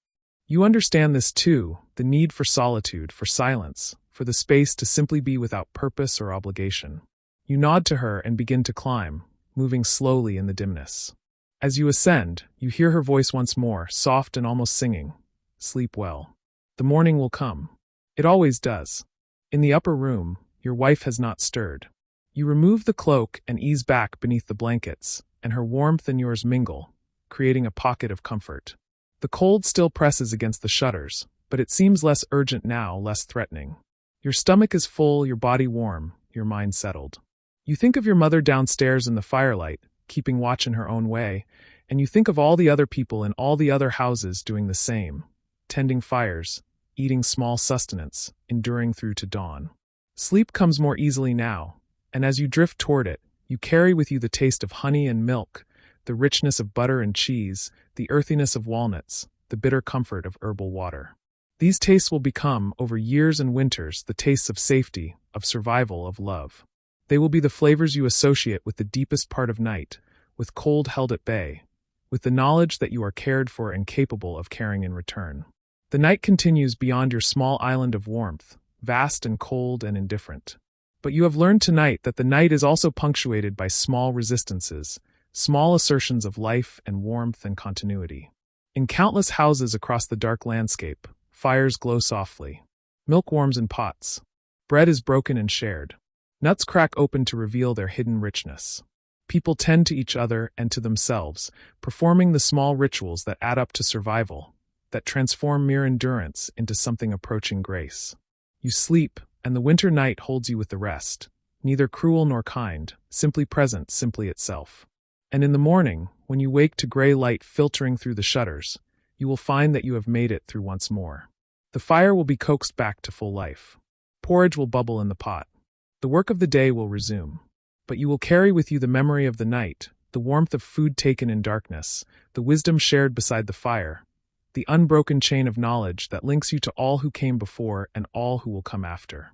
You understand this too, the need for solitude, for silence, for the space to simply be without purpose or obligation. You nod to her and begin to climb, moving slowly in the dimness. As you ascend, you hear her voice once more, soft and almost singing. "Sleep well. The morning will come." It always does. In the upper room, your wife has not stirred. You remove the cloak and ease back beneath the blankets, and her warmth and yours mingle, creating a pocket of comfort. The cold still presses against the shutters, but it seems less urgent now, less threatening. Your stomach is full, your body warm, your mind settled. You think of your mother downstairs in the firelight, keeping watch in her own way, and you think of all the other people in all the other houses doing the same, tending fires, eating small sustenance, enduring through to dawn. Sleep comes more easily now, and as you drift toward it, you carry with you the taste of honey and milk, the richness of butter and cheese, the earthiness of walnuts, the bitter comfort of herbal water. These tastes will become, over years and winters, the tastes of safety, of survival, of love. They will be the flavors you associate with the deepest part of night, with cold held at bay, with the knowledge that you are cared for and capable of caring in return. The night continues beyond your small island of warmth, vast and cold and indifferent. But you have learned tonight that the night is also punctuated by small resistances, small assertions of life and warmth and continuity. In countless houses across the dark landscape, fires glow softly. Milk warms in pots. Bread is broken and shared. Nuts crack open to reveal their hidden richness. People tend to each other and to themselves, performing the small rituals that add up to survival, that transform mere endurance into something approaching grace. You sleep, and the winter night holds you with the rest, neither cruel nor kind, simply present, simply itself. And in the morning, when you wake to gray light filtering through the shutters, you will find that you have made it through once more. The fire will be coaxed back to full life. Porridge will bubble in the pot. The work of the day will resume. But you will carry with you the memory of the night, the warmth of food taken in darkness, the wisdom shared beside the fire, the unbroken chain of knowledge that links you to all who came before and all who will come after.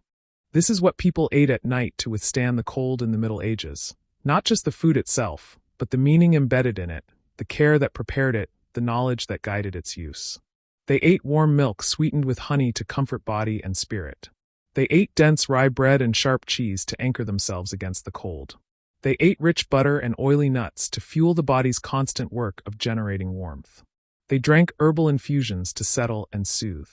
This is what people ate at night to withstand the cold in the Middle Ages. Not just the food itself, but the meaning embedded in it, the care that prepared it, the knowledge that guided its use. They ate warm milk sweetened with honey to comfort body and spirit. They ate dense rye bread and sharp cheese to anchor themselves against the cold. They ate rich butter and oily nuts to fuel the body's constant work of generating warmth. They drank herbal infusions to settle and soothe.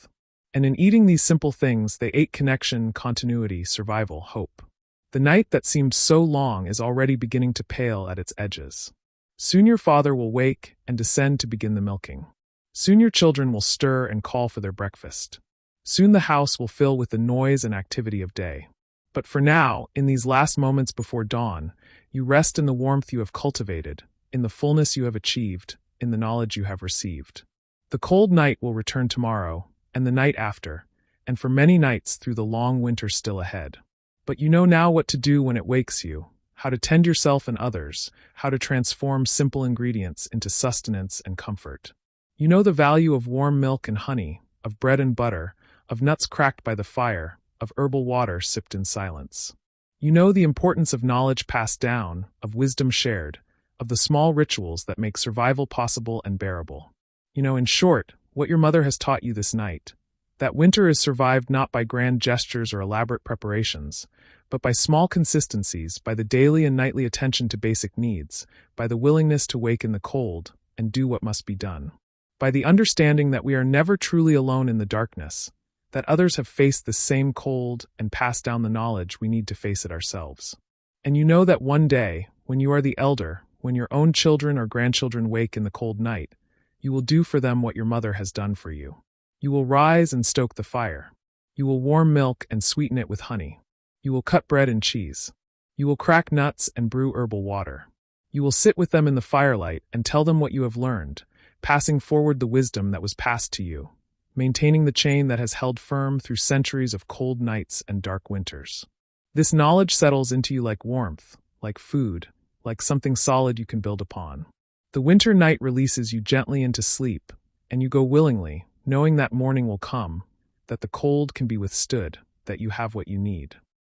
And in eating these simple things, they ate connection, continuity, survival, hope. The night that seemed so long is already beginning to pale at its edges. Soon your father will wake and descend to begin the milking. Soon your children will stir and call for their breakfast. Soon the house will fill with the noise and activity of day. But for now, in these last moments before dawn, you rest in the warmth you have cultivated, in the fullness you have achieved, in the knowledge you have received. The cold night will return tomorrow, and the night after, and for many nights through the long winter still ahead. But you know now what to do when it wakes you, how to tend yourself and others, how to transform simple ingredients into sustenance and comfort. You know the value of warm milk and honey, of bread and butter, of nuts cracked by the fire, of herbal water sipped in silence. You know the importance of knowledge passed down, of wisdom shared, of the small rituals that make survival possible and bearable. You know, in short, what your mother has taught you this night. That winter is survived not by grand gestures or elaborate preparations, but by small consistencies, by the daily and nightly attention to basic needs, by the willingness to wake in the cold and do what must be done. By the understanding that we are never truly alone in the darkness, that others have faced the same cold and passed down the knowledge we need to face it ourselves. And you know that one day, when you are the elder, when your own children or grandchildren wake in the cold night, you will do for them what your mother has done for you. You will rise and stoke the fire. You will warm milk and sweeten it with honey. You will cut bread and cheese. You will crack nuts and brew herbal water. You will sit with them in the firelight and tell them what you have learned, passing forward the wisdom that was passed to you, maintaining the chain that has held firm through centuries of cold nights and dark winters. This knowledge settles into you like warmth, like food, like something solid you can build upon. The winter night releases you gently into sleep, and you go willingly, knowing that morning will come, that the cold can be withstood, that you have what you need.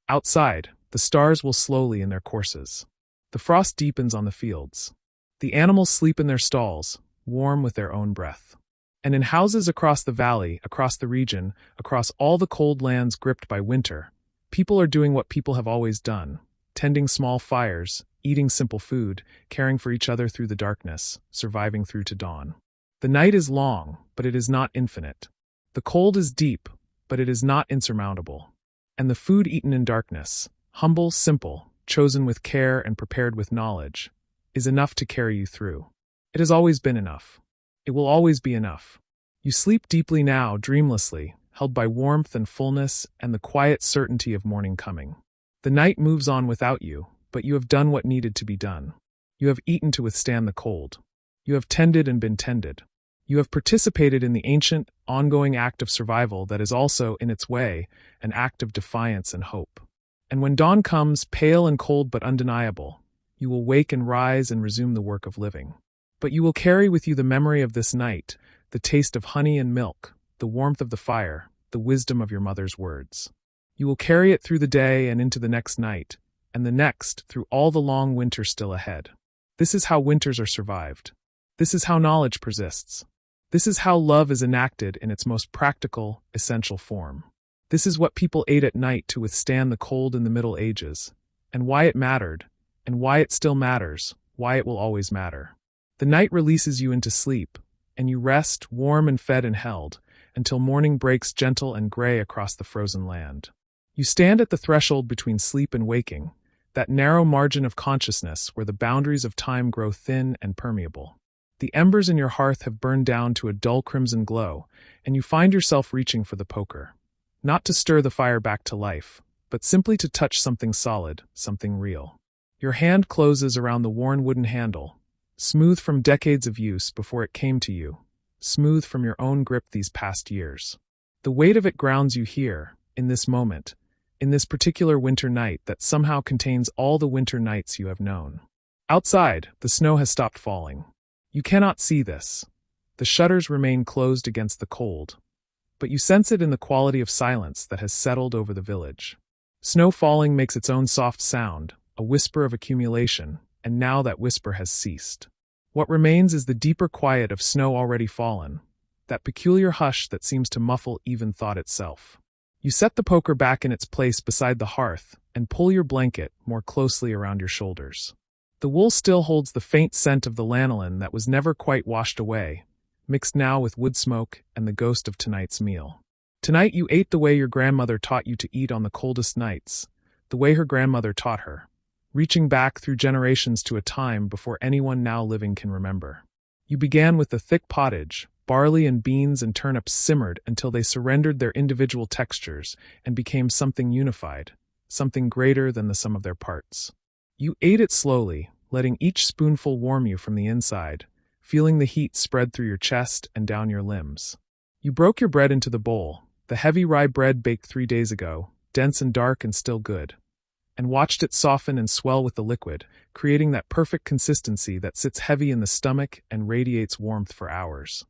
Outside, the stars will slowly in their courses. The frost deepens on the fields. The animals sleep in their stalls, warm with their own breath. And in houses across the valley, across the region, across all the cold lands gripped by winter, people are doing what people have always done, tending small fires, eating simple food, caring for each other through the darkness, surviving through to dawn. The night is long, but it is not infinite. The cold is deep, but it is not insurmountable. And the food eaten in darkness, humble, simple, chosen with care and prepared with knowledge, is enough to carry you through. It has always been enough. It will always be enough. You sleep deeply now, dreamlessly, held by warmth and fullness and the quiet certainty of morning coming. The night moves on without you, but you have done what needed to be done. You have eaten to withstand the cold. You have tended and been tended. You have participated in the ancient, ongoing act of survival that is also, in its way, an act of defiance and hope. And when dawn comes, pale and cold but undeniable, you will wake and rise and resume the work of living. But you will carry with you the memory of this night, the taste of honey and milk, the warmth of the fire, the wisdom of your mother's words. You will carry it through the day and into the next night, and the next through all the long winter still ahead. This is how winters are survived. This is how knowledge persists. This is how love is enacted in its most practical, essential form. This is what people ate at night to withstand the cold in the Middle Ages, and why it mattered, and why it still matters, why it will always matter. The night releases you into sleep, and you rest, warm and fed and held, until morning breaks gentle and gray across the frozen land. You stand at the threshold between sleep and waking, that narrow margin of consciousness where the boundaries of time grow thin and permeable. The embers in your hearth have burned down to a dull crimson glow, and you find yourself reaching for the poker. Not to stir the fire back to life, but simply to touch something solid, something real. Your hand closes around the worn wooden handle, smooth from decades of use before it came to you, smooth from your own grip these past years. The weight of it grounds you here, in this moment, in this particular winter night that somehow contains all the winter nights you have known. Outside, the snow has stopped falling. You cannot see this. The shutters remain closed against the cold, but you sense it in the quality of silence that has settled over the village. Snow falling makes its own soft sound, a whisper of accumulation, and now that whisper has ceased. What remains is the deeper quiet of snow already fallen, that peculiar hush that seems to muffle even thought itself. You set the poker back in its place beside the hearth and pull your blanket more closely around your shoulders. The wool still holds the faint scent of the lanolin that was never quite washed away, mixed now with wood smoke and the ghost of tonight's meal. Tonight you ate the way your grandmother taught you to eat on the coldest nights, the way her grandmother taught her, reaching back through generations to a time before anyone now living can remember. You began with the thick pottage. Barley and beans and turnips simmered until they surrendered their individual textures and became something unified, something greater than the sum of their parts. You ate it slowly, letting each spoonful warm you from the inside, feeling the heat spread through your chest and down your limbs. You broke your bread into the bowl, the heavy rye bread baked 3 days ago, dense and dark and still good, and watched it soften and swell with the liquid, creating that perfect consistency that sits heavy in the stomach and radiates warmth for hours.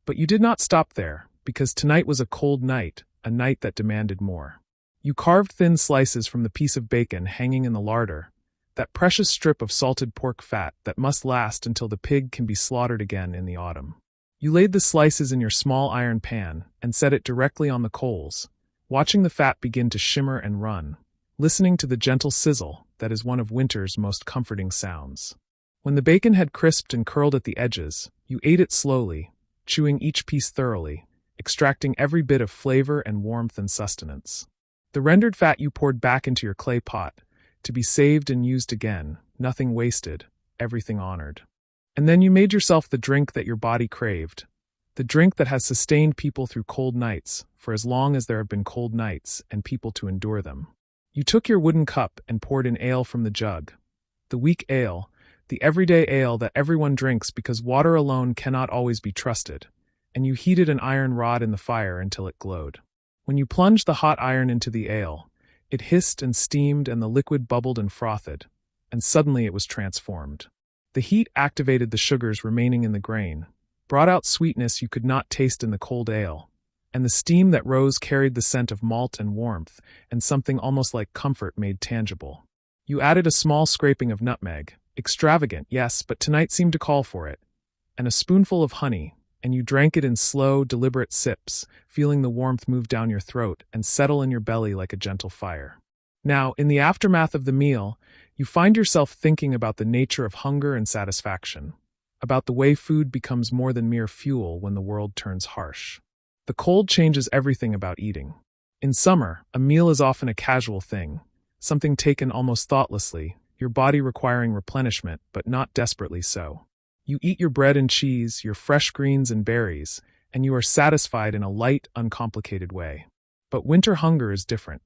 But you did not stop there, because tonight was a cold night, a night that demanded more. You carved thin slices from the piece of bacon hanging in the larder, that precious strip of salted pork fat that must last until the pig can be slaughtered again in the autumn. You laid the slices in your small iron pan and set it directly on the coals, watching the fat begin to shimmer and run, listening to the gentle sizzle that is one of winter's most comforting sounds. When the bacon had crisped and curled at the edges, you ate it slowly, chewing each piece thoroughly, extracting every bit of flavor and warmth and sustenance. The rendered fat you poured back into your clay pot, to be saved and used again, nothing wasted, everything honored. And then you made yourself the drink that your body craved, the drink that has sustained people through cold nights, for as long as there have been cold nights and people to endure them. You took your wooden cup and poured in ale from the jug, the weak ale, the everyday ale that everyone drinks because water alone cannot always be trusted, and you heated an iron rod in the fire until it glowed. When you plunged the hot iron into the ale, it hissed and steamed and the liquid bubbled and frothed, and suddenly it was transformed. The heat activated the sugars remaining in the grain, brought out sweetness you could not taste in the cold ale, and the steam that rose carried the scent of malt and warmth, and something almost like comfort made tangible. You added a small scraping of nutmeg, extravagant, yes, but tonight seemed to call for it, and a spoonful of honey, and you drank it in slow, deliberate sips, feeling the warmth move down your throat and settle in your belly like a gentle fire. Now, in the aftermath of the meal, you find yourself thinking about the nature of hunger and satisfaction, about the way food becomes more than mere fuel when the world turns harsh. The cold changes everything about eating. In summer, a meal is often a casual thing, something taken almost thoughtlessly, your body requiring replenishment, but not desperately so. You eat your bread and cheese, your fresh greens and berries, and you are satisfied in a light, uncomplicated way. But winter hunger is different.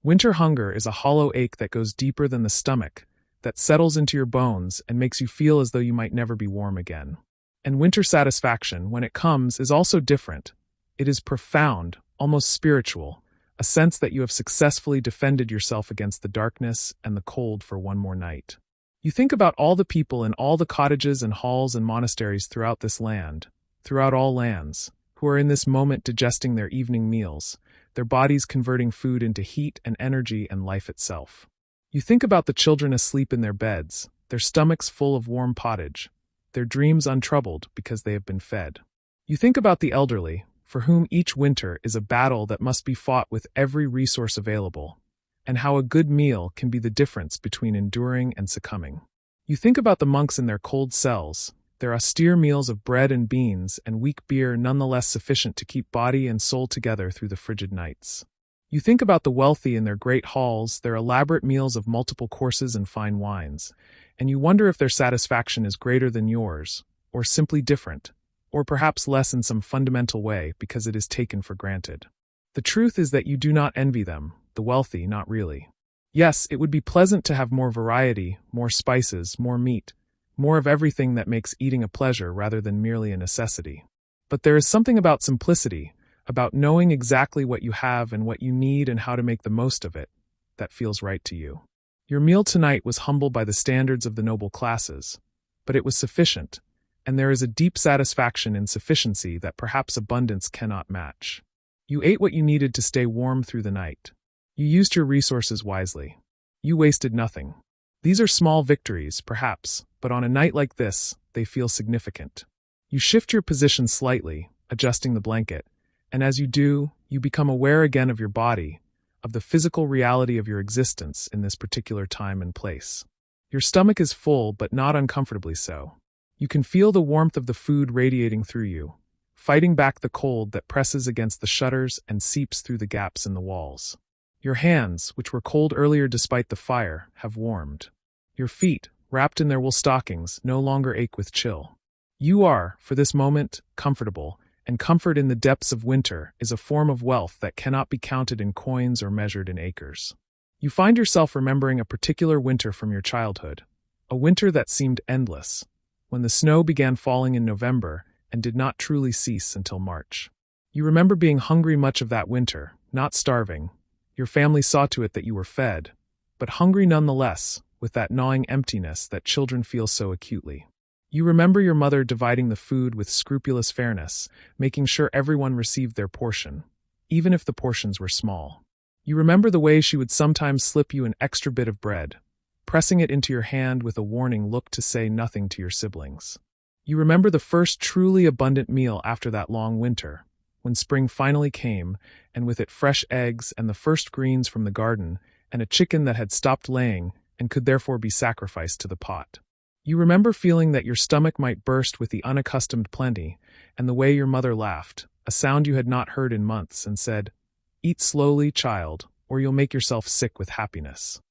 Winter hunger is a hollow ache that goes deeper than the stomach, that settles into your bones and makes you feel as though you might never be warm again. And winter satisfaction, when it comes, is also different. It is profound, almost spiritual, a sense that you have successfully defended yourself against the darkness and the cold for one more night. You think about all the people in all the cottages and halls and monasteries throughout this land, throughout all lands, who are in this moment digesting their evening meals, their bodies converting food into heat and energy and life itself. You think about the children asleep in their beds, their stomachs full of warm pottage, their dreams untroubled because they have been fed. You think about the elderly, for whom each winter is a battle that must be fought with every resource available, and how a good meal can be the difference between enduring and succumbing. You think about the monks in their cold cells, their austere meals of bread and beans and weak beer nonetheless sufficient to keep body and soul together through the frigid nights. You think about the wealthy in their great halls, their elaborate meals of multiple courses and fine wines, and you wonder if their satisfaction is greater than yours, or simply different, or perhaps less in some fundamental way because it is taken for granted. The truth is that you do not envy them, the wealthy, not really. Yes, it would be pleasant to have more variety, more spices, more meat, more of everything that makes eating a pleasure rather than merely a necessity. But there is something about simplicity, about knowing exactly what you have and what you need and how to make the most of it, that feels right to you. Your meal tonight was humble by the standards of the noble classes, but it was sufficient, and there is a deep satisfaction in sufficiency that perhaps abundance cannot match. You ate what you needed to stay warm through the night. You used your resources wisely. You wasted nothing. These are small victories, perhaps, but on a night like this, they feel significant. You shift your position slightly, adjusting the blanket, And as you do, you become aware again of your body, of the physical reality of your existence in this particular time and place. Your stomach is full, but not uncomfortably so. You can feel the warmth of the food radiating through you, fighting back the cold that presses against the shutters and seeps through the gaps in the walls. Your hands, which were cold earlier despite the fire, have warmed. Your feet, wrapped in their wool stockings, no longer ache with chill. You are, for this moment, comfortable, and comfort in the depths of winter is a form of wealth that cannot be counted in coins or measured in acres. You find yourself remembering a particular winter from your childhood, a winter that seemed endless, when the snow began falling in November and did not truly cease until March. You remember being hungry much of that winter, not starving. Your family saw to it that you were fed, but hungry nonetheless, with that gnawing emptiness that children feel so acutely. You remember your mother dividing the food with scrupulous fairness, making sure everyone received their portion, even if the portions were small. You remember the way she would sometimes slip you an extra bit of bread, pressing it into your hand with a warning look to say nothing to your siblings. You remember the first truly abundant meal after that long winter, when spring finally came, and with it fresh eggs and the first greens from the garden, and a chicken that had stopped laying and could therefore be sacrificed to the pot. You remember feeling that your stomach might burst with the unaccustomed plenty, and the way your mother laughed, a sound you had not heard in months, and said, "Eat slowly, child, or you'll make yourself sick with happiness."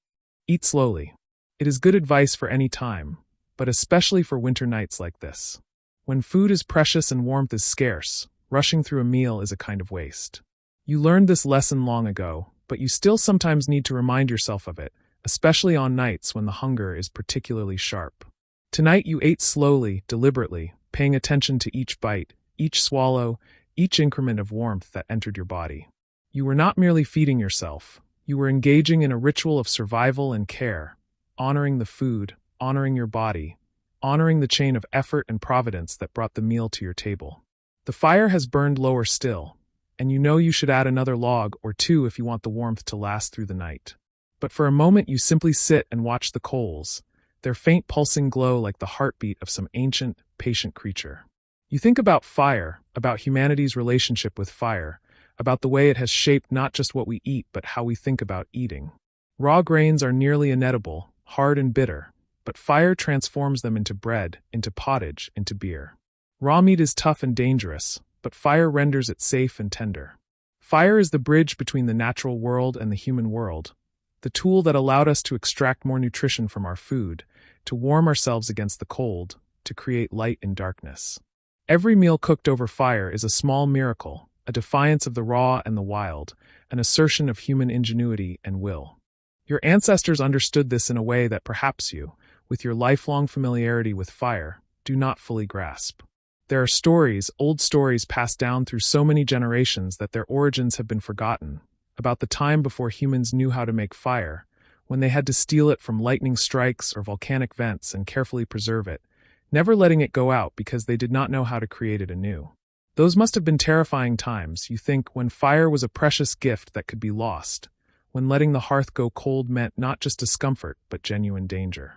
Eat slowly. It is good advice for any time, but especially for winter nights like this. When food is precious and warmth is scarce, rushing through a meal is a kind of waste. You learned this lesson long ago, but you still sometimes need to remind yourself of it, especially on nights when the hunger is particularly sharp. Tonight you ate slowly, deliberately, paying attention to each bite, each swallow, each increment of warmth that entered your body. You were not merely feeding yourself, you were engaging in a ritual of survival and care, honoring the food, honoring your body, honoring the chain of effort and providence that brought the meal to your table. The fire has burned lower still, and you know you should add another log or two if you want the warmth to last through the night. But for a moment you simply sit and watch the coals, their faint pulsing glow like the heartbeat of some ancient, patient creature. You think about fire, about humanity's relationship with fire, about the way it has shaped not just what we eat but how we think about eating. Raw grains are nearly inedible, hard and bitter, but fire transforms them into bread, into pottage, into beer. Raw meat is tough and dangerous, but fire renders it safe and tender. Fire is the bridge between the natural world and the human world, the tool that allowed us to extract more nutrition from our food, to warm ourselves against the cold, to create light in darkness. Every meal cooked over fire is a small miracle, a defiance of the raw and the wild, an assertion of human ingenuity and will. Your ancestors understood this in a way that perhaps you, with your lifelong familiarity with fire, do not fully grasp. There are stories, old stories passed down through so many generations that their origins have been forgotten, about the time before humans knew how to make fire, when they had to steal it from lightning strikes or volcanic vents and carefully preserve it, never letting it go out because they did not know how to create it anew. Those must have been terrifying times, you think, when fire was a precious gift that could be lost, when letting the hearth go cold meant not just discomfort but genuine danger.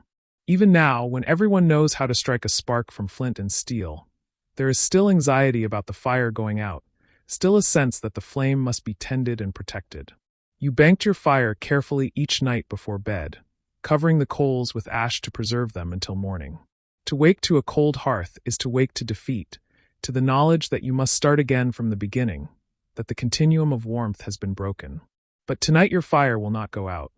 Even now, when everyone knows how to strike a spark from flint and steel, there is still anxiety about the fire going out, still a sense that the flame must be tended and protected. You banked your fire carefully each night before bed, covering the coals with ash to preserve them until morning. To wake to a cold hearth is to wake to defeat, to the knowledge that you must start again from the beginning, that the continuum of warmth has been broken. But tonight your fire will not go out.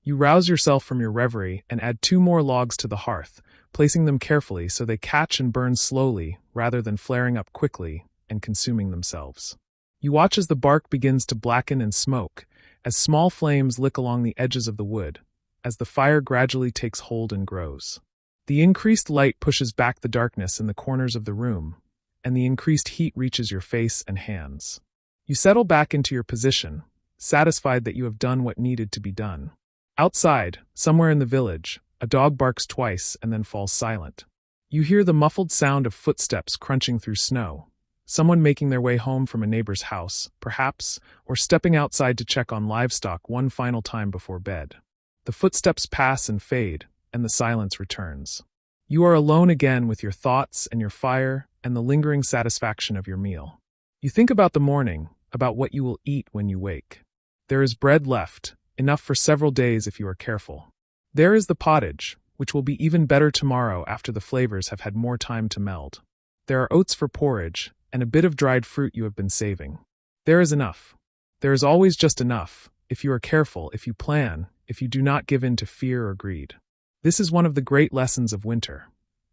You rouse yourself from your reverie and add 2 more logs to the hearth, placing them carefully so they catch and burn slowly rather than flaring up quickly and consuming themselves. You watch as the bark begins to blacken and smoke, as small flames lick along the edges of the wood, as the fire gradually takes hold and grows. The increased light pushes back the darkness in the corners of the room, and the increased heat reaches your face and hands. You settle back into your position, satisfied that you have done what needed to be done. Outside, somewhere in the village, a dog barks twice and then falls silent. You hear the muffled sound of footsteps crunching through snow, someone making their way home from a neighbor's house, perhaps, or stepping outside to check on livestock one final time before bed. The footsteps pass and fade, and the silence returns. You are alone again with your thoughts and your fire and the lingering satisfaction of your meal. You think about the morning, about what you will eat when you wake. There is bread left, enough for several days if you are careful. There is the pottage, which will be even better tomorrow after the flavors have had more time to meld. There are oats for porridge, and a bit of dried fruit you have been saving. There is enough. There is always just enough, if you are careful, if you plan, if you do not give in to fear or greed. This is one of the great lessons of winter.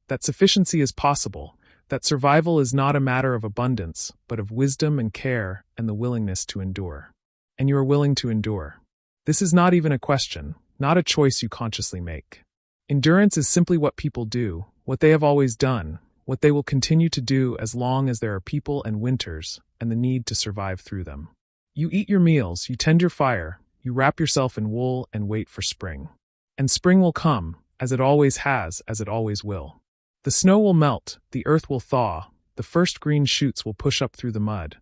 That sufficiency is possible, that survival is not a matter of abundance, but of wisdom and care and the willingness to endure. And you are willing to endure. This is not even a question, not a choice you consciously make. Endurance is simply what people do, what they have always done, what they will continue to do as long as there are people and winters, and the need to survive through them. You eat your meals, you tend your fire, you wrap yourself in wool and wait for spring. And spring will come, as it always has, as it always will. The snow will melt, the earth will thaw, the first green shoots will push up through the mud,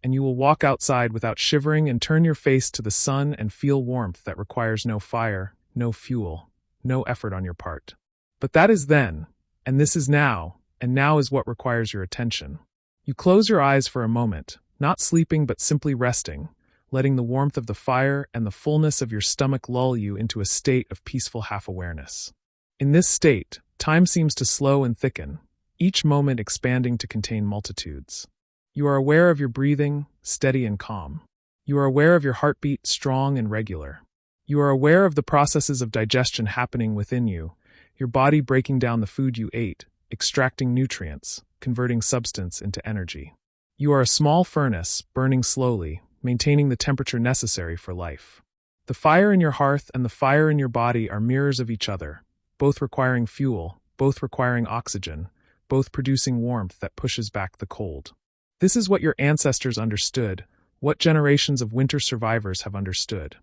and you will walk outside without shivering and turn your face to the sun and feel warmth that requires no fire, no fuel, no effort on your part. But that is then, and this is now, and now is what requires your attention. You close your eyes for a moment, not sleeping but simply resting, letting the warmth of the fire and the fullness of your stomach lull you into a state of peaceful half-awareness. In this state, time seems to slow and thicken, each moment expanding to contain multitudes. You are aware of your breathing, steady and calm. You are aware of your heartbeat, strong and regular. You are aware of the processes of digestion happening within you, your body breaking down the food you ate, extracting nutrients, converting substance into energy. You are a small furnace, burning slowly, maintaining the temperature necessary for life. The fire in your hearth and the fire in your body are mirrors of each other, both requiring fuel, both requiring oxygen, both producing warmth that pushes back the cold. This is what your ancestors understood, what generations of winter survivors have understood.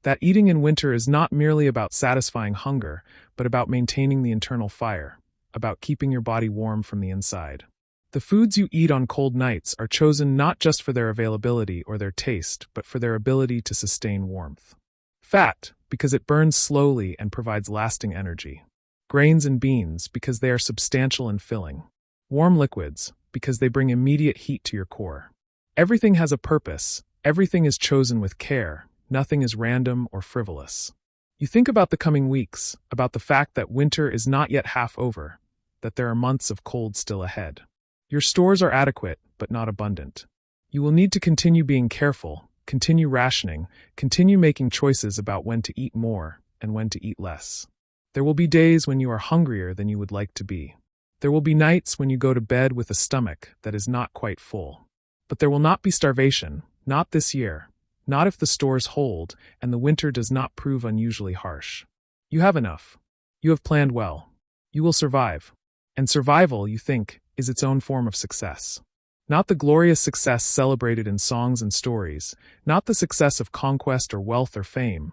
That eating in winter is not merely about satisfying hunger, but about maintaining the internal fire, about keeping your body warm from the inside. The foods you eat on cold nights are chosen not just for their availability or their taste, but for their ability to sustain warmth. Fat, because it burns slowly and provides lasting energy. Grains and beans, because they are substantial and filling. Warm liquids, because they bring immediate heat to your core. Everything has a purpose, everything is chosen with care, nothing is random or frivolous. You think about the coming weeks, about the fact that winter is not yet half over, that there are months of cold still ahead. Your stores are adequate, but not abundant. You will need to continue being careful, continue rationing, continue making choices about when to eat more and when to eat less. There will be days when you are hungrier than you would like to be. There will be nights when you go to bed with a stomach that is not quite full. But there will not be starvation, not this year, not if the stores hold and the winter does not prove unusually harsh. You have enough. You have planned well. You will survive. And survival, you think, is its own form of success. Not the glorious success celebrated in songs and stories, not the success of conquest or wealth or fame,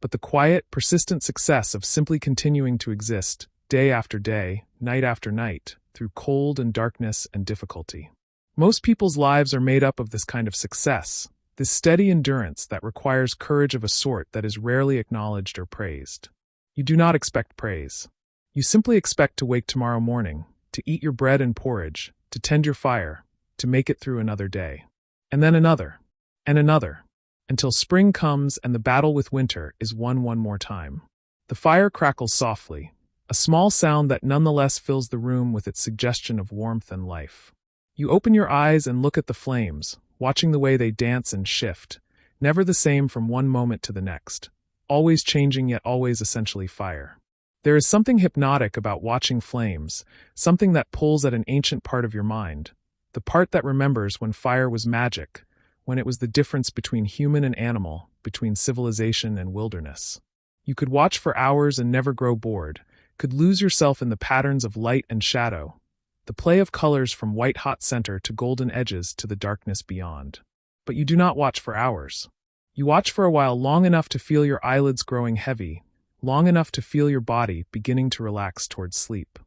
but the quiet, persistent success of simply continuing to exist, day after day, night after night, through cold and darkness and difficulty. Most people's lives are made up of this kind of success, this steady endurance that requires courage of a sort that is rarely acknowledged or praised. You do not expect praise. You simply expect to wake tomorrow morning, to eat your bread and porridge, to tend your fire, to make it through another day. And then another, and another, until spring comes and the battle with winter is won one more time. The fire crackles softly, a small sound that nonetheless fills the room with its suggestion of warmth and life. You open your eyes and look at the flames, watching the way they dance and shift, never the same from one moment to the next, always changing yet always essentially fire. There is something hypnotic about watching flames, something that pulls at an ancient part of your mind, the part that remembers when fire was magic, when it was the difference between human and animal, between civilization and wilderness. You could watch for hours and never grow bored, could lose yourself in the patterns of light and shadow, the play of colors from white-hot center to golden edges to the darkness beyond. But you do not watch for hours. You watch for a while, long enough to feel your eyelids growing heavy, long enough to feel your body beginning to relax towards sleep.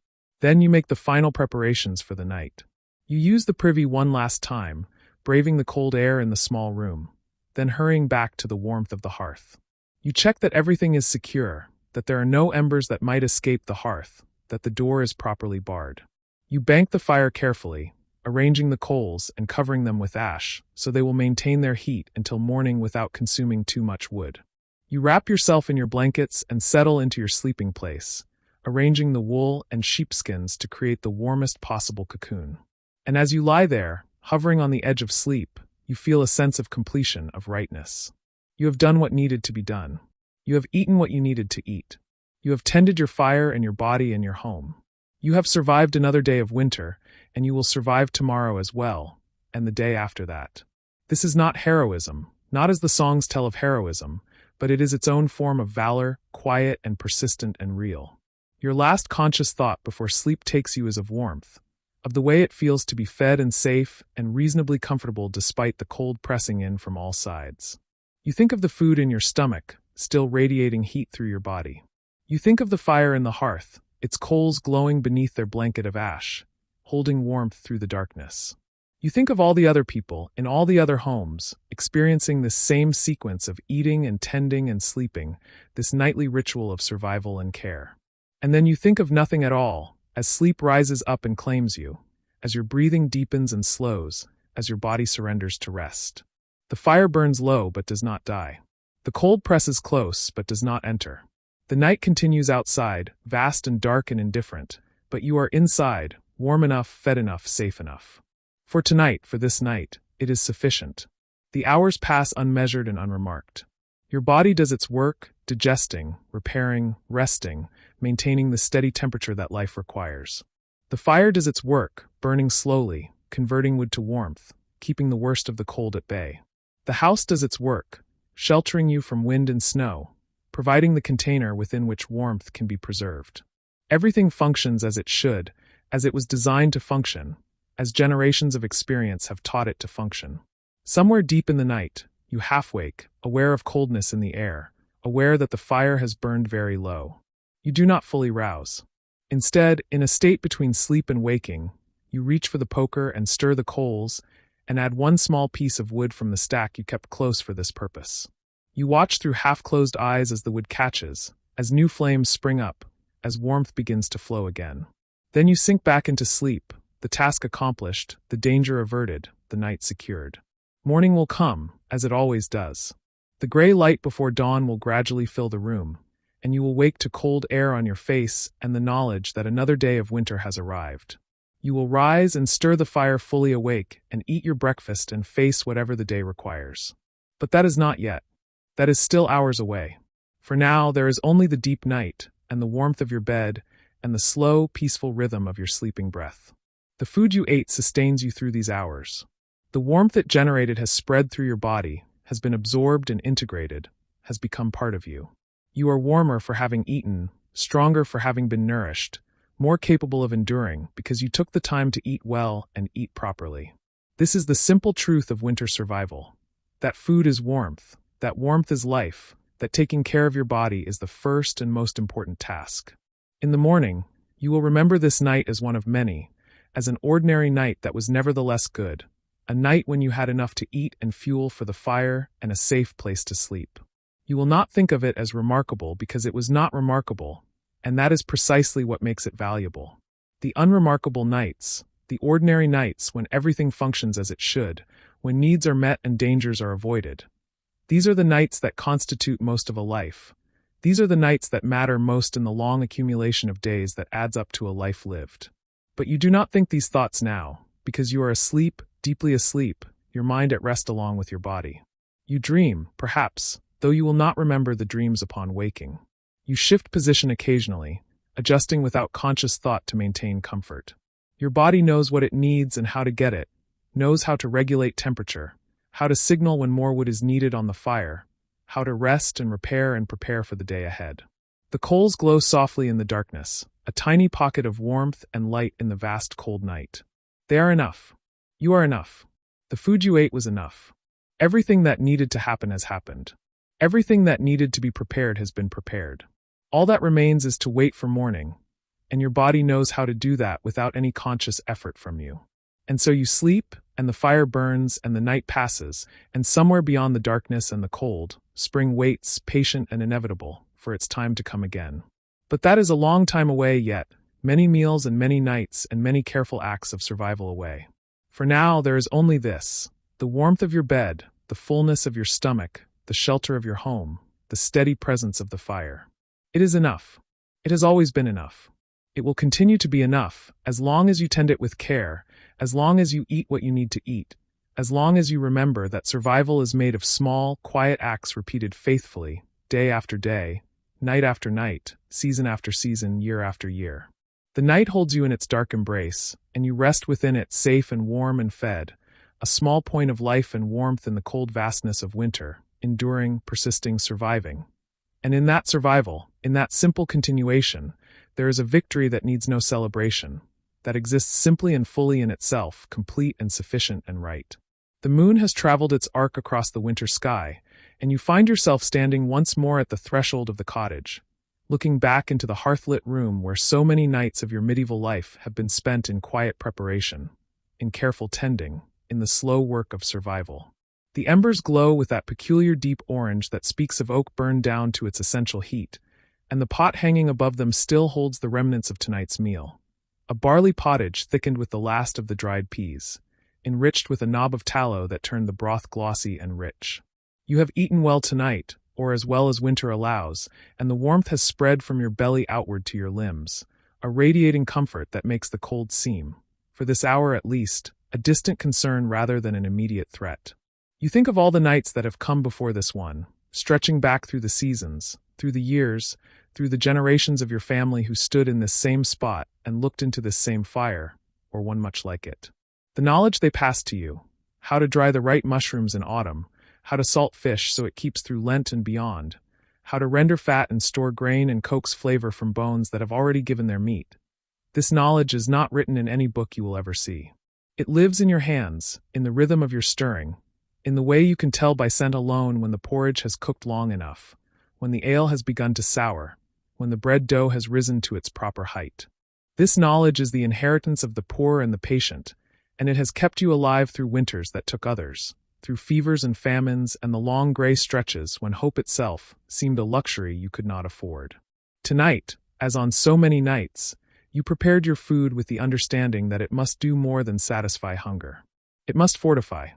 Then you make the final preparations for the night. You use the privy one last time, braving the cold air in the small room, then hurrying back to the warmth of the hearth. You check that everything is secure, that there are no embers that might escape the hearth, that the door is properly barred. You bank the fire carefully, arranging the coals and covering them with ash, so they will maintain their heat until morning without consuming too much wood. You wrap yourself in your blankets and settle into your sleeping place, arranging the wool and sheepskins to create the warmest possible cocoon. And as you lie there, hovering on the edge of sleep, you feel a sense of completion, of rightness. You have done what needed to be done. You have eaten what you needed to eat. You have tended your fire and your body and your home. You have survived another day of winter, and you will survive tomorrow as well, and the day after that. This is not heroism, not as the songs tell of heroism, but it is its own form of valor, quiet and persistent and real. Your last conscious thought before sleep takes you is of warmth, of the way it feels to be fed and safe and reasonably comfortable despite the cold pressing in from all sides. You think of the food in your stomach, still radiating heat through your body. You think of the fire in the hearth, its coals glowing beneath their blanket of ash, holding warmth through the darkness. You think of all the other people, in all the other homes, experiencing this same sequence of eating and tending and sleeping, this nightly ritual of survival and care. And then you think of nothing at all, as sleep rises up and claims you, as your breathing deepens and slows, as your body surrenders to rest. The fire burns low but does not die. The cold presses close but does not enter. The night continues outside, vast and dark and indifferent, but you are inside, warm enough, fed enough, safe enough. For tonight, for this night, it is sufficient. The hours pass unmeasured and unremarked. Your body does its work, digesting, repairing, resting, maintaining the steady temperature that life requires. The fire does its work, burning slowly, converting wood to warmth, keeping the worst of the cold at bay. The house does its work, sheltering you from wind and snow, providing the container within which warmth can be preserved. Everything functions as it should, as it was designed to function, as generations of experience have taught it to function. Somewhere deep in the night, you half-wake, aware of coldness in the air, aware that the fire has burned very low. You do not fully rouse. Instead, in a state between sleep and waking, you reach for the poker and stir the coals, and add one small piece of wood from the stack you kept close for this purpose. You watch through half-closed eyes as the wood catches, as new flames spring up, as warmth begins to flow again. Then you sink back into sleep, the task accomplished, the danger averted, the night secured. Morning will come, as it always does. The gray light before dawn will gradually fill the room, and you will wake to cold air on your face and the knowledge that another day of winter has arrived. You will rise and stir the fire fully awake and eat your breakfast and face whatever the day requires. But that is not yet. That is still hours away. For now, there is only the deep night and the warmth of your bed and the slow, peaceful rhythm of your sleeping breath. The food you ate sustains you through these hours. The warmth it generated has spread through your body, has been absorbed and integrated, has become part of you. You are warmer for having eaten, stronger for having been nourished, more capable of enduring because you took the time to eat well and eat properly. This is the simple truth of winter survival. That food is warmth, that warmth is life, that taking care of your body is the first and most important task. In the morning, you will remember this night as one of many, as an ordinary night that was nevertheless good, a night when you had enough to eat and fuel for the fire and a safe place to sleep. You will not think of it as remarkable because it was not remarkable, and that is precisely what makes it valuable. The unremarkable nights, the ordinary nights when everything functions as it should, when needs are met and dangers are avoided. These are the nights that constitute most of a life. These are the nights that matter most in the long accumulation of days that adds up to a life lived. But you do not think these thoughts now, because you are asleep, deeply asleep, your mind at rest along with your body. You dream, perhaps, though you will not remember the dreams upon waking. You shift position occasionally, adjusting without conscious thought to maintain comfort. Your body knows what it needs and how to get it, knows how to regulate temperature, how to signal when more wood is needed on the fire, how to rest and repair and prepare for the day ahead. The coals glow softly in the darkness, a tiny pocket of warmth and light in the vast cold night. They are enough. You are enough. The food you ate was enough. Everything that needed to happen has happened. Everything that needed to be prepared has been prepared. All that remains is to wait for morning, and your body knows how to do that without any conscious effort from you. And so you sleep, and the fire burns, and the night passes, and somewhere beyond the darkness and the cold, spring waits, patient and inevitable, for its time to come again. But that is a long time away yet, many meals and many nights and many careful acts of survival away. For now, there is only this: the warmth of your bed, the fullness of your stomach, the shelter of your home, the steady presence of the fire. It is enough. It has always been enough. It will continue to be enough, as long as you tend it with care, as long as you eat what you need to eat, as long as you remember that survival is made of small, quiet acts repeated faithfully, day after day, night after night, season after season, year after year. The night holds you in its dark embrace, and you rest within it safe and warm and fed, a small point of life and warmth in the cold vastness of winter, enduring, persisting, surviving. And in that survival, in that simple continuation, there is a victory that needs no celebration, that exists simply and fully in itself, complete and sufficient and right. The moon has traveled its arc across the winter sky, and you find yourself standing once more at the threshold of the cottage, looking back into the hearth-lit room where so many nights of your medieval life have been spent in quiet preparation, in careful tending, in the slow work of survival. The embers glow with that peculiar deep orange that speaks of oak burned down to its essential heat, and the pot hanging above them still holds the remnants of tonight's meal. A barley pottage thickened with the last of the dried peas, enriched with a knob of tallow that turned the broth glossy and rich. You have eaten well tonight, or as well as winter allows, and the warmth has spread from your belly outward to your limbs, a radiating comfort that makes the cold seem, for this hour at least, a distant concern rather than an immediate threat. You think of all the nights that have come before this one, stretching back through the seasons, through the years, through the generations of your family who stood in this same spot and looked into this same fire, or one much like it. The knowledge they passed to you, how to dry the right mushrooms in autumn, how to salt fish so it keeps through Lent and beyond, how to render fat and store grain and coax flavor from bones that have already given their meat. This knowledge is not written in any book you will ever see. It lives in your hands, in the rhythm of your stirring, in the way you can tell by scent alone when the porridge has cooked long enough, when the ale has begun to sour, when the bread dough has risen to its proper height. This knowledge is the inheritance of the poor and the patient, and it has kept you alive through winters that took others, through fevers and famines and the long gray stretches when hope itself seemed a luxury you could not afford. Tonight, as on so many nights, you prepared your food with the understanding that it must do more than satisfy hunger. It must fortify.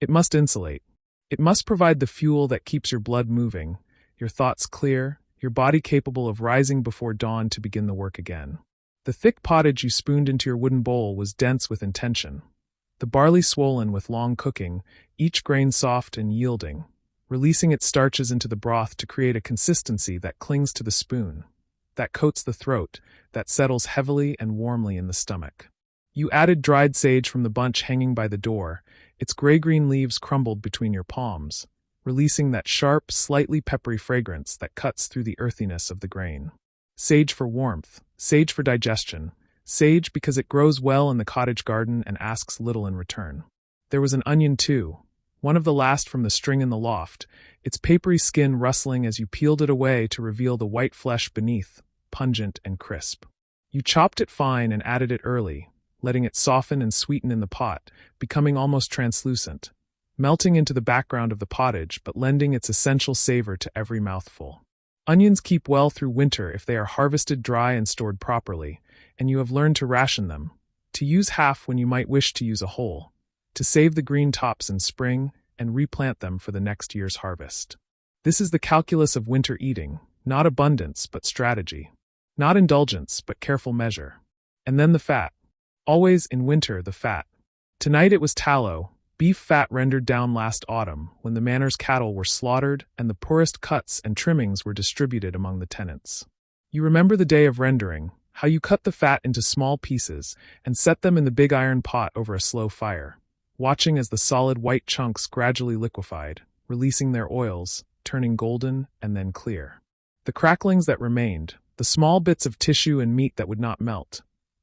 It must insulate. It must provide the fuel that keeps your blood moving, your thoughts clear, your body capable of rising before dawn to begin the work again. The thick pottage you spooned into your wooden bowl was dense with intention. The barley swollen with long cooking, each grain soft and yielding, releasing its starches into the broth to create a consistency that clings to the spoon, that coats the throat, that settles heavily and warmly in the stomach. You added dried sage from the bunch hanging by the door, its gray-green leaves crumbled between your palms, releasing that sharp, slightly peppery fragrance that cuts through the earthiness of the grain. Sage for warmth, sage for digestion, sage because it grows well in the cottage garden and asks little in return. There was an onion too, one of the last from the string in the loft, its papery skin rustling as you peeled it away to reveal the white flesh beneath, pungent and crisp. You chopped it fine and added it early, letting it soften and sweeten in the pot, becoming almost translucent, melting into the background of the pottage but lending its essential savor to every mouthful. Onions keep well through winter if they are harvested dry and stored properly, and you have learned to ration them, to use half when you might wish to use a whole, to save the green tops in spring and replant them for the next year's harvest. This is the calculus of winter eating, not abundance but strategy, not indulgence but careful measure. And then the fat. Always, in winter, the fat. Tonight it was tallow, beef fat rendered down last autumn when the manor's cattle were slaughtered and the poorest cuts and trimmings were distributed among the tenants. You remember the day of rendering, how you cut the fat into small pieces and set them in the big iron pot over a slow fire, watching as the solid white chunks gradually liquefied, releasing their oils, turning golden and then clear. The cracklings that remained, the small bits of tissue and meat that would not melt,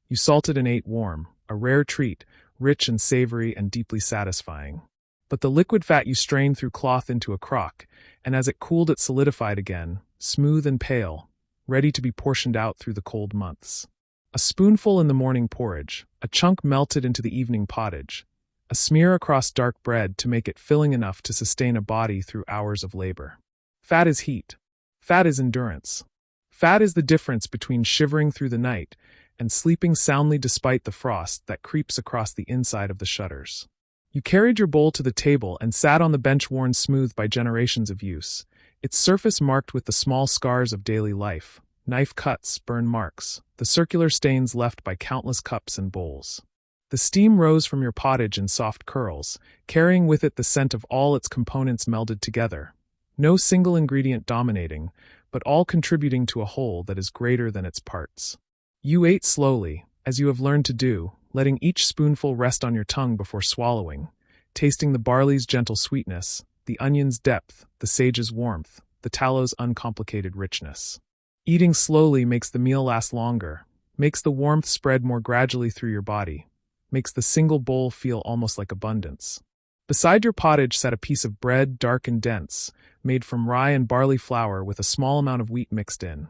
you salted and ate warm, a rare treat, rich and savory and deeply satisfying. But the liquid fat you strained through cloth into a crock, and as it cooled it solidified again, smooth and pale, ready to be portioned out through the cold months. A spoonful in the morning porridge, a chunk melted into the evening pottage, a smear across dark bread to make it filling enough to sustain a body through hours of labor. Fat is heat. Fat is endurance. Fat is the difference between shivering through the night and sleeping soundly despite the frost that creeps across the inside of the shutters. You carried your bowl to the table and sat on the bench worn smooth by generations of use, its surface marked with the small scars of daily life, knife cuts, burn marks, the circular stains left by countless cups and bowls. The steam rose from your pottage in soft curls, carrying with it the scent of all its components melded together. No single ingredient dominating, but all contributing to a whole that is greater than its parts. You ate slowly, as you have learned to do, letting each spoonful rest on your tongue before swallowing, tasting the barley's gentle sweetness, the onion's depth, the sage's warmth, the tallow's uncomplicated richness. Eating slowly makes the meal last longer, makes the warmth spread more gradually through your body, makes the single bowl feel almost like abundance. Beside your pottage sat a piece of bread, dark and dense, made from rye and barley flour with a small amount of wheat mixed in.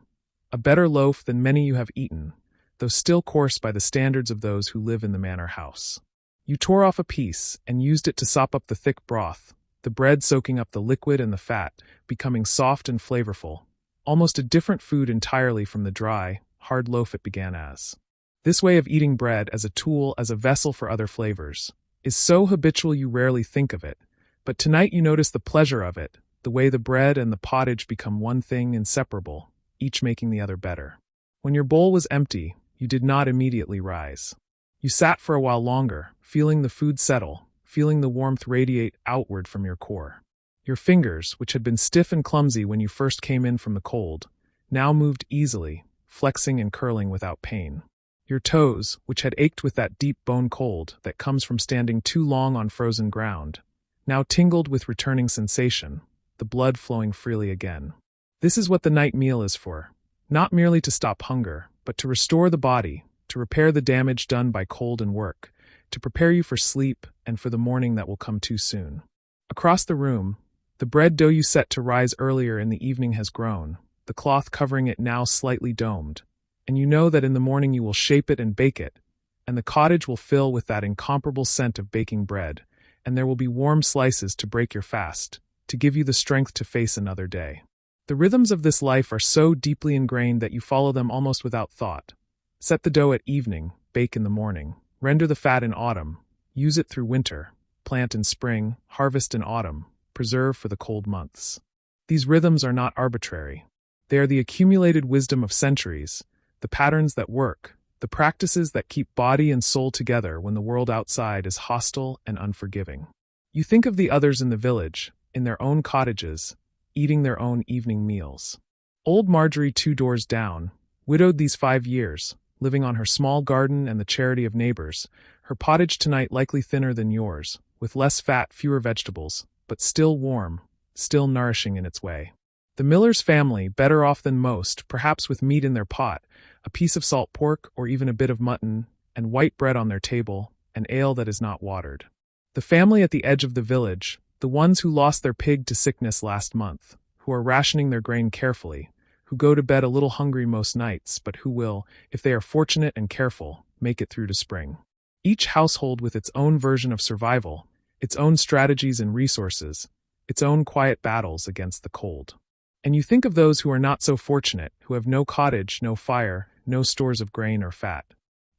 A better loaf than many you have eaten, though still coarse by the standards of those who live in the manor house. You tore off a piece and used it to sop up the thick broth, the bread soaking up the liquid and the fat, becoming soft and flavorful, almost a different food entirely from the dry, hard loaf it began as. This way of eating bread as a tool, as a vessel for other flavors, is so habitual you rarely think of it, but tonight you notice the pleasure of it, the way the bread and the pottage become one thing inseparable, each making the other better. When your bowl was empty, you did not immediately rise. You sat for a while longer, feeling the food settle, feeling the warmth radiate outward from your core. Your fingers, which had been stiff and clumsy when you first came in from the cold, now moved easily, flexing and curling without pain. Your toes, which had ached with that deep bone cold that comes from standing too long on frozen ground, now tingled with returning sensation, the blood flowing freely again. This is what the night meal is for, not merely to stop hunger, but to restore the body, to repair the damage done by cold and work, to prepare you for sleep and for the morning that will come too soon. Across the room, the bread dough you set to rise earlier in the evening has grown, the cloth covering it now slightly domed, and you know that in the morning you will shape it and bake it, and the cottage will fill with that incomparable scent of baking bread, and there will be warm slices to break your fast, to give you the strength to face another day. The rhythms of this life are so deeply ingrained that you follow them almost without thought. Set the dough at evening, bake in the morning, render the fat in autumn, use it through winter, plant in spring, harvest in autumn, preserve for the cold months. These rhythms are not arbitrary. They are the accumulated wisdom of centuries, the patterns that work, the practices that keep body and soul together when the world outside is hostile and unforgiving. You think of the others in the village, in their own cottages, eating their own evening meals. Old Marjorie 2 doors down, widowed these 5 years, living on her small garden and the charity of neighbors, her pottage tonight likely thinner than yours, with less fat, fewer vegetables, but still warm, still nourishing in its way. The miller's family, better off than most, perhaps with meat in their pot, a piece of salt pork or even a bit of mutton, and white bread on their table, and ale that is not watered. The family at the edge of the village, the ones who lost their pig to sickness last month, who are rationing their grain carefully, who go to bed a little hungry most nights, but who will, if they are fortunate and careful, make it through to spring. Each household with its own version of survival, its own strategies and resources, its own quiet battles against the cold. And you think of those who are not so fortunate, who have no cottage, no fire, no stores of grain or fat.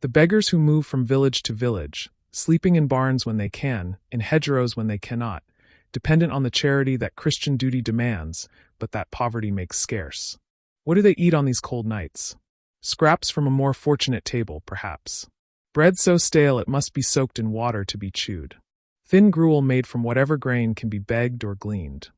The beggars who move from village to village, sleeping in barns when they can, in hedgerows when they cannot, dependent on the charity that Christian duty demands, but that poverty makes scarce. What do they eat on these cold nights? Scraps from a more fortunate table, perhaps. Bread so stale it must be soaked in water to be chewed. Thin gruel made from whatever grain can be begged or gleaned.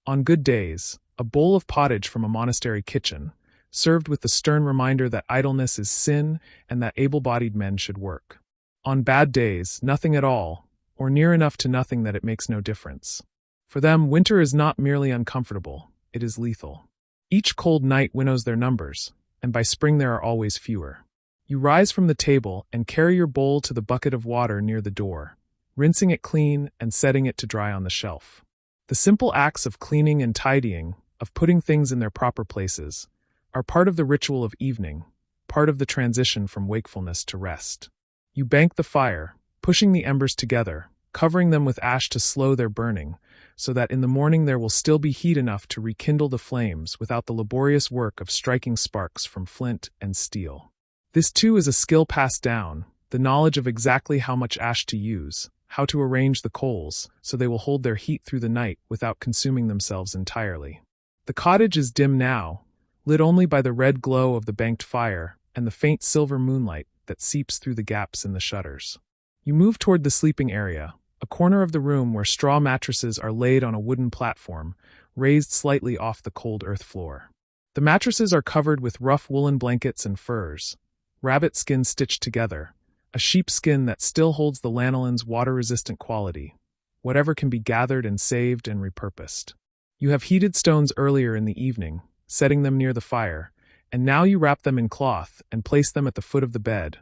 On good days, a bowl of pottage from a monastery kitchen, served with the stern reminder that idleness is sin and that able-bodied men should work. On bad days, nothing at all, or near enough to nothing that it makes no difference. For them, winter is not merely uncomfortable, it is lethal. Each cold night winnows their numbers, and by spring there are always fewer. You rise from the table and carry your bowl to the bucket of water near the door, rinsing it clean and setting it to dry on the shelf. The simple acts of cleaning and tidying, of putting things in their proper places, are part of the ritual of evening, part of the transition from wakefulness to rest. You bank the fire, pushing the embers together, covering them with ash to slow their burning, so that in the morning there will still be heat enough to rekindle the flames without the laborious work of striking sparks from flint and steel. This too is a skill passed down, the knowledge of exactly how much ash to use, how to arrange the coals so they will hold their heat through the night without consuming themselves entirely. The cottage is dim now, lit only by the red glow of the banked fire and the faint silver moonlight that seeps through the gaps in the shutters. You move toward the sleeping area, a corner of the room where straw mattresses are laid on a wooden platform, raised slightly off the cold earth floor. The mattresses are covered with rough woolen blankets and furs, rabbit skin stitched together, a sheep skin that still holds the lanolin's water-resistant quality, whatever can be gathered and saved and repurposed. You have heated stones earlier in the evening, setting them near the fire, and now you wrap them in cloth and place them at the foot of the bed,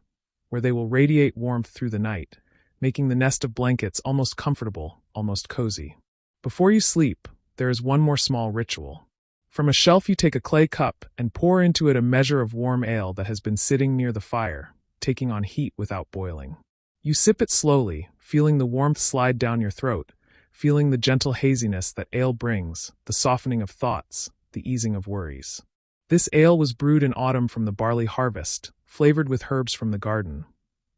where they will radiate warmth through the night, making the nest of blankets almost comfortable, almost cozy. Before you sleep, there is one more small ritual. From a shelf you take a clay cup and pour into it a measure of warm ale that has been sitting near the fire, taking on heat without boiling. You sip it slowly, feeling the warmth slide down your throat, feeling the gentle haziness that ale brings, the softening of thoughts, the easing of worries. This ale was brewed in autumn from the barley harvest, flavored with herbs from the garden.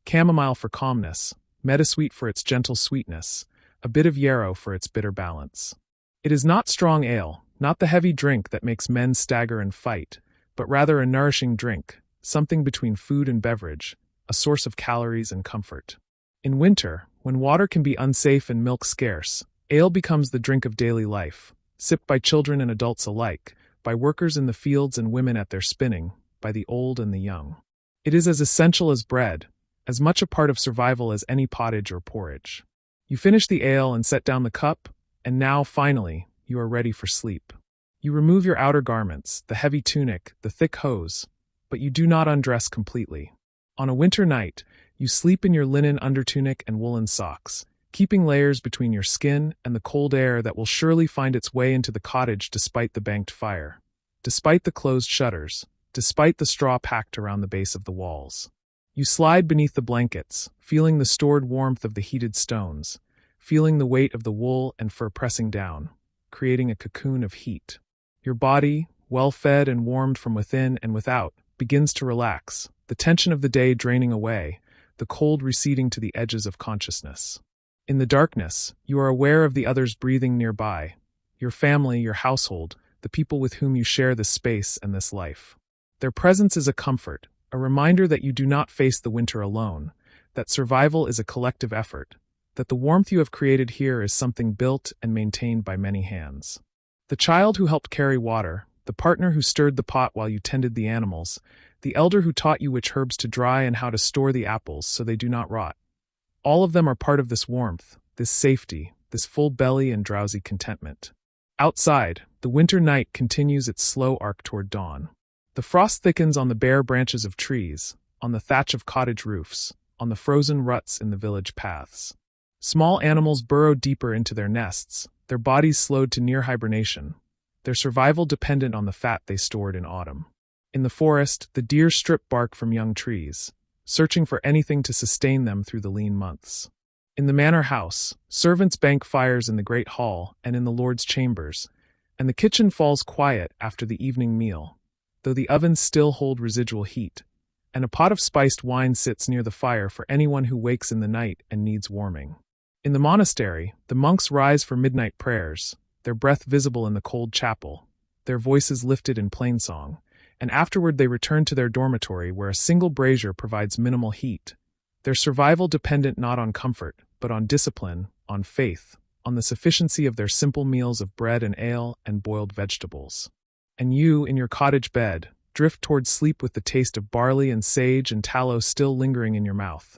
Chamomile for calmness, meadowsweet for its gentle sweetness, a bit of yarrow for its bitter balance. It is not strong ale, not the heavy drink that makes men stagger and fight, but rather a nourishing drink, something between food and beverage, a source of calories and comfort. In winter, when water can be unsafe and milk scarce, ale becomes the drink of daily life, sipped by children and adults alike, by workers in the fields and women at their spinning, by the old and the young. It is as essential as bread, as much a part of survival as any pottage or porridge. You finish the ale and set down the cup, and now, finally, you are ready for sleep. You remove your outer garments, the heavy tunic, the thick hose, but you do not undress completely. On a winter night, you sleep in your linen undertunic and woolen socks, keeping layers between your skin and the cold air that will surely find its way into the cottage despite the banked fire, despite the closed shutters, despite the straw packed around the base of the walls. You slide beneath the blankets, feeling the stored warmth of the heated stones, feeling the weight of the wool and fur pressing down, creating a cocoon of heat. Your body, well fed and warmed from within and without, begins to relax, the tension of the day draining away, the cold receding to the edges of consciousness. In the darkness, you are aware of the others breathing nearby, your family, your household, the people with whom you share this space and this life. Their presence is a comfort, a reminder that you do not face the winter alone, that survival is a collective effort, that the warmth you have created here is something built and maintained by many hands. The child who helped carry water, the partner who stirred the pot while you tended the animals, the elder who taught you which herbs to dry and how to store the apples so they do not rot. All of them are part of this warmth, this safety, this full belly and drowsy contentment. Outside, the winter night continues its slow arc toward dawn. The frost thickens on the bare branches of trees, on the thatch of cottage roofs, on the frozen ruts in the village paths. Small animals burrow deeper into their nests, their bodies slowed to near hibernation, their survival dependent on the fat they stored in autumn. In the forest, the deer strip bark from young trees, searching for anything to sustain them through the lean months. In the manor house, servants bank fires in the great hall and in the lord's chambers, and the kitchen falls quiet after the evening meal, though the ovens still hold residual heat, and a pot of spiced wine sits near the fire for anyone who wakes in the night and needs warming. In the monastery, the monks rise for midnight prayers, their breath visible in the cold chapel, their voices lifted in plainsong, and afterward they return to their dormitory where a single brazier provides minimal heat, their survival dependent not on comfort, but on discipline, on faith, on the sufficiency of their simple meals of bread and ale and boiled vegetables. And you, in your cottage bed, drift towards sleep with the taste of barley and sage and tallow still lingering in your mouth,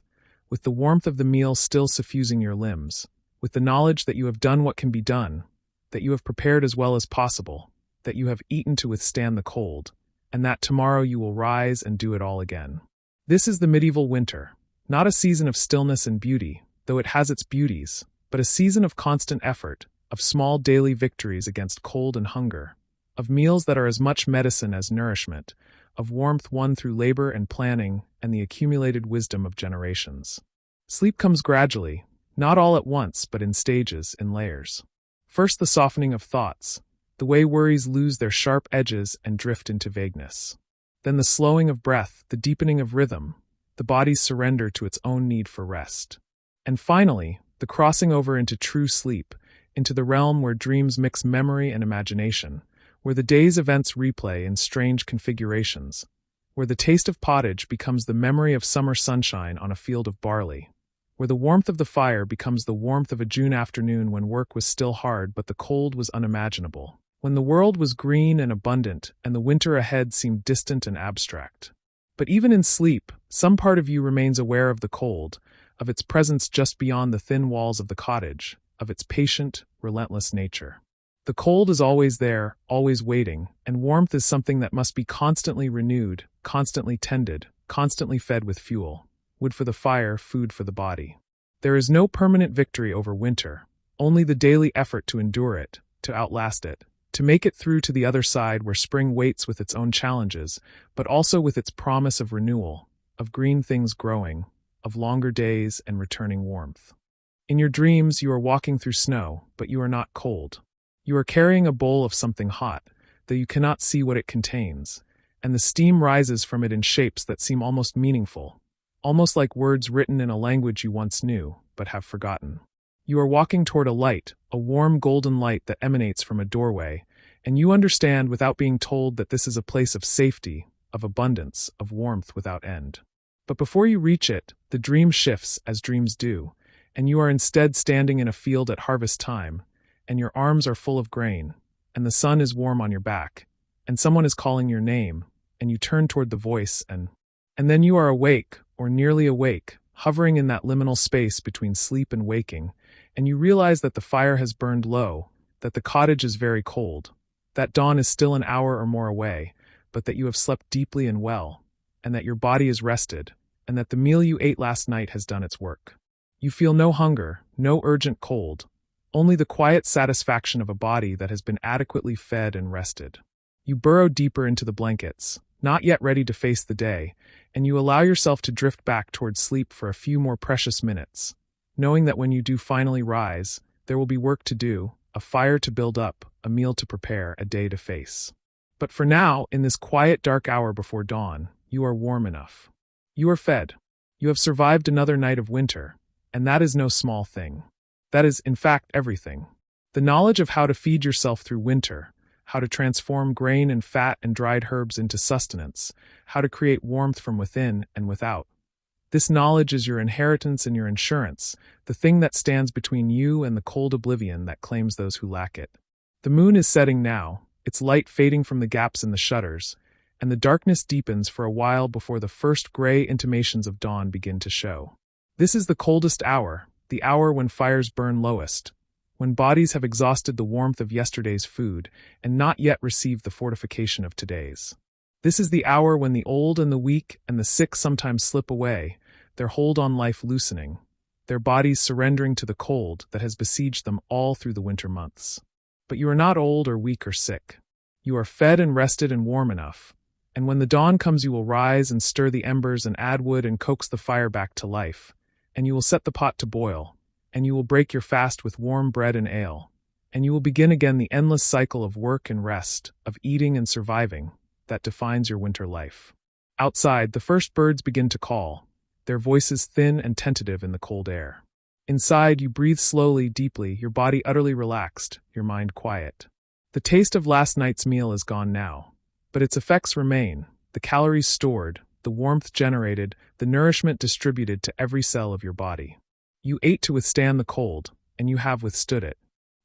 with the warmth of the meal still suffusing your limbs, with the knowledge that you have done what can be done, that you have prepared as well as possible, that you have eaten to withstand the cold, and that tomorrow you will rise and do it all again. This is the medieval winter, not a season of stillness and beauty, though it has its beauties, but a season of constant effort, of small daily victories against cold and hunger, of meals that are as much medicine as nourishment, of warmth won through labor and planning and the accumulated wisdom of generations. Sleep comes gradually, not all at once but in stages, in layers. First the softening of thoughts, the way worries lose their sharp edges and drift into vagueness. then the slowing of breath, the deepening of rhythm, the body's surrender to its own need for rest. And finally, the crossing over into true sleep, into the realm where dreams mix memory and imagination, where the day's events replay in strange configurations, where the taste of pottage becomes the memory of summer sunshine on a field of barley, where the warmth of the fire becomes the warmth of a June afternoon when work was still hard but the cold was unimaginable, when the world was green and abundant and the winter ahead seemed distant and abstract. But even in sleep, some part of you remains aware of the cold, of its presence just beyond the thin walls of the cottage, of its patient, relentless nature. The cold is always there, always waiting, and warmth is something that must be constantly renewed, constantly tended, constantly fed with fuel. Wood for the fire, food for the body. There is no permanent victory over winter, only the daily effort to endure it, to outlast it, to make it through to the other side where spring waits with its own challenges, but also with its promise of renewal, of green things growing, of longer days and returning warmth. In your dreams, you are walking through snow, but you are not cold. You are carrying a bowl of something hot, though you cannot see what it contains, and the steam rises from it in shapes that seem almost meaningful, almost like words written in a language you once knew, but have forgotten. You are walking toward a light, a warm golden light that emanates from a doorway, and you understand without being told that this is a place of safety, of abundance, of warmth without end. But before you reach it, the dream shifts as dreams do, and you are instead standing in a field at harvest time, and your arms are full of grain, and the sun is warm on your back, and someone is calling your name, and you turn toward the voice and then you are awake, or nearly awake, hovering in that liminal space between sleep and waking, and you realize that the fire has burned low, that the cottage is very cold, that dawn is still an hour or more away, but that you have slept deeply and well, and that your body is rested, and that the meal you ate last night has done its work. You feel no hunger, no urgent cold, only the quiet satisfaction of a body that has been adequately fed and rested. You burrow deeper into the blankets, not yet ready to face the day, and you allow yourself to drift back toward sleep for a few more precious minutes, knowing that when you do finally rise, there will be work to do, a fire to build up, a meal to prepare, a day to face. But for now, in this quiet dark hour before dawn, you are warm enough. You are fed. You have survived another night of winter, and that is no small thing. That is, in fact, everything. The knowledge of how to feed yourself through winter, how to transform grain and fat and dried herbs into sustenance, how to create warmth from within and without. This knowledge is your inheritance and your insurance, the thing that stands between you and the cold oblivion that claims those who lack it. The moon is setting now, its light fading from the gaps in the shutters, and the darkness deepens for a while before the first gray intimations of dawn begin to show. This is the coldest hour, the hour when fires burn lowest, when bodies have exhausted the warmth of yesterday's food and not yet received the fortification of today's. This is the hour when the old and the weak and the sick sometimes slip away, their hold on life loosening, their bodies surrendering to the cold that has besieged them all through the winter months. But you are not old or weak or sick. You are fed and rested and warm enough, and when the dawn comes you will rise and stir the embers and add wood and coax the fire back to life, and you will set the pot to boil, and you will break your fast with warm bread and ale, and you will begin again the endless cycle of work and rest, of eating and surviving, that defines your winter life. Outside, the first birds begin to call, their voices thin and tentative in the cold air. Inside, you breathe slowly, deeply, your body utterly relaxed, your mind quiet. The taste of last night's meal is gone now, but its effects remain, the calories stored, the warmth generated, the nourishment distributed to every cell of your body. You ate to withstand the cold, and you have withstood it.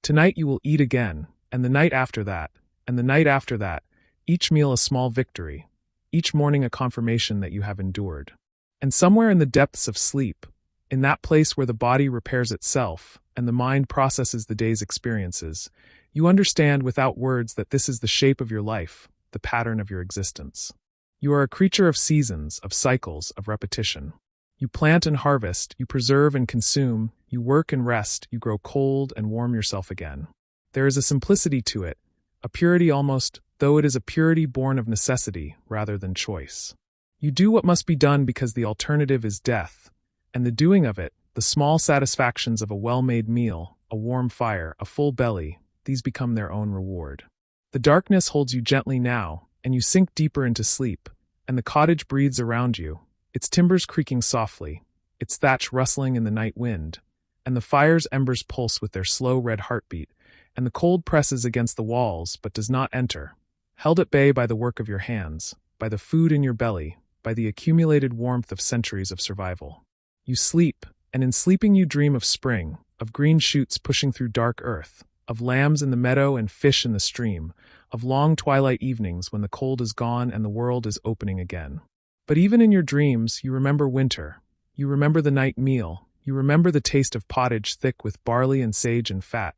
Tonight you will eat again, and the night after that, and the night after that, each meal a small victory, each morning a confirmation that you have endured. And somewhere in the depths of sleep, in that place where the body repairs itself, and the mind processes the day's experiences, you understand without words that this is the shape of your life, the pattern of your existence. You are a creature of seasons, of cycles, of repetition. You plant and harvest, you preserve and consume, you work and rest, you grow cold and warm yourself again. There is a simplicity to it, a purity almost, though it is a purity born of necessity rather than choice. You do what must be done because the alternative is death, and the doing of it, the small satisfactions of a well-made meal, a warm fire, a full belly, these become their own reward. The darkness holds you gently now, and you sink deeper into sleep, and the cottage breathes around you, its timbers creaking softly, its thatch rustling in the night wind, and the fire's embers pulse with their slow red heartbeat, and the cold presses against the walls but does not enter, held at bay by the work of your hands, by the food in your belly, by the accumulated warmth of centuries of survival. You sleep, and in sleeping you dream of spring, of green shoots pushing through dark earth, of lambs in the meadow and fish in the stream, of long twilight evenings when the cold is gone and the world is opening again. But even in your dreams, you remember winter. You remember the night meal. You remember the taste of pottage thick with barley and sage and fat.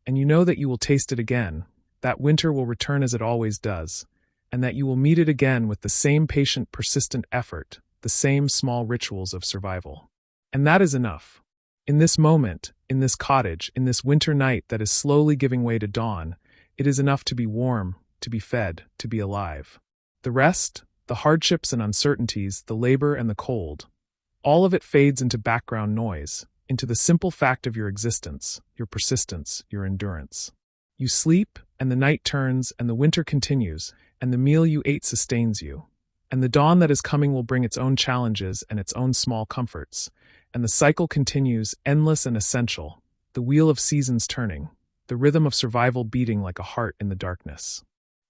And you know that you will taste it again, that winter will return as it always does, and that you will meet it again with the same patient, persistent effort, the same small rituals of survival. And that is enough. In this moment, in this cottage, in this winter night that is slowly giving way to dawn, it is enough to be warm, to be fed, to be alive. The rest, the hardships and uncertainties, the labor and the cold, all of it fades into background noise, into the simple fact of your existence, your persistence, your endurance. You sleep, and the night turns, and the winter continues, and the meal you ate sustains you. And the dawn that is coming will bring its own challenges and its own small comforts, and the cycle continues, endless and essential, the wheel of seasons turning, the rhythm of survival beating like a heart in the darkness.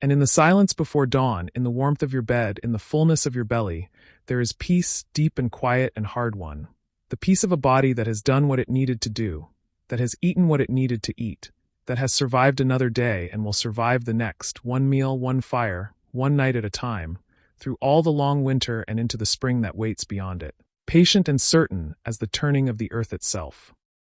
And in the silence before dawn, in the warmth of your bed, in the fullness of your belly, there is peace, deep and quiet and hard-won. The peace of a body that has done what it needed to do, that has eaten what it needed to eat, that has survived another day and will survive the next, one meal, one fire, one night at a time, through all the long winter and into the spring that waits beyond it, patient and certain as the turning of the earth itself.